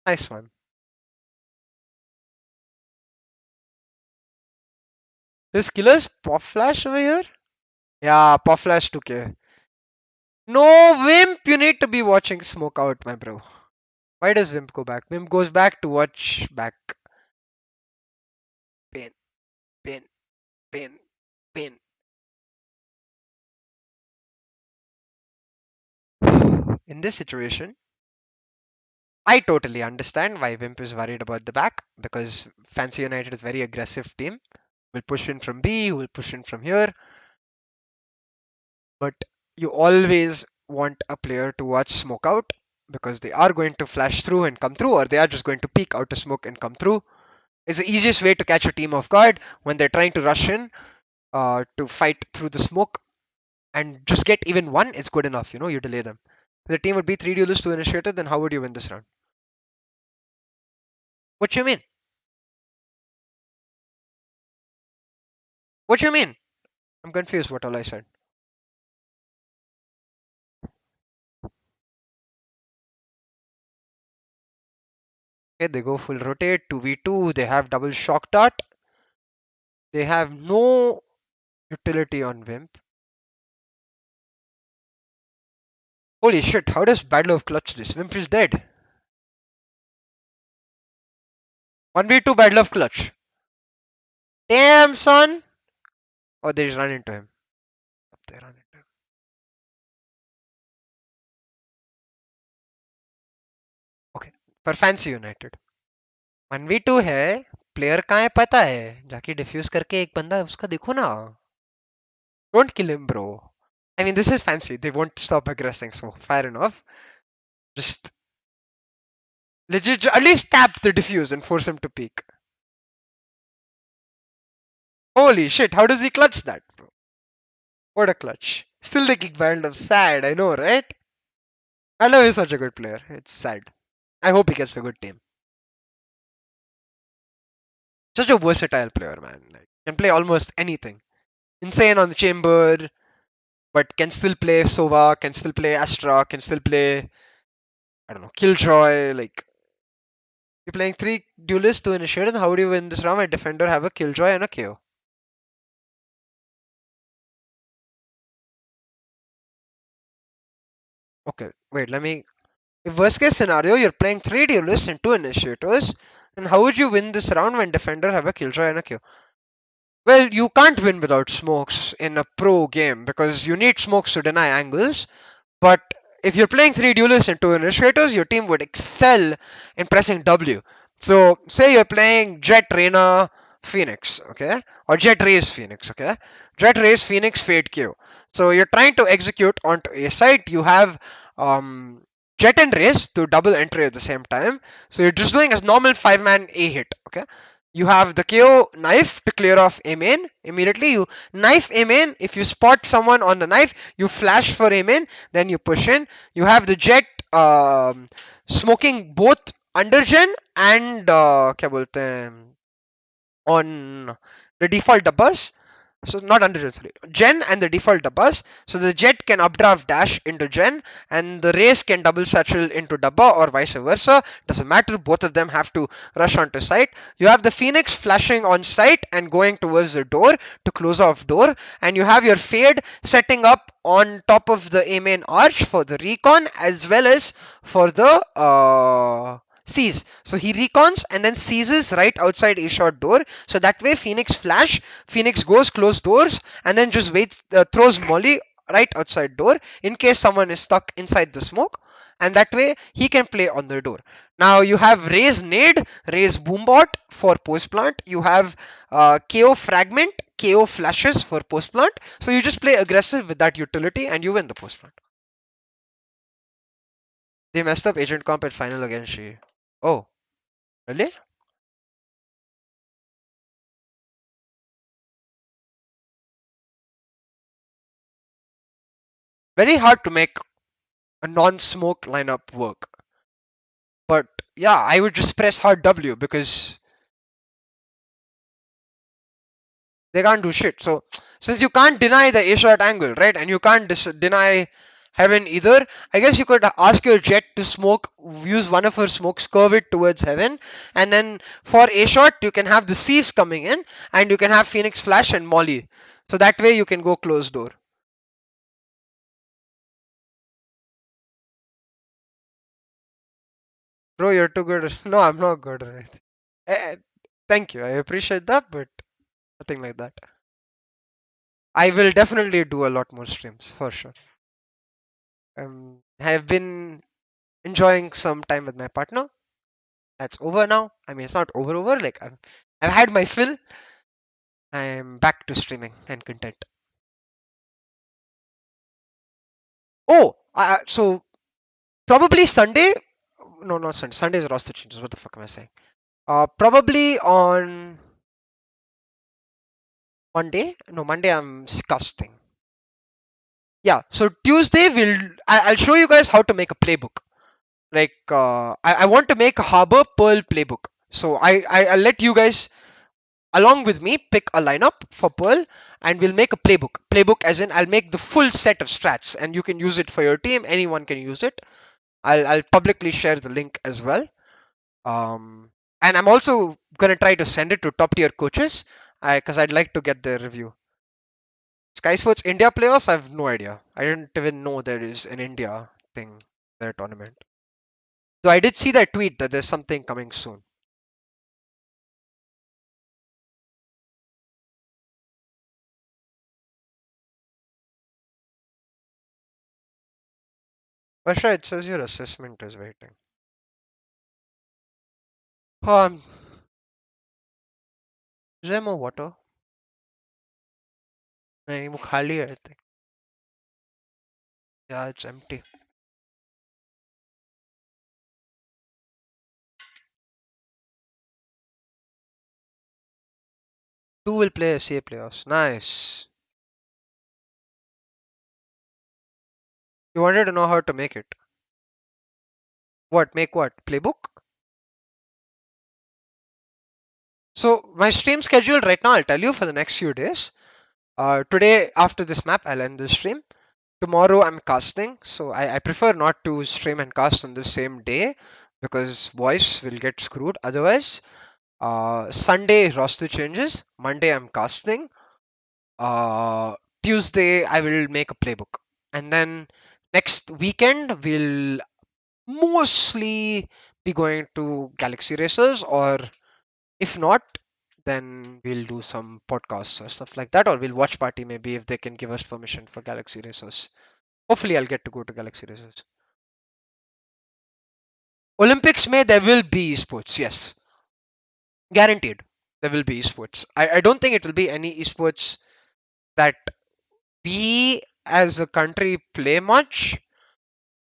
Nice one. This killer's Pop Flash over here? Yeah, Pop Flash 2K. No, Wimp, you need to be watching Smoke Out, my bro. Why does Wimp go back? Wimp goes back to watch back. Pain, pain, pain, pain. In this situation, I totally understand why Wimp is worried about the back because Fancy United is a very aggressive team. Will push in from B, will push in from here, but you always want a player to watch smoke out because they are going to flash through and come through, or they are just going to peek out of smoke and come through. It's the easiest way to catch a team off guard when they're trying to rush in to fight through the smoke and just get even one. It's good enough, you delay them. If the team would be 3 duelists to initiator, then how would you win this round? What you mean? What you mean? I'm confused what all I said. Okay, they go full rotate, 2v2, they have double shock dart. They have no utility on Wimp. Holy shit, how does Battle of clutch this? Wimp is dead. 1v2 Battle of clutch. Damn, son! Oh, they just run into him. They run into him. Okay, पर fancy United 1v2 है. Player कहाँ है पता है, जाके diffuse करके एक बंदा उसका देखो ना. Don't kill him, bro. I mean, this is fancy. They won't stop aggressing, so fair enough. Just legit, at least tap the diffuse and force him to peek. Holy shit, how does he clutch that, bro? What a clutch. Still thinking Wild sad, I know, right? I know he's such a good player. It's sad. I hope he gets a good team. Such a versatile player, man. Like, can play almost anything. Insane on the chamber, but can still play Sova, can still play Astra, can still play, I don't know, Killjoy. Like, you're playing 3 duelists to initiate, and how do you win this round? A defender have a Killjoy and a KO. Okay, wait, let me. If worst case scenario, you're playing 3 duelists and 2 initiators, then how would you win this round when defender have a Killjoy and a KO? Well, you can't win without smokes in a pro game because you need smokes to deny angles. But if you're playing 3 duelists and 2 initiators, your team would excel in pressing W. So, say you're playing Jet, Reina, Phoenix, okay, or Jet Raise Phoenix, okay. Jet Raise Phoenix Fade Q. So you're trying to execute onto a site. You have um, Jet and Raise to double entry at the same time. So you're just doing a normal 5-man A hit, okay. You have the KO knife to clear off A main. Immediately you knife A main. If you spot someone on the knife, you flash for A main, then you push in. You have the Jet smoking both under gen and क्या बोलते हैं on the default doubles. So not under gen, sorry. Gen and the default doubles. So the jet can updraft dash into gen and the race can double satchel into dabba or vice versa. Doesn't matter. Both of them have to rush onto site. You have the phoenix flashing on site and going towards the door to close off door. And you have your fade setting up on top of the A main arch for the recon as well as for the sees. So he recons and then seizes right outside a shot door. So that way Phoenix flash, Phoenix goes close doors and then just waits, throws Molly right outside door in case someone is stuck inside the smoke. And that way he can play on the door. Now you have raise nade, raise boombot for post plant. You have KO fragment, KO flashes for post plant. So you just play aggressive with that utility and you win the post plant. They messed up agent comp at final against Sieh. Oh, really? Very hard to make a non-smoke lineup work. But yeah, I would just press hard W because they can't do shit. So since you can't deny the A shot angle, right, and you can't deny heaven either, I guess you could ask your jet to smoke, use one of her smokes, curve it towards heaven, and then for A shot you can have the C's coming in, and you can have Phoenix Flash and Molly. So that way you can go close door. Bro, you're too good. No, I'm not good at it. Eh, thank you. I appreciate that, but nothing like that. I will definitely do a lot more streams for sure. I have been enjoying some time with my partner. That's over now. I mean, it's not over. Like I've had my fill. I'm back to streaming and content. Oh, so probably Sunday. No, not Sunday. Sunday is roster changes. What the fuck am I saying? Probably on Monday. No, Monday I'm casting. Yeah. So Tuesday I'll show you guys how to make a playbook. Like I want to make a Harbor Pearl playbook. So I'll let you guys along with me pick a lineup for Pearl and we'll make a playbook. Playbook as in I'll make the full set of strats and you can use it for your team. Anyone can use it. I'll publicly share the link as well. Um, and I'm also gonna try to send it to top tier coaches because I'd like to get their review. Sky Sports India playoffs, I have no idea. I didn't even know there is an India thing, their tournament. So I did see that tweet that there's something coming soon. Vasha, it says your assessment is waiting. Um, is there more water? नहीं वो खाली है I think. Yeah, it's empty. Two will play CA playoffs. Nice. You wanted to know how to make it. What? Make what? Playbook? So my stream schedule right now, I'll tell you for the next few days. Today after this map, I'll end the stream. Tomorrow I'm casting, so I prefer not to stream and cast on the same day because voice will get screwed. Otherwise, Sunday roster changes. Monday I'm casting. Uh, Tuesday I will make a playbook, and then next weekend we'll mostly be going to Galaxy Racers, or if not, then we'll do some podcasts or stuff like that, or we'll watch party maybe if they can give us permission for Galaxy Racers. Hopefully, I'll get to go to Galaxy Racers. Olympics May there will be esports, yes, guaranteed. there will be esports. I don't think it will be any esports that we as a country play much,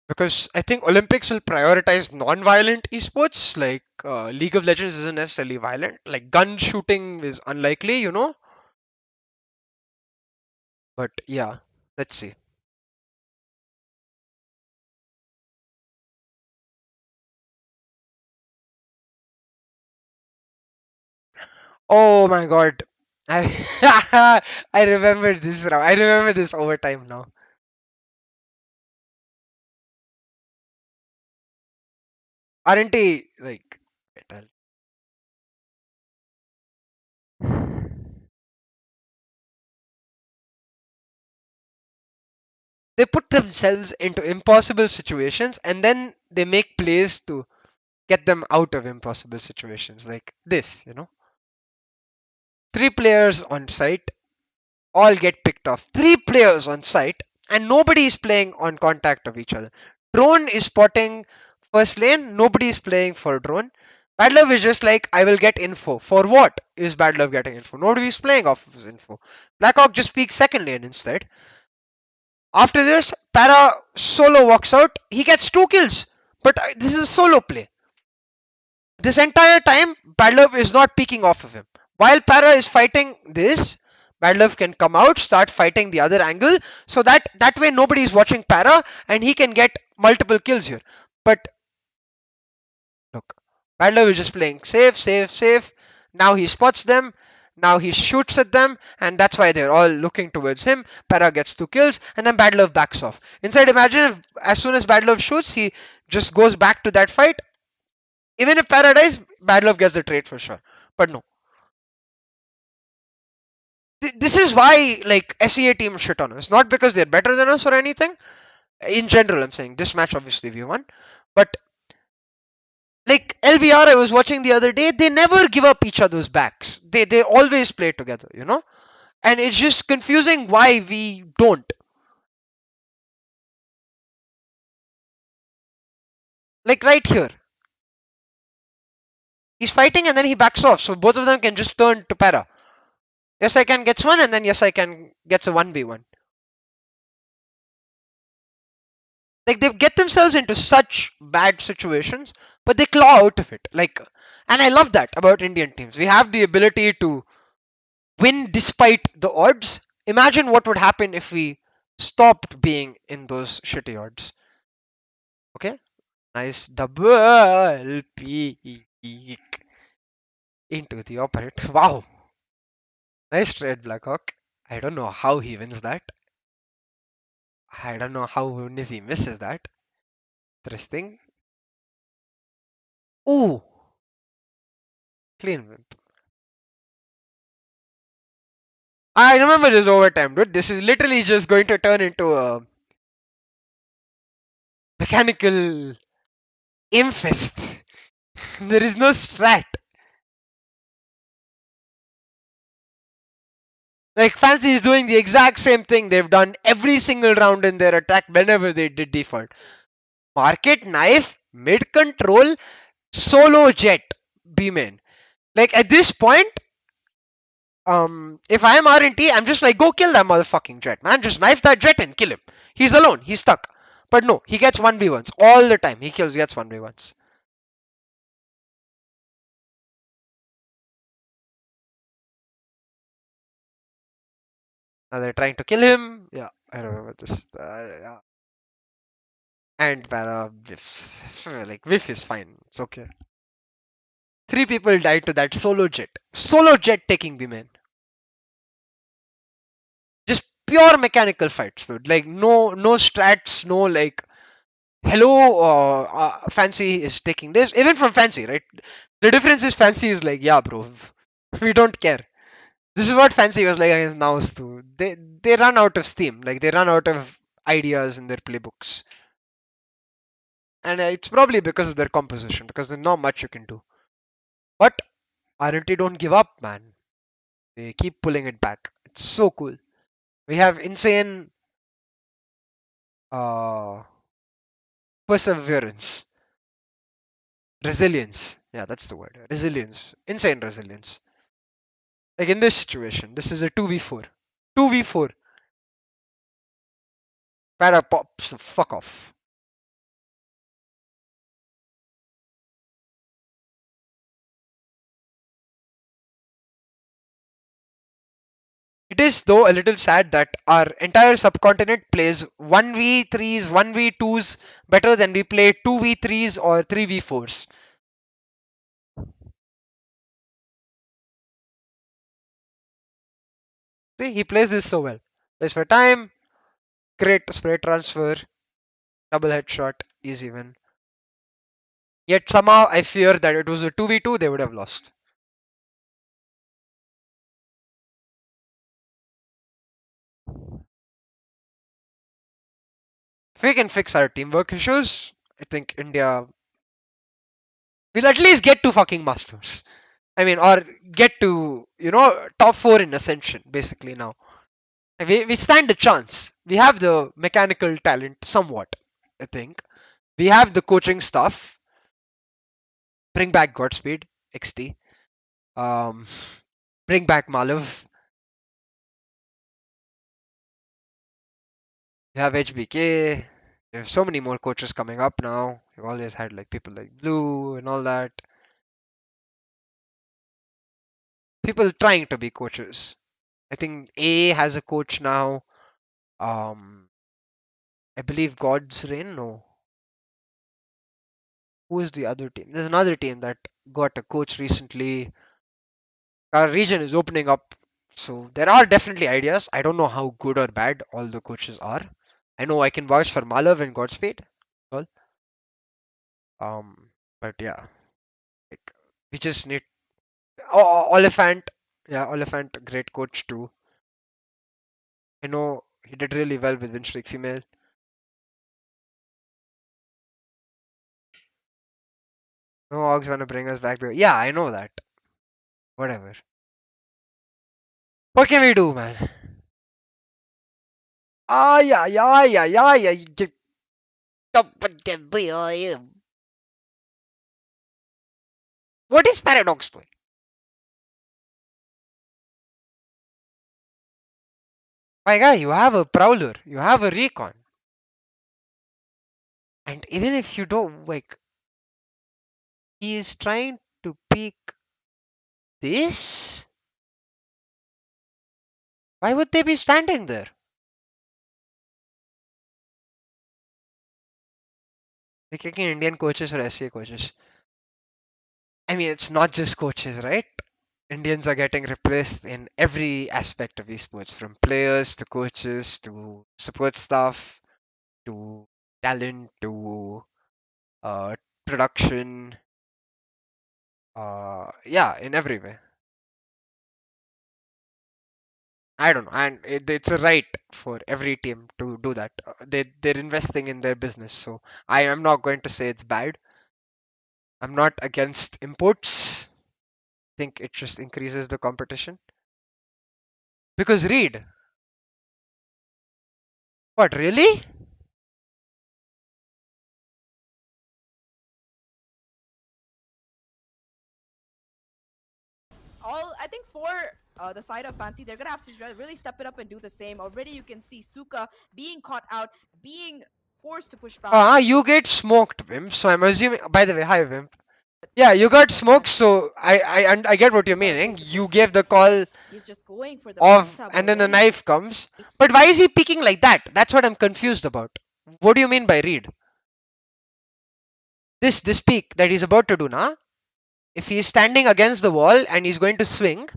because I think Olympics will prioritize non-violent esports. Like League of Legends isn't necessarily violent. Like gun shooting is unlikely, you know. But yeah, let's see. Oh my god. I I remember this now. I remember this overtime now. Aren't they like wait, they put themselves into impossible situations and then they make plays to get them out of impossible situations like this, you know. Three players on site all get picked off. Three players on site and nobody is playing on contact of each other. Drone is spotting first lane, nobody is playing for drone. Bad Love is just like, I will get info. For what is Bad Love getting info? Nobody is playing off of his info. Blackhawk just peeks second lane instead. After this, Para solo walks out. He gets two kills. But this is a solo play. This entire time, Badlove is not peeking off of him. While Para is fighting this, Badlove can come out, start fighting the other angle, so that way nobody is watching Para and he can get multiple kills here. But look, Badlove is just playing safe, safe, safe. Now he spots them. Now he shoots at them, and that's why they're all looking towards him. Para gets two kills, and then Badlove backs off. Inside, imagine if as soon as Badlove shoots, he just goes back to that fight. Even if Paradise, Bad Love gets the trade for sure. But no. This is why like SEA team shit on us. Not because they're better than us or anything. In general, I'm saying this match obviously we won. But like LVR I was watching the other day, they never give up each other's backs. They always play together, you know? And it's just confusing why we don't. Like right here. He's fighting and then he backs off. So both of them can just turn to para. Yes I can gets one and then yes I can gets a 1v1. Like they get themselves into such bad situations, but they claw out of it. Like, and I love that about Indian teams. We have the ability to win despite the odds. Imagine what would happen if we stopped being in those shitty odds. Okay, nice double peek into the opponent. Wow, nice trade, Blackhawk. I don't know how he wins that. I don't know how Nizzy misses that. Interesting. Ooh, clean. I remember this overtime, dude. This is literally just going to turn into a mechanical aim fest. There is no strat. Like Fancy is doing the exact same thing they've done every single round in their attack whenever they did default. Market knife, mid control, solo jet, B-main. Like at this point, if I'm RNT, I'm just like, go kill that motherfucking jet, man. Just knife that jet and kill him. He's alone. He's stuck. But no, he gets 1v1s all the time. He gets 1v1s. Now they're trying to kill him. Yeah, I remember this. Yeah. And Para whiffs. Like, whiff is fine. It's okay. Three people died to that solo jet. Solo jet taking B-man. Just pure mechanical fights, dude. Like, no strats, no like, hello, Fancy is taking this. Even from Fancy, right? The difference is Fancy is like, yeah, bro, we don't care. This is what Fancy was like against Nows too. They run out of steam. Like, they run out of ideas in their playbooks. And it's probably because of their composition, because there's not much you can do. But RNT don't give up, man. They keep pulling it back. It's so cool. We have insane uh, perseverance, resilience. Yeah, that's the word. Resilience, insane resilience. Like in this situation, this is a 2v4. 2v4. Para pops the fuck off. It is though a little sad that our entire subcontinent plays 1v3s, 1v2s better than we play 2v3s or 3v4s. See, he plays this so well. Plays for time, great spray transfer, double headshot, easy win. Yet somehow I fear that it was a 2v2, they would have lost. If we can fix our teamwork issues, I think India will at least get to fucking Masters. I mean, or get to, top four in Ascension, basically now. We stand a chance. We have the mechanical talent somewhat, I think. We have the coaching staff. Bring back Godspeed, XT. Um, bring back Malav. We have HBK. We have so many more coaches coming up now. We've always had like people like Blue and all that. People trying to be coaches. I think A has a coach now. Um, I believe God's Reign. No, who is the other team? There's another team that got a coach recently. Our region is opening up, so there are definitely ideas. I don't know how good or bad all the coaches are. I know I can vouch for Malav and Godspeed. Well, um, but yeah, like we just need Oliphant. Yeah, Oliphant, great coach too. I know he did really well with Win Streak Female. No, Og's wanna bring us back there. Yeah, I know that. Whatever. What can we do, man? Ah, yeah, yeah, yeah, yeah, yeah. What is Paradox doing? My guy, you have a Prowler, you have a Recon, and even if you don't, like, he is trying to pick this? Why would they be standing there? They're kicking Indian coaches or SCA coaches. I mean, it's not just coaches, right? Indians are getting replaced in every aspect of esports, from players to coaches to support staff to talent to uh, production. Yeah, in every way. I don't know, and it's a right for every team to do that. They're investing in their business, so I am not going to say it's bad. I'm not against imports. I think it just increases the competition. Because read, what really? All I think for the side of Fancy, they're gonna have to really step it up and do the same. Already, you can see Suka being caught out, being forced to push bounties. You get smoked, Wimp. So I'm assuming. By the way, hi, Wimp. Yeah, you got smoked, so I get what you're Is able meaning. to You push gave the through. call He's just going for the of, backstab and then the already. knife comes. But why is he peeking like that? That's what I'm confused about. What do you mean by read? This peek that he's about to do now. If he's standing against the wall and he's going to swing,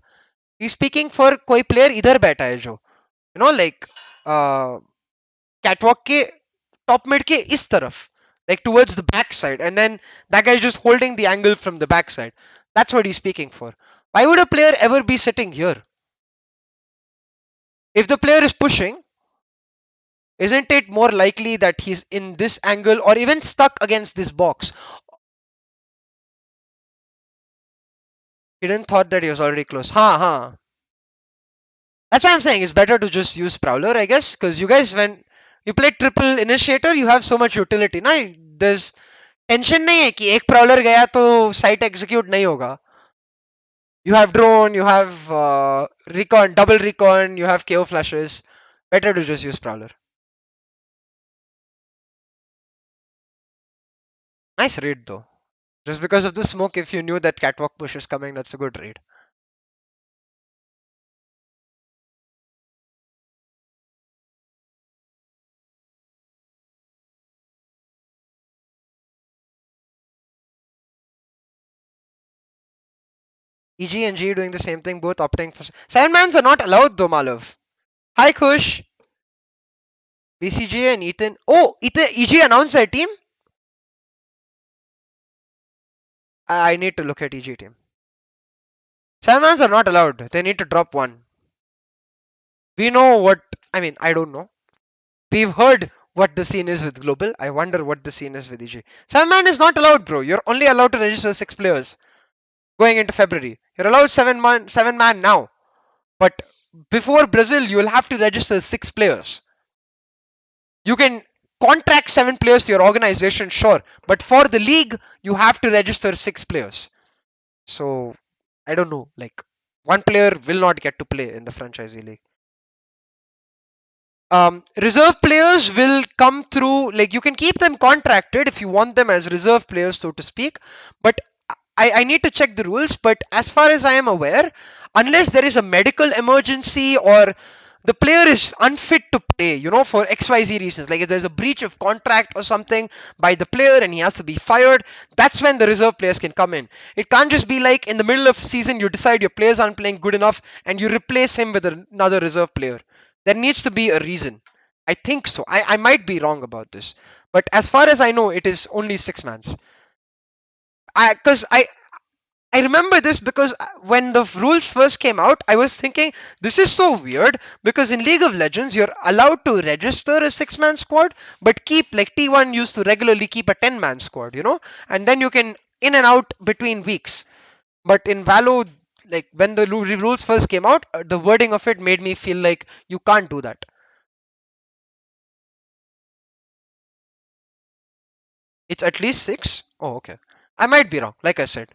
he's speaking for कोई player इधर बैठा है जो, like catwalk के top mid के इस तरफ, like towards the back side, and then that guy is just holding the angle from the back side. That's what he's speaking for. Why would a player ever be sitting here? If the player is pushing, isn't it more likely that he's in this angle or even stuck against this box? He didn't thought that he was already close. Huh. That's what I'm saying. It's better to just use Prowler, I guess, because you guys, when you play triple initiator, you have so much utility. ना there's tension नहीं है कि एक Prowler गया तो site execute नहीं होगा. You have drone, you have recon, double recon, you have KO flashes. Better to just use Prowler. Nice raid though. Just because of the smoke, if you knew that catwalk push is coming, that's a good raid. EG and G doing the same thing, both opting for. Seven mans are not allowed though, Malav. Hi, Kush. BCG and Ethan. Oh, Ethan, EG announced their team? I need to look at EG team. Seven mans are not allowed. They need to drop one. We know what. I mean, I don't know. We've heard what the scene is with Global. I wonder what the scene is with EG. Seven man is not allowed, bro. You're only allowed to register six players going into February. You're allowed seven man now. But before Brazil, you'll have to register six players. You can contract seven players to your organization, sure, but for the league, you have to register six players. So I don't know. Like one player will not get to play in the franchisee league. Reserve players will come through. Like you can keep them contracted if you want them as reserve players, so to speak. But I need to check the rules. But as far as I am aware, unless there is a medical emergency or the player is unfit to play, for XYZ reasons, like if there's a breach of contract or something by the player and he has to be fired, that's when the reserve players can come in. It can't just be like in the middle of season you decide your players aren't playing good enough and you replace him with another reserve player. There needs to be a reason. I think so. I might be wrong about this. But as far as I know, it is only six mans. I remember this because when the rules first came out, I was thinking this is so weird because in League of Legends you're allowed to register a six-man squad, but keep like T1 used to regularly keep a 10-man squad, and then you can in and out between weeks. But in Valo, like when the rules first came out, the wording of it made me feel like you can't do that. It's at least six. Oh, okay. I might be wrong, like I said.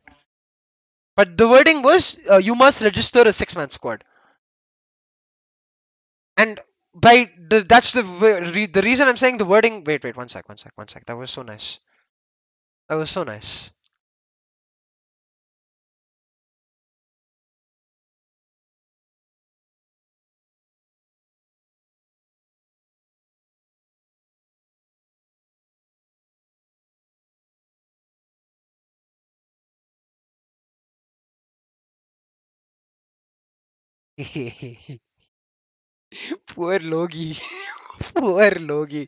But the wording was you must register a six-man squad. And that's the reason I'm saying the wording. Wait, one sec. That was so nice. That was so nice. Poor Logi. Poor Logi.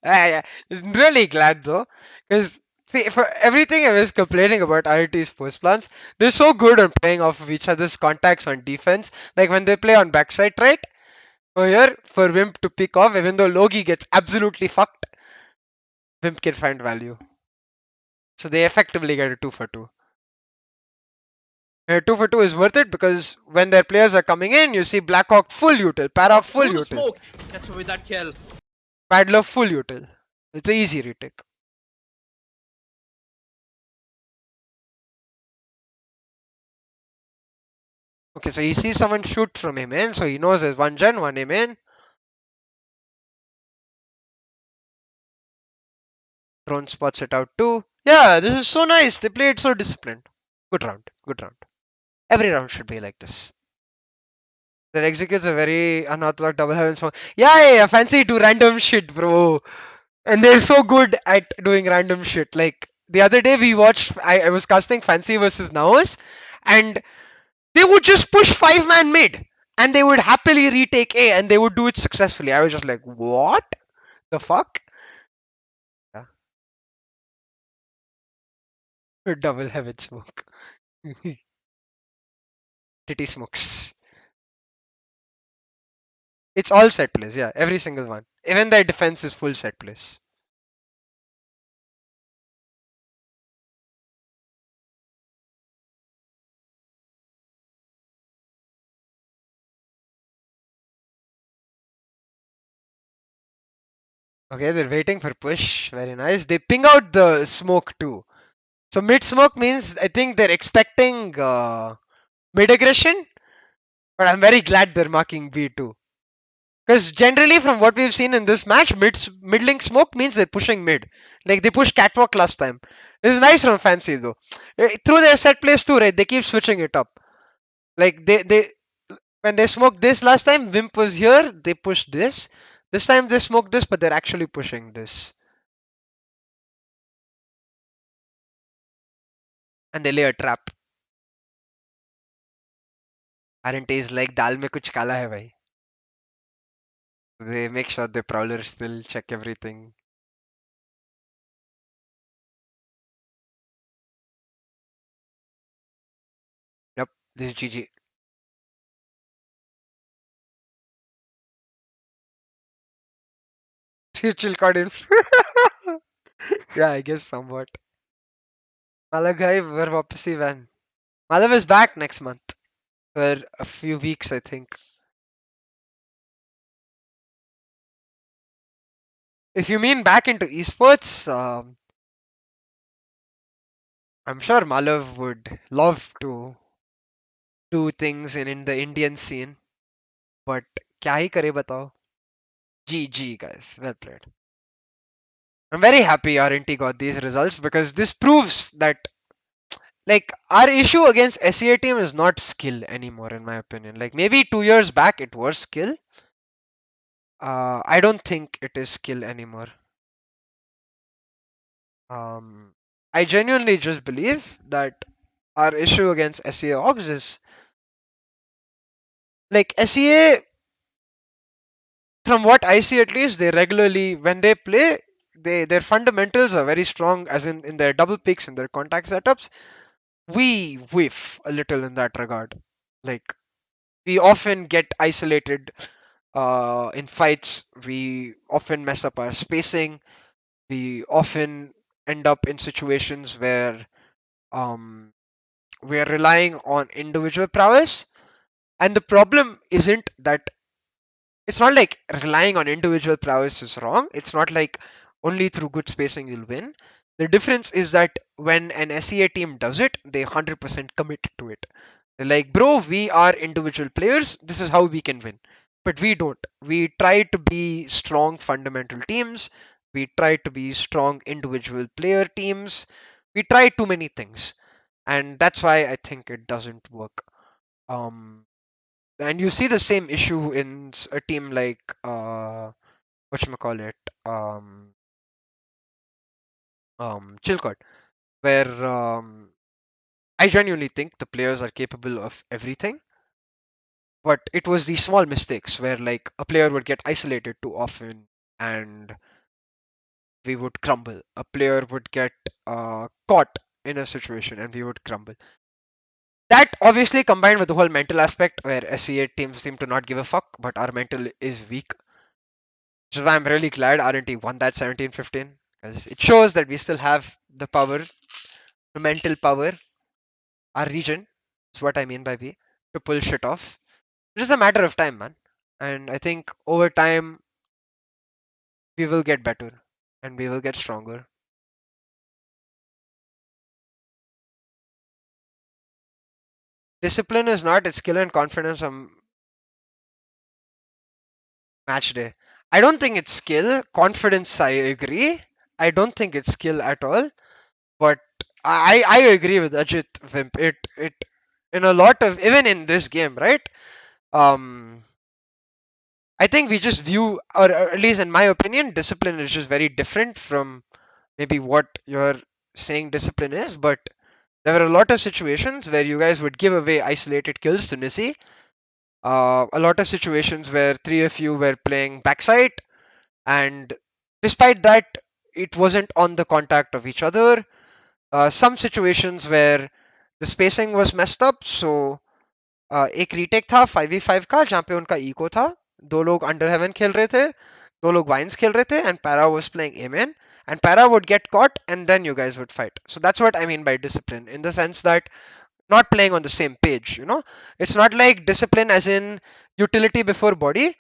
I'm really glad though, because see, for everything I was complaining about RT's post plans, they're so good on playing off of each other's contacts on defense. Like when they play on backside, right? Over here for Wimp to pick off, even though Logi gets absolutely fucked, Wimp can find value. So they effectively get a 2 for 2. 2 for 2 is worth it because when their players are coming in, you see Blackhawk full util, Para Up full through the util, smoke. Gets away with that kill. Paddler full util. It's an easy retake. Okay, so he sees someone shoot from him in, so he knows there's one gen, one him in. Drone spots it out too. Yeah, this is so nice. They played so disciplined. Good round. Good round. Every round should be like this. That executes a very unorthodox double heaven smoke. Yeah, fancy do random shit, bro. And they're so good at doing random shit. Like the other day we watched, I was casting Fancy versus Naos, and they would just push five man mid, and they would happily retake A, and they would do it successfully. I was just like, what the fuck? Yeah. Double heaven smoke. Titty smokes. It's all set plays, yeah, every single one. Even their defense is full set plays. Okay, they're waiting for push. Very nice. They ping out the smoke too. So mid smoke means I think they're expecting mid aggression, but I'm very glad they're marking B too. Because generally, from what we've seen in this match, mid link smoke means they're pushing mid. Like they pushed catwalk last time. It's nice from Fancy though. Through their set plays too, right? They keep switching it up. Like they when they smoked this last time, Wimp was here. They pushed this. This time they smoked this, but they're actually pushing this, and they lay a trap. RNT is like दाल में कुछ काला है भाई. They make sure the prowler still check everything. Yep, this is GG. Chill card in. Yeah, I guess somewhat. Malav guy, we're वापस ही van. Malav is back next month for a few weeks, I think. If you mean back into esports, I'm sure Malav would love to do things in the Indian scene, but क्या ही करे बताओ? GG guys, well played. I'm very happy RNT got these results because this proves that like our issue against SEA team is not skill anymore in my opinion. Like maybe 2 years back it was skill. I don't think it is skill anymore. Um, I genuinely just believe that our issue against SEA Ogs is like SEA, from what I see at least, they regularly when they play, their fundamentals are very strong, as in their double picks and their contact setups. We whiff a little in that regard. Like we often get isolated in fights. We often mess up our spacing. We often end up in situations where um, we are relying on individual prowess. And the problem isn't that it's not like relying on individual prowess is wrong. It's not like only through good spacing you'll win. The difference is that when an SEA team does it, they 100% commit to it. They're like, bro, we are individual players. This is how we can win. But we don't. We try to be strong fundamental teams. We try to be strong individual player teams. We try too many things. And that's why I think it doesn't work. Um, and you see the same issue in a team like whatchamacallit, um Chilcot, where I genuinely think the players are capable of everything, but it was these small mistakes where like a player would get isolated too often and we would crumble. A player would get caught in a situation and we would crumble. That obviously combined with the whole mental aspect where SEA teams seem to not give a fuck, but our mental is weak. Which is why I'm really glad R&T won that 17-15 because it shows that we still have the power, the mental power, our region. Is what I mean by B, to pull shit off. It's just a matter of time, man. And I think over time we will get better and we will get stronger. Discipline is not, it's skill and confidence on match day. I don't think it's skill. Confidence, I agree. I don't think it's skill at all. But I agree with Ajit Vimp. It in a lot of even in this game, right? Um, I think we just view, or at least in my opinion, discipline is just very different from maybe what you're saying discipline is. But there were a lot of situations where you guys would give away isolated kills to Nissi. A lot of situations where three of you were playing backside, and despite that, it wasn't on the contact of each other. Some situations where the spacing was messed up, so एक retake था 5v5 का जहाँ पे उनका eco था. दो लोग under heaven खेल रहे थे, दो लोग वाइन्स खेल रहे थे, and Para was playing Amen, and Para would get caught and then you guys would fight. So that's what I mean by discipline, in the sense that not playing on the same page, you know. It's not like discipline as in utility before body.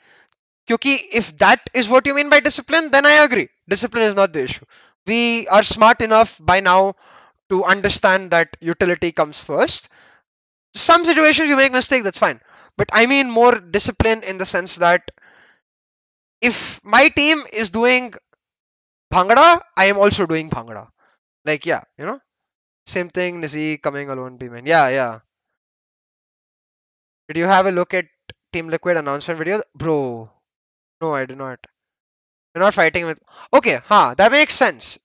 Kyuki if that is what you mean by discipline, then I agree. Discipline is not the issue. We are smart enough by now to understand that utility comes first. Some situations you make mistake, that's fine. But I mean more discipline in the sense that if my team is doing bhangra, I am also doing bhangra. Like yeah, same thing. Nizi coming alone, B man. Yeah, yeah. Did you have a look at Team Liquid announcement video, bro? No, I did not. You're not fighting with. Okay, that makes sense.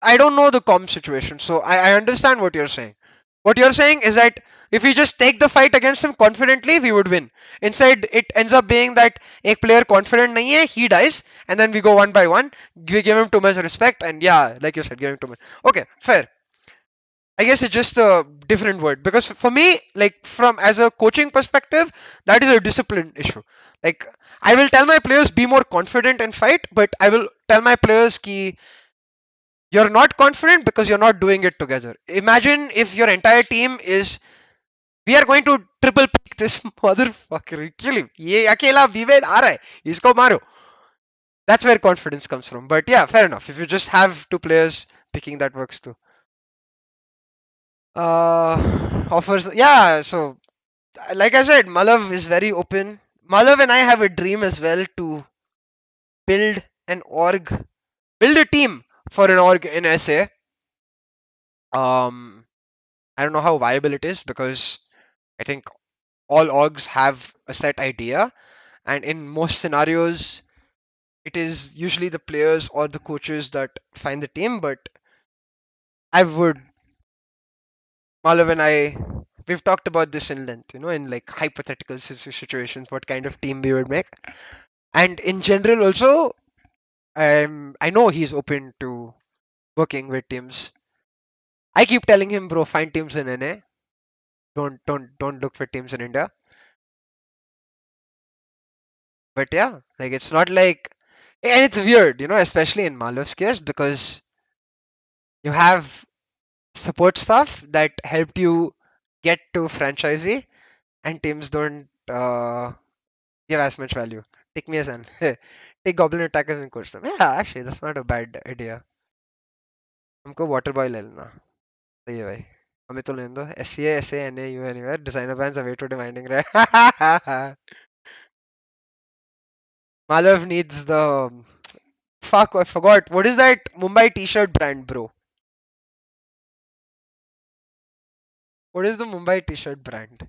I don't know the comp situation, so I understand what you're saying. What you're saying is that if we just take the fight against him confidently, we would win. Instead, it ends up being that a player confident nahi hai, he dies, and then we go one by one. We give him too much respect, and yeah, like you said, give him too much. Okay, fair. I guess it's just a different word because for me, like from as a coaching perspective, that is a discipline issue. Like I will tell my players be more confident and fight, but I will tell my players ki you're not confident because you're not doing it together. Imagine if your entire team is we are going to triple pick this motherfucker, kill him. ये अकेला बीवेड आ रहा है, इसको मारो. That's where confidence comes from. But yeah, fair enough. If you just have two players picking, that works too. Offers, yeah. So like I said, Malav is very open. Malav and I have a dream as well to build an org, build a team for an org in SA. Um, I don't know how viable it is because I think all orgs have a set idea, and in most scenarios, it is usually the players or the coaches that find the team. But I would, Malav and I, we've talked about this in length, in like hypothetical situations, what kind of team we would make. And in general, also, I know he's open to working with teams. I keep telling him, bro, find teams in NA. Don't look for teams in India. But yeah, like it's not like, and it's weird, especially in Malav's case because you have support staff that helped you get to franchisee, and teams don't give as much value. Take me as an take goblin attackers and coach them. Yeah, actually, that's not a bad idea. हमको water boy ले लेना. सही है भाई. हमें तो लेने दो. SCA, SA, NA, U anywhere. Designer bands are way too demanding, right? Malav needs the fuck. I forgot. What is that Mumbai T-shirt brand, bro? What is the Mumbai T-shirt brand?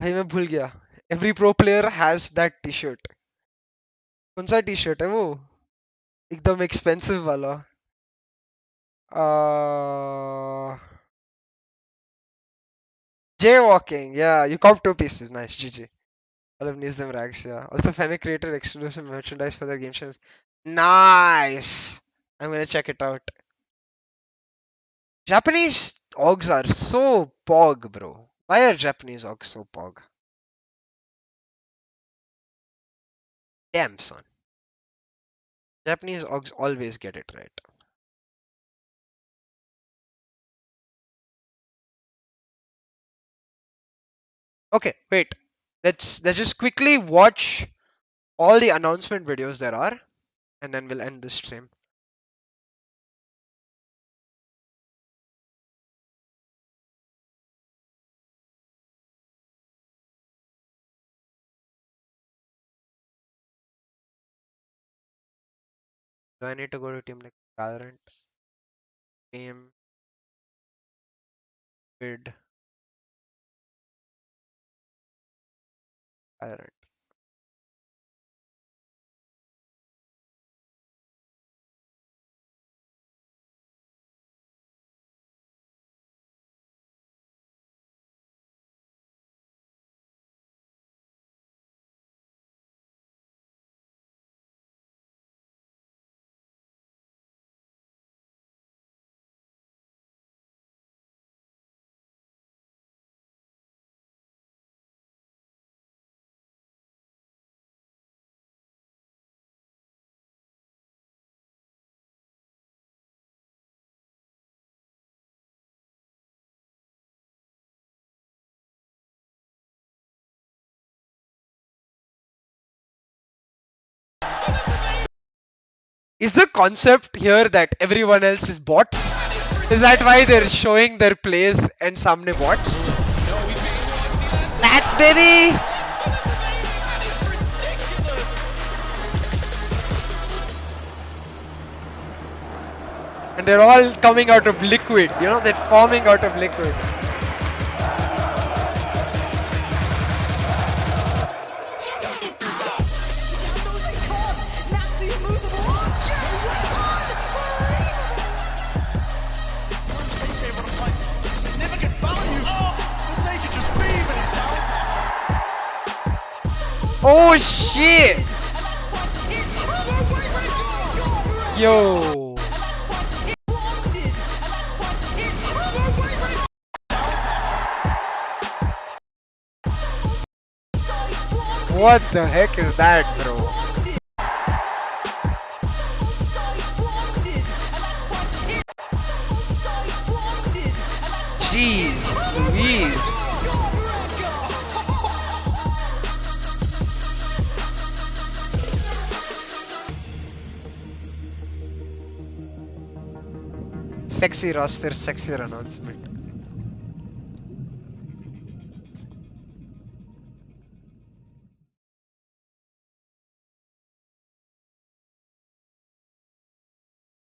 भाई मैं भूल गया. Every pro player has that T-shirt. कौन सा T-shirt है वो? एकदम expensive वाला. Uh, Jaywalking. Yeah, you cop two pieces. Nice. GG. All of needs them rags. Yeah. Also, Fennec created exclusive merchandise for their game shows. Nice. I'm gonna check it out. Japanese orgs are so pog, bro. Why are Japanese orgs so pog? Damn, son. Japanese orgs always get it right. Okay, wait. Let's just quickly watch all the announcement videos there are, and then we'll end this stream. Do I need to go to team like Valorant? Team with Valorant. Is the concept here that everyone else is bots? Is that why they're showing their plays and samne bots? That's baby! That is ridiculous. And they're all coming out of liquid. You know, they're forming out of liquid. Seems able to find significant value. The Sieh could just beaming it down. Oh shit! Yo! What the heck is that, bro? Jeez Louise! Sexy roster, sexier announcement.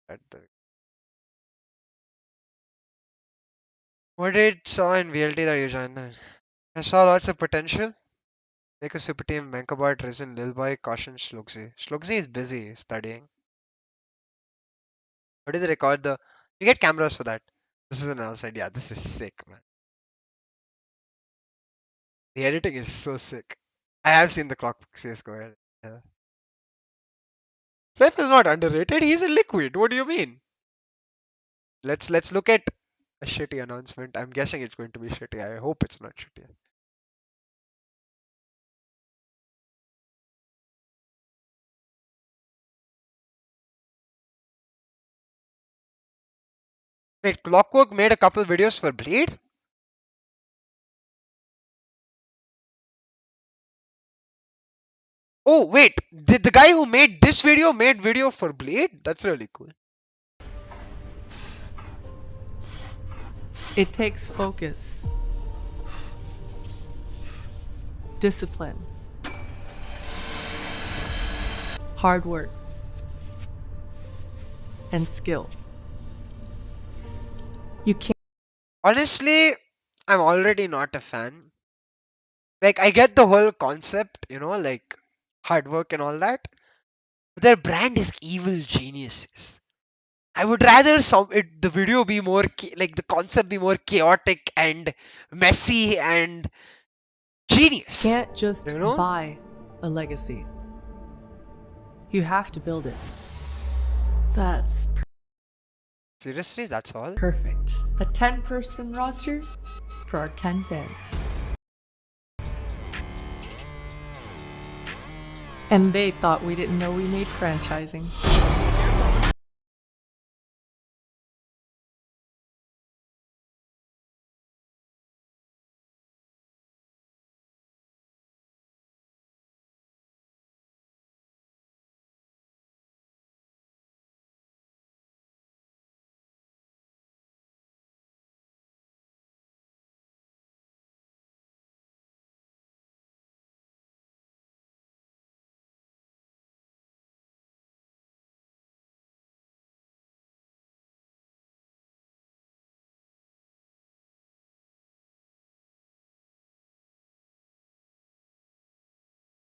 At the- What did saw in VLT that you joined then? I saw lots of potential. Make a super team, Menkabot, Risen, Lilboy, Caution, Shlugsy. Shlugsy is busy studying. How did they record the... You get cameras for that. This is an outside. Yeah, this is sick, man. The editing is so sick. I have seen the clock CSGO edit. Yeah. Seth is not underrated. He's a liquid. What do you mean? Let's look at a shitty announcement. I'm guessing it's going to be shitty. I hope it's not shitty. Wait, Clockwork made a couple videos for Bleed? Oh, wait. Did the guy who made this video made video for Bleed? That's really cool. It takes focus, discipline, hard work, and skill. You can't Honestly, I'm already not a fan. Like, I get the whole concept, you know, like hard work and all that. But their brand is evil geniuses. I would rather the video be more like the concept be more chaotic and messy and genius. can't just You know? buy a legacy. You have to build it. That's Seriously, that's all? perfect. A 10-person roster for our 10 fans. And they thought we didn't know we made franchising.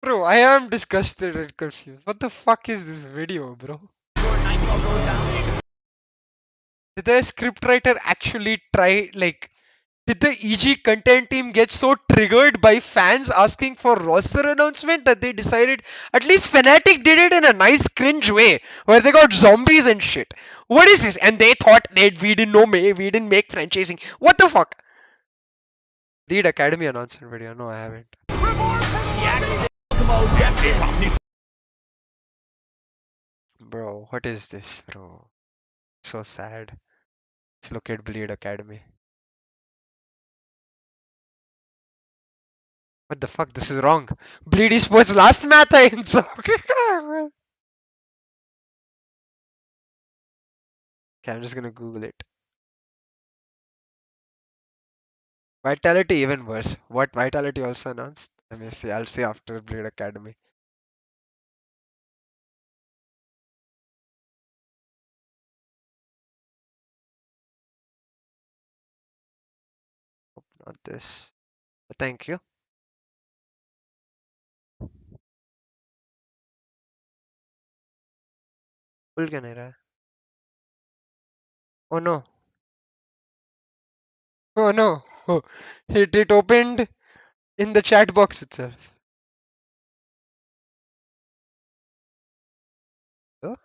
Bro, I am disgusted and confused. What the fuck is this video, bro? Did the scriptwriter actually try, like, did the EG content team get so triggered by fans asking for roster announcement that they decided at least Fnatic did it in a nice cringe way where they got zombies and shit. What is this? And they thought that we didn't know we didn't make franchising. What the fuck? Lead Academy announcement video. No, I haven't. Bro, what is this, bro? So sad. Let's look at Bleed Academy. What the fuck? This is wrong. Bleed Esports last match I okay, I'm just gonna Google it. Vitality even worse. What Vitality also announced? Let me see. I'll see after Blade Academy. Not this. Thank you. खुल क्यों नहीं रहा है? Oh no. Oh no. Oh, it opened in the chat box itself. Oh,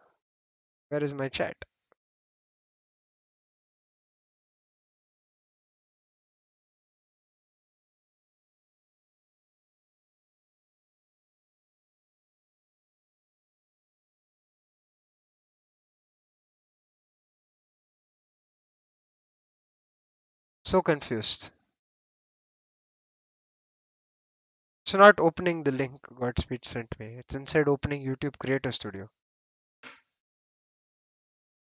where is my chat? So confused. It's not opening the link Godspeed sent me. It's inside opening YouTube Creator Studio.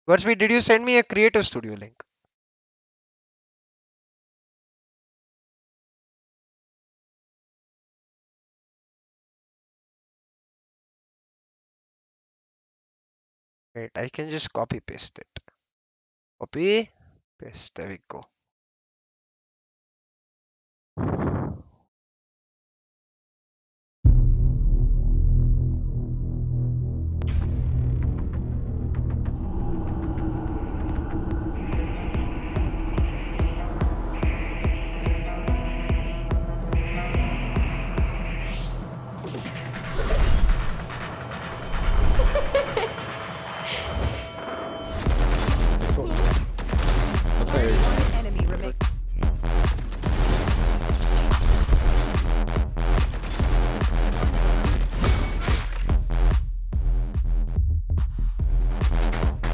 Godspeed, did you send me a Creator Studio link? Wait, I can just copy paste it. Copy, paste. There we go. Enemy remain.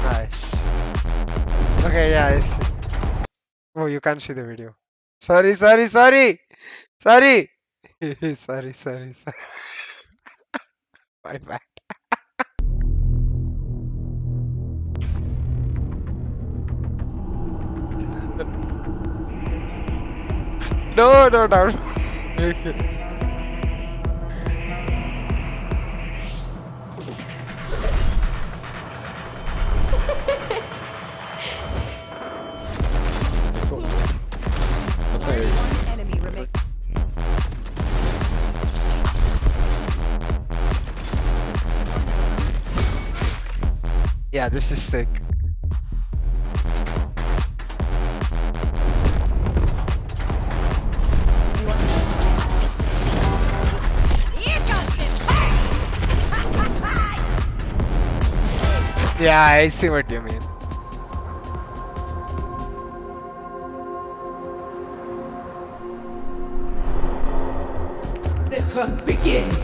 Nice. Okay, yeah, I see. Oh, you can't see the video. Sorry, sorry, sorry, sorry. Sorry, sorry, sorry. My bad. No, no, no. One enemy remain. Yeah, this is sick. Yeah, I see what you mean. The hunt begins!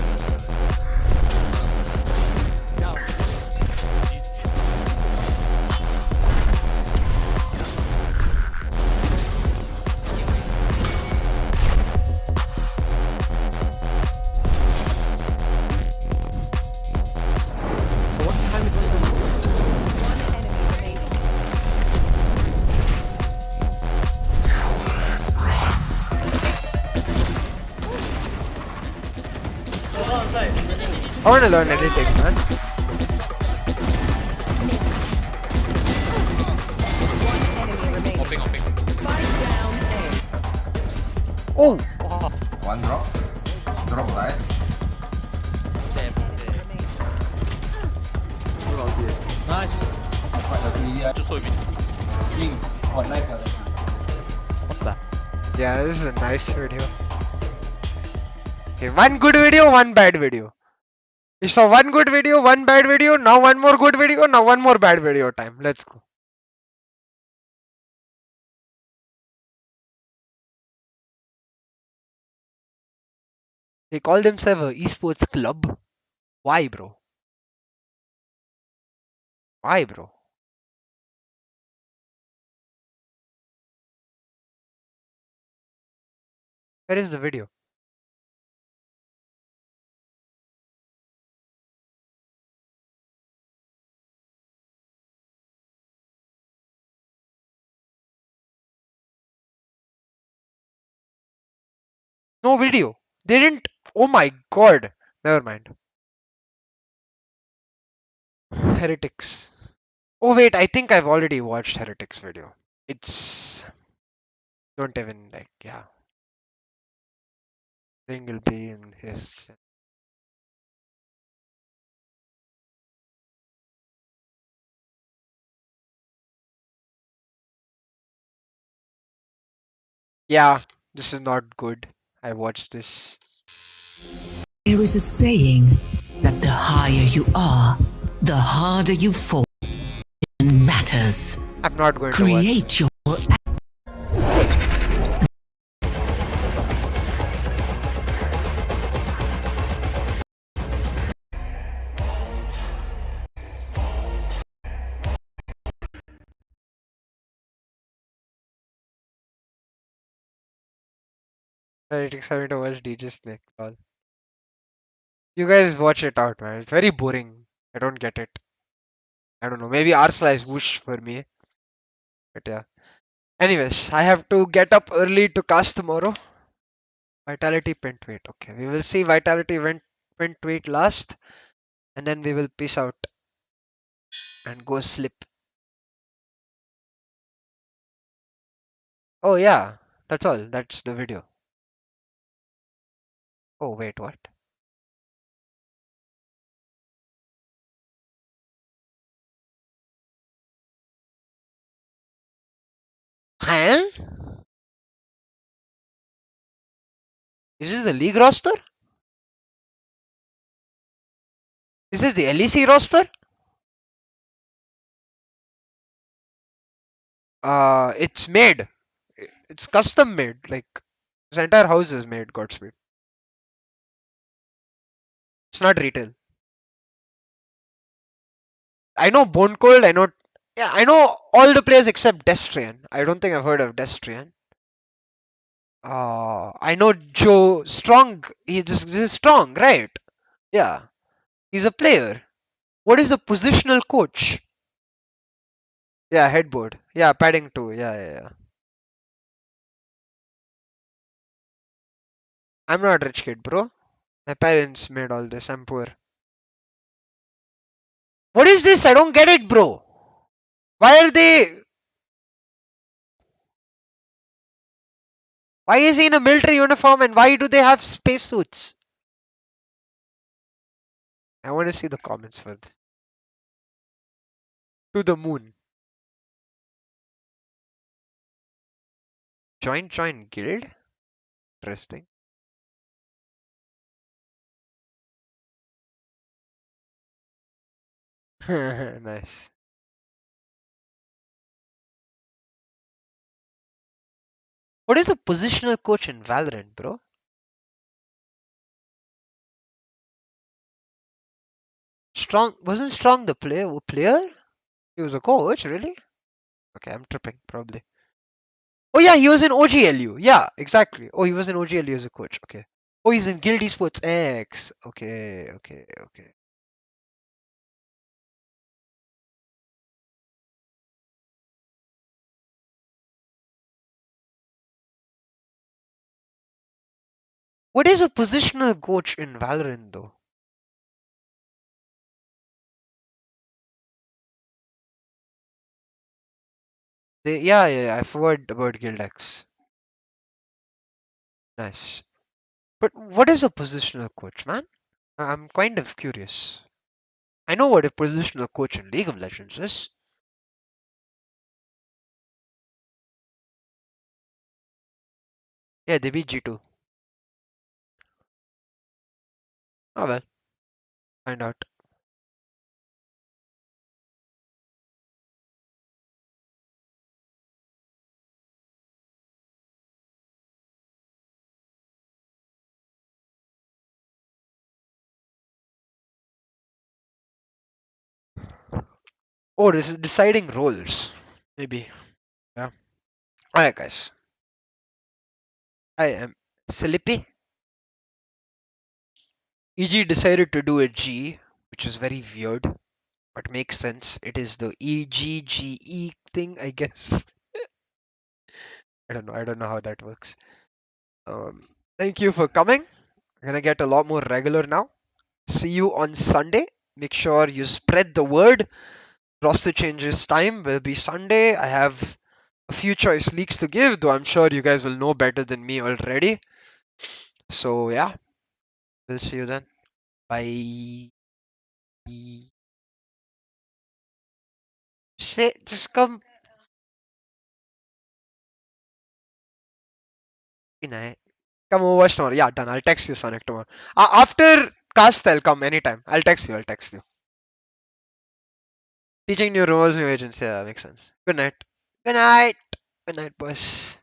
One enemy remaining. I want to learn editing, man. One enemy remaining. Spike down A. Oh, One drop. Drop right. Enemy remaining. Nice. จะสวยบิน yeah, this is a nice video. Okay, one good video, one bad video. You saw one good video, one bad video. Now one more good video. Now one more bad video time. Let's go. They call themselves a esports club. Why, bro? Why, bro? Where is the video? No video. They didn't. Oh my god. Never mind. Heretics. Oh wait, I think I've already watched Heretics video. It's don't even like yeah. Thing will be in his. Yeah, this is not good. I watched this. There is a saying that the higher you are, the harder you fall in matters. I'm not going to watch Create this. your Heretics having to watch DJ Snake. Lol. You guys watch it out, man. It's very boring. I don't get it. I don't know. Maybe R slash whoosh for me. But yeah. Anyways, I have to get up early to cast tomorrow. Vitality pin tweet. Okay, we will see Vitality went pin tweet last, and then we will peace out and go sleep. Oh yeah, that's all. That's the video. Oh wait, what? Huh? Is this the league roster? Is this the LEC roster? It's made. It's custom made. Like this entire house is made. Godspeed. It's not retail. I know Bone Cold. I know. Yeah, I know all the players except Destrian. I don't think I've heard of Destrian. I know Joe Strong. He's strong, right? Yeah, he's a player. What is a positional coach? Yeah, headboard. Yeah, padding too. Yeah, yeah, yeah. I'm not a rich kid, bro. My parents made all this. I'm poor. What is this? I don't get it, bro. Why are they? Why is he in a military uniform and why do they have spacesuits? I want to see the comments for this. To the moon. Join guild? Interesting. Nice. What is a positional coach in Valorant, bro? Strong wasn't Strong the player? He was a coach, really? Okay, I'm tripping, probably. Oh yeah, he was in OGLU. Yeah, exactly. Oh, he was in OGLU as a coach. Okay. Oh, he's in Guild Esports X. Okay, okay, okay. What is a positional coach in Valorant though? Yeah, I forgot about Guild X. Nice. But what is a positional coach, man? I'm kind of curious. I know what a positional coach in League of Legends is. Yeah, they beat G2. Oh well, find out. Oh, this is deciding roles. Maybe. Yeah. Alright, guys. I am Sleepy. EG decided to do a G, which is very weird, but makes sense. It is the EGGE thing, I guess. I don't know. I don't know how that works. Um, Thank you for coming. I'm gonna get a lot more regular now. See you on Sunday. Make sure you spread the word. Roster changes time will be Sunday. I have a few choice leaks to give, though I'm sure you guys will know better than me already. So yeah, we'll see you then. Bye. Just come. Good night. Come over tomorrow. Yeah, done. I'll text you, Sonic, tomorrow. After cast, I'll come anytime. I'll text you. I'll text you. Teaching new roles, new agents. Yeah, makes sense. Good night. Good night. Good night, boys.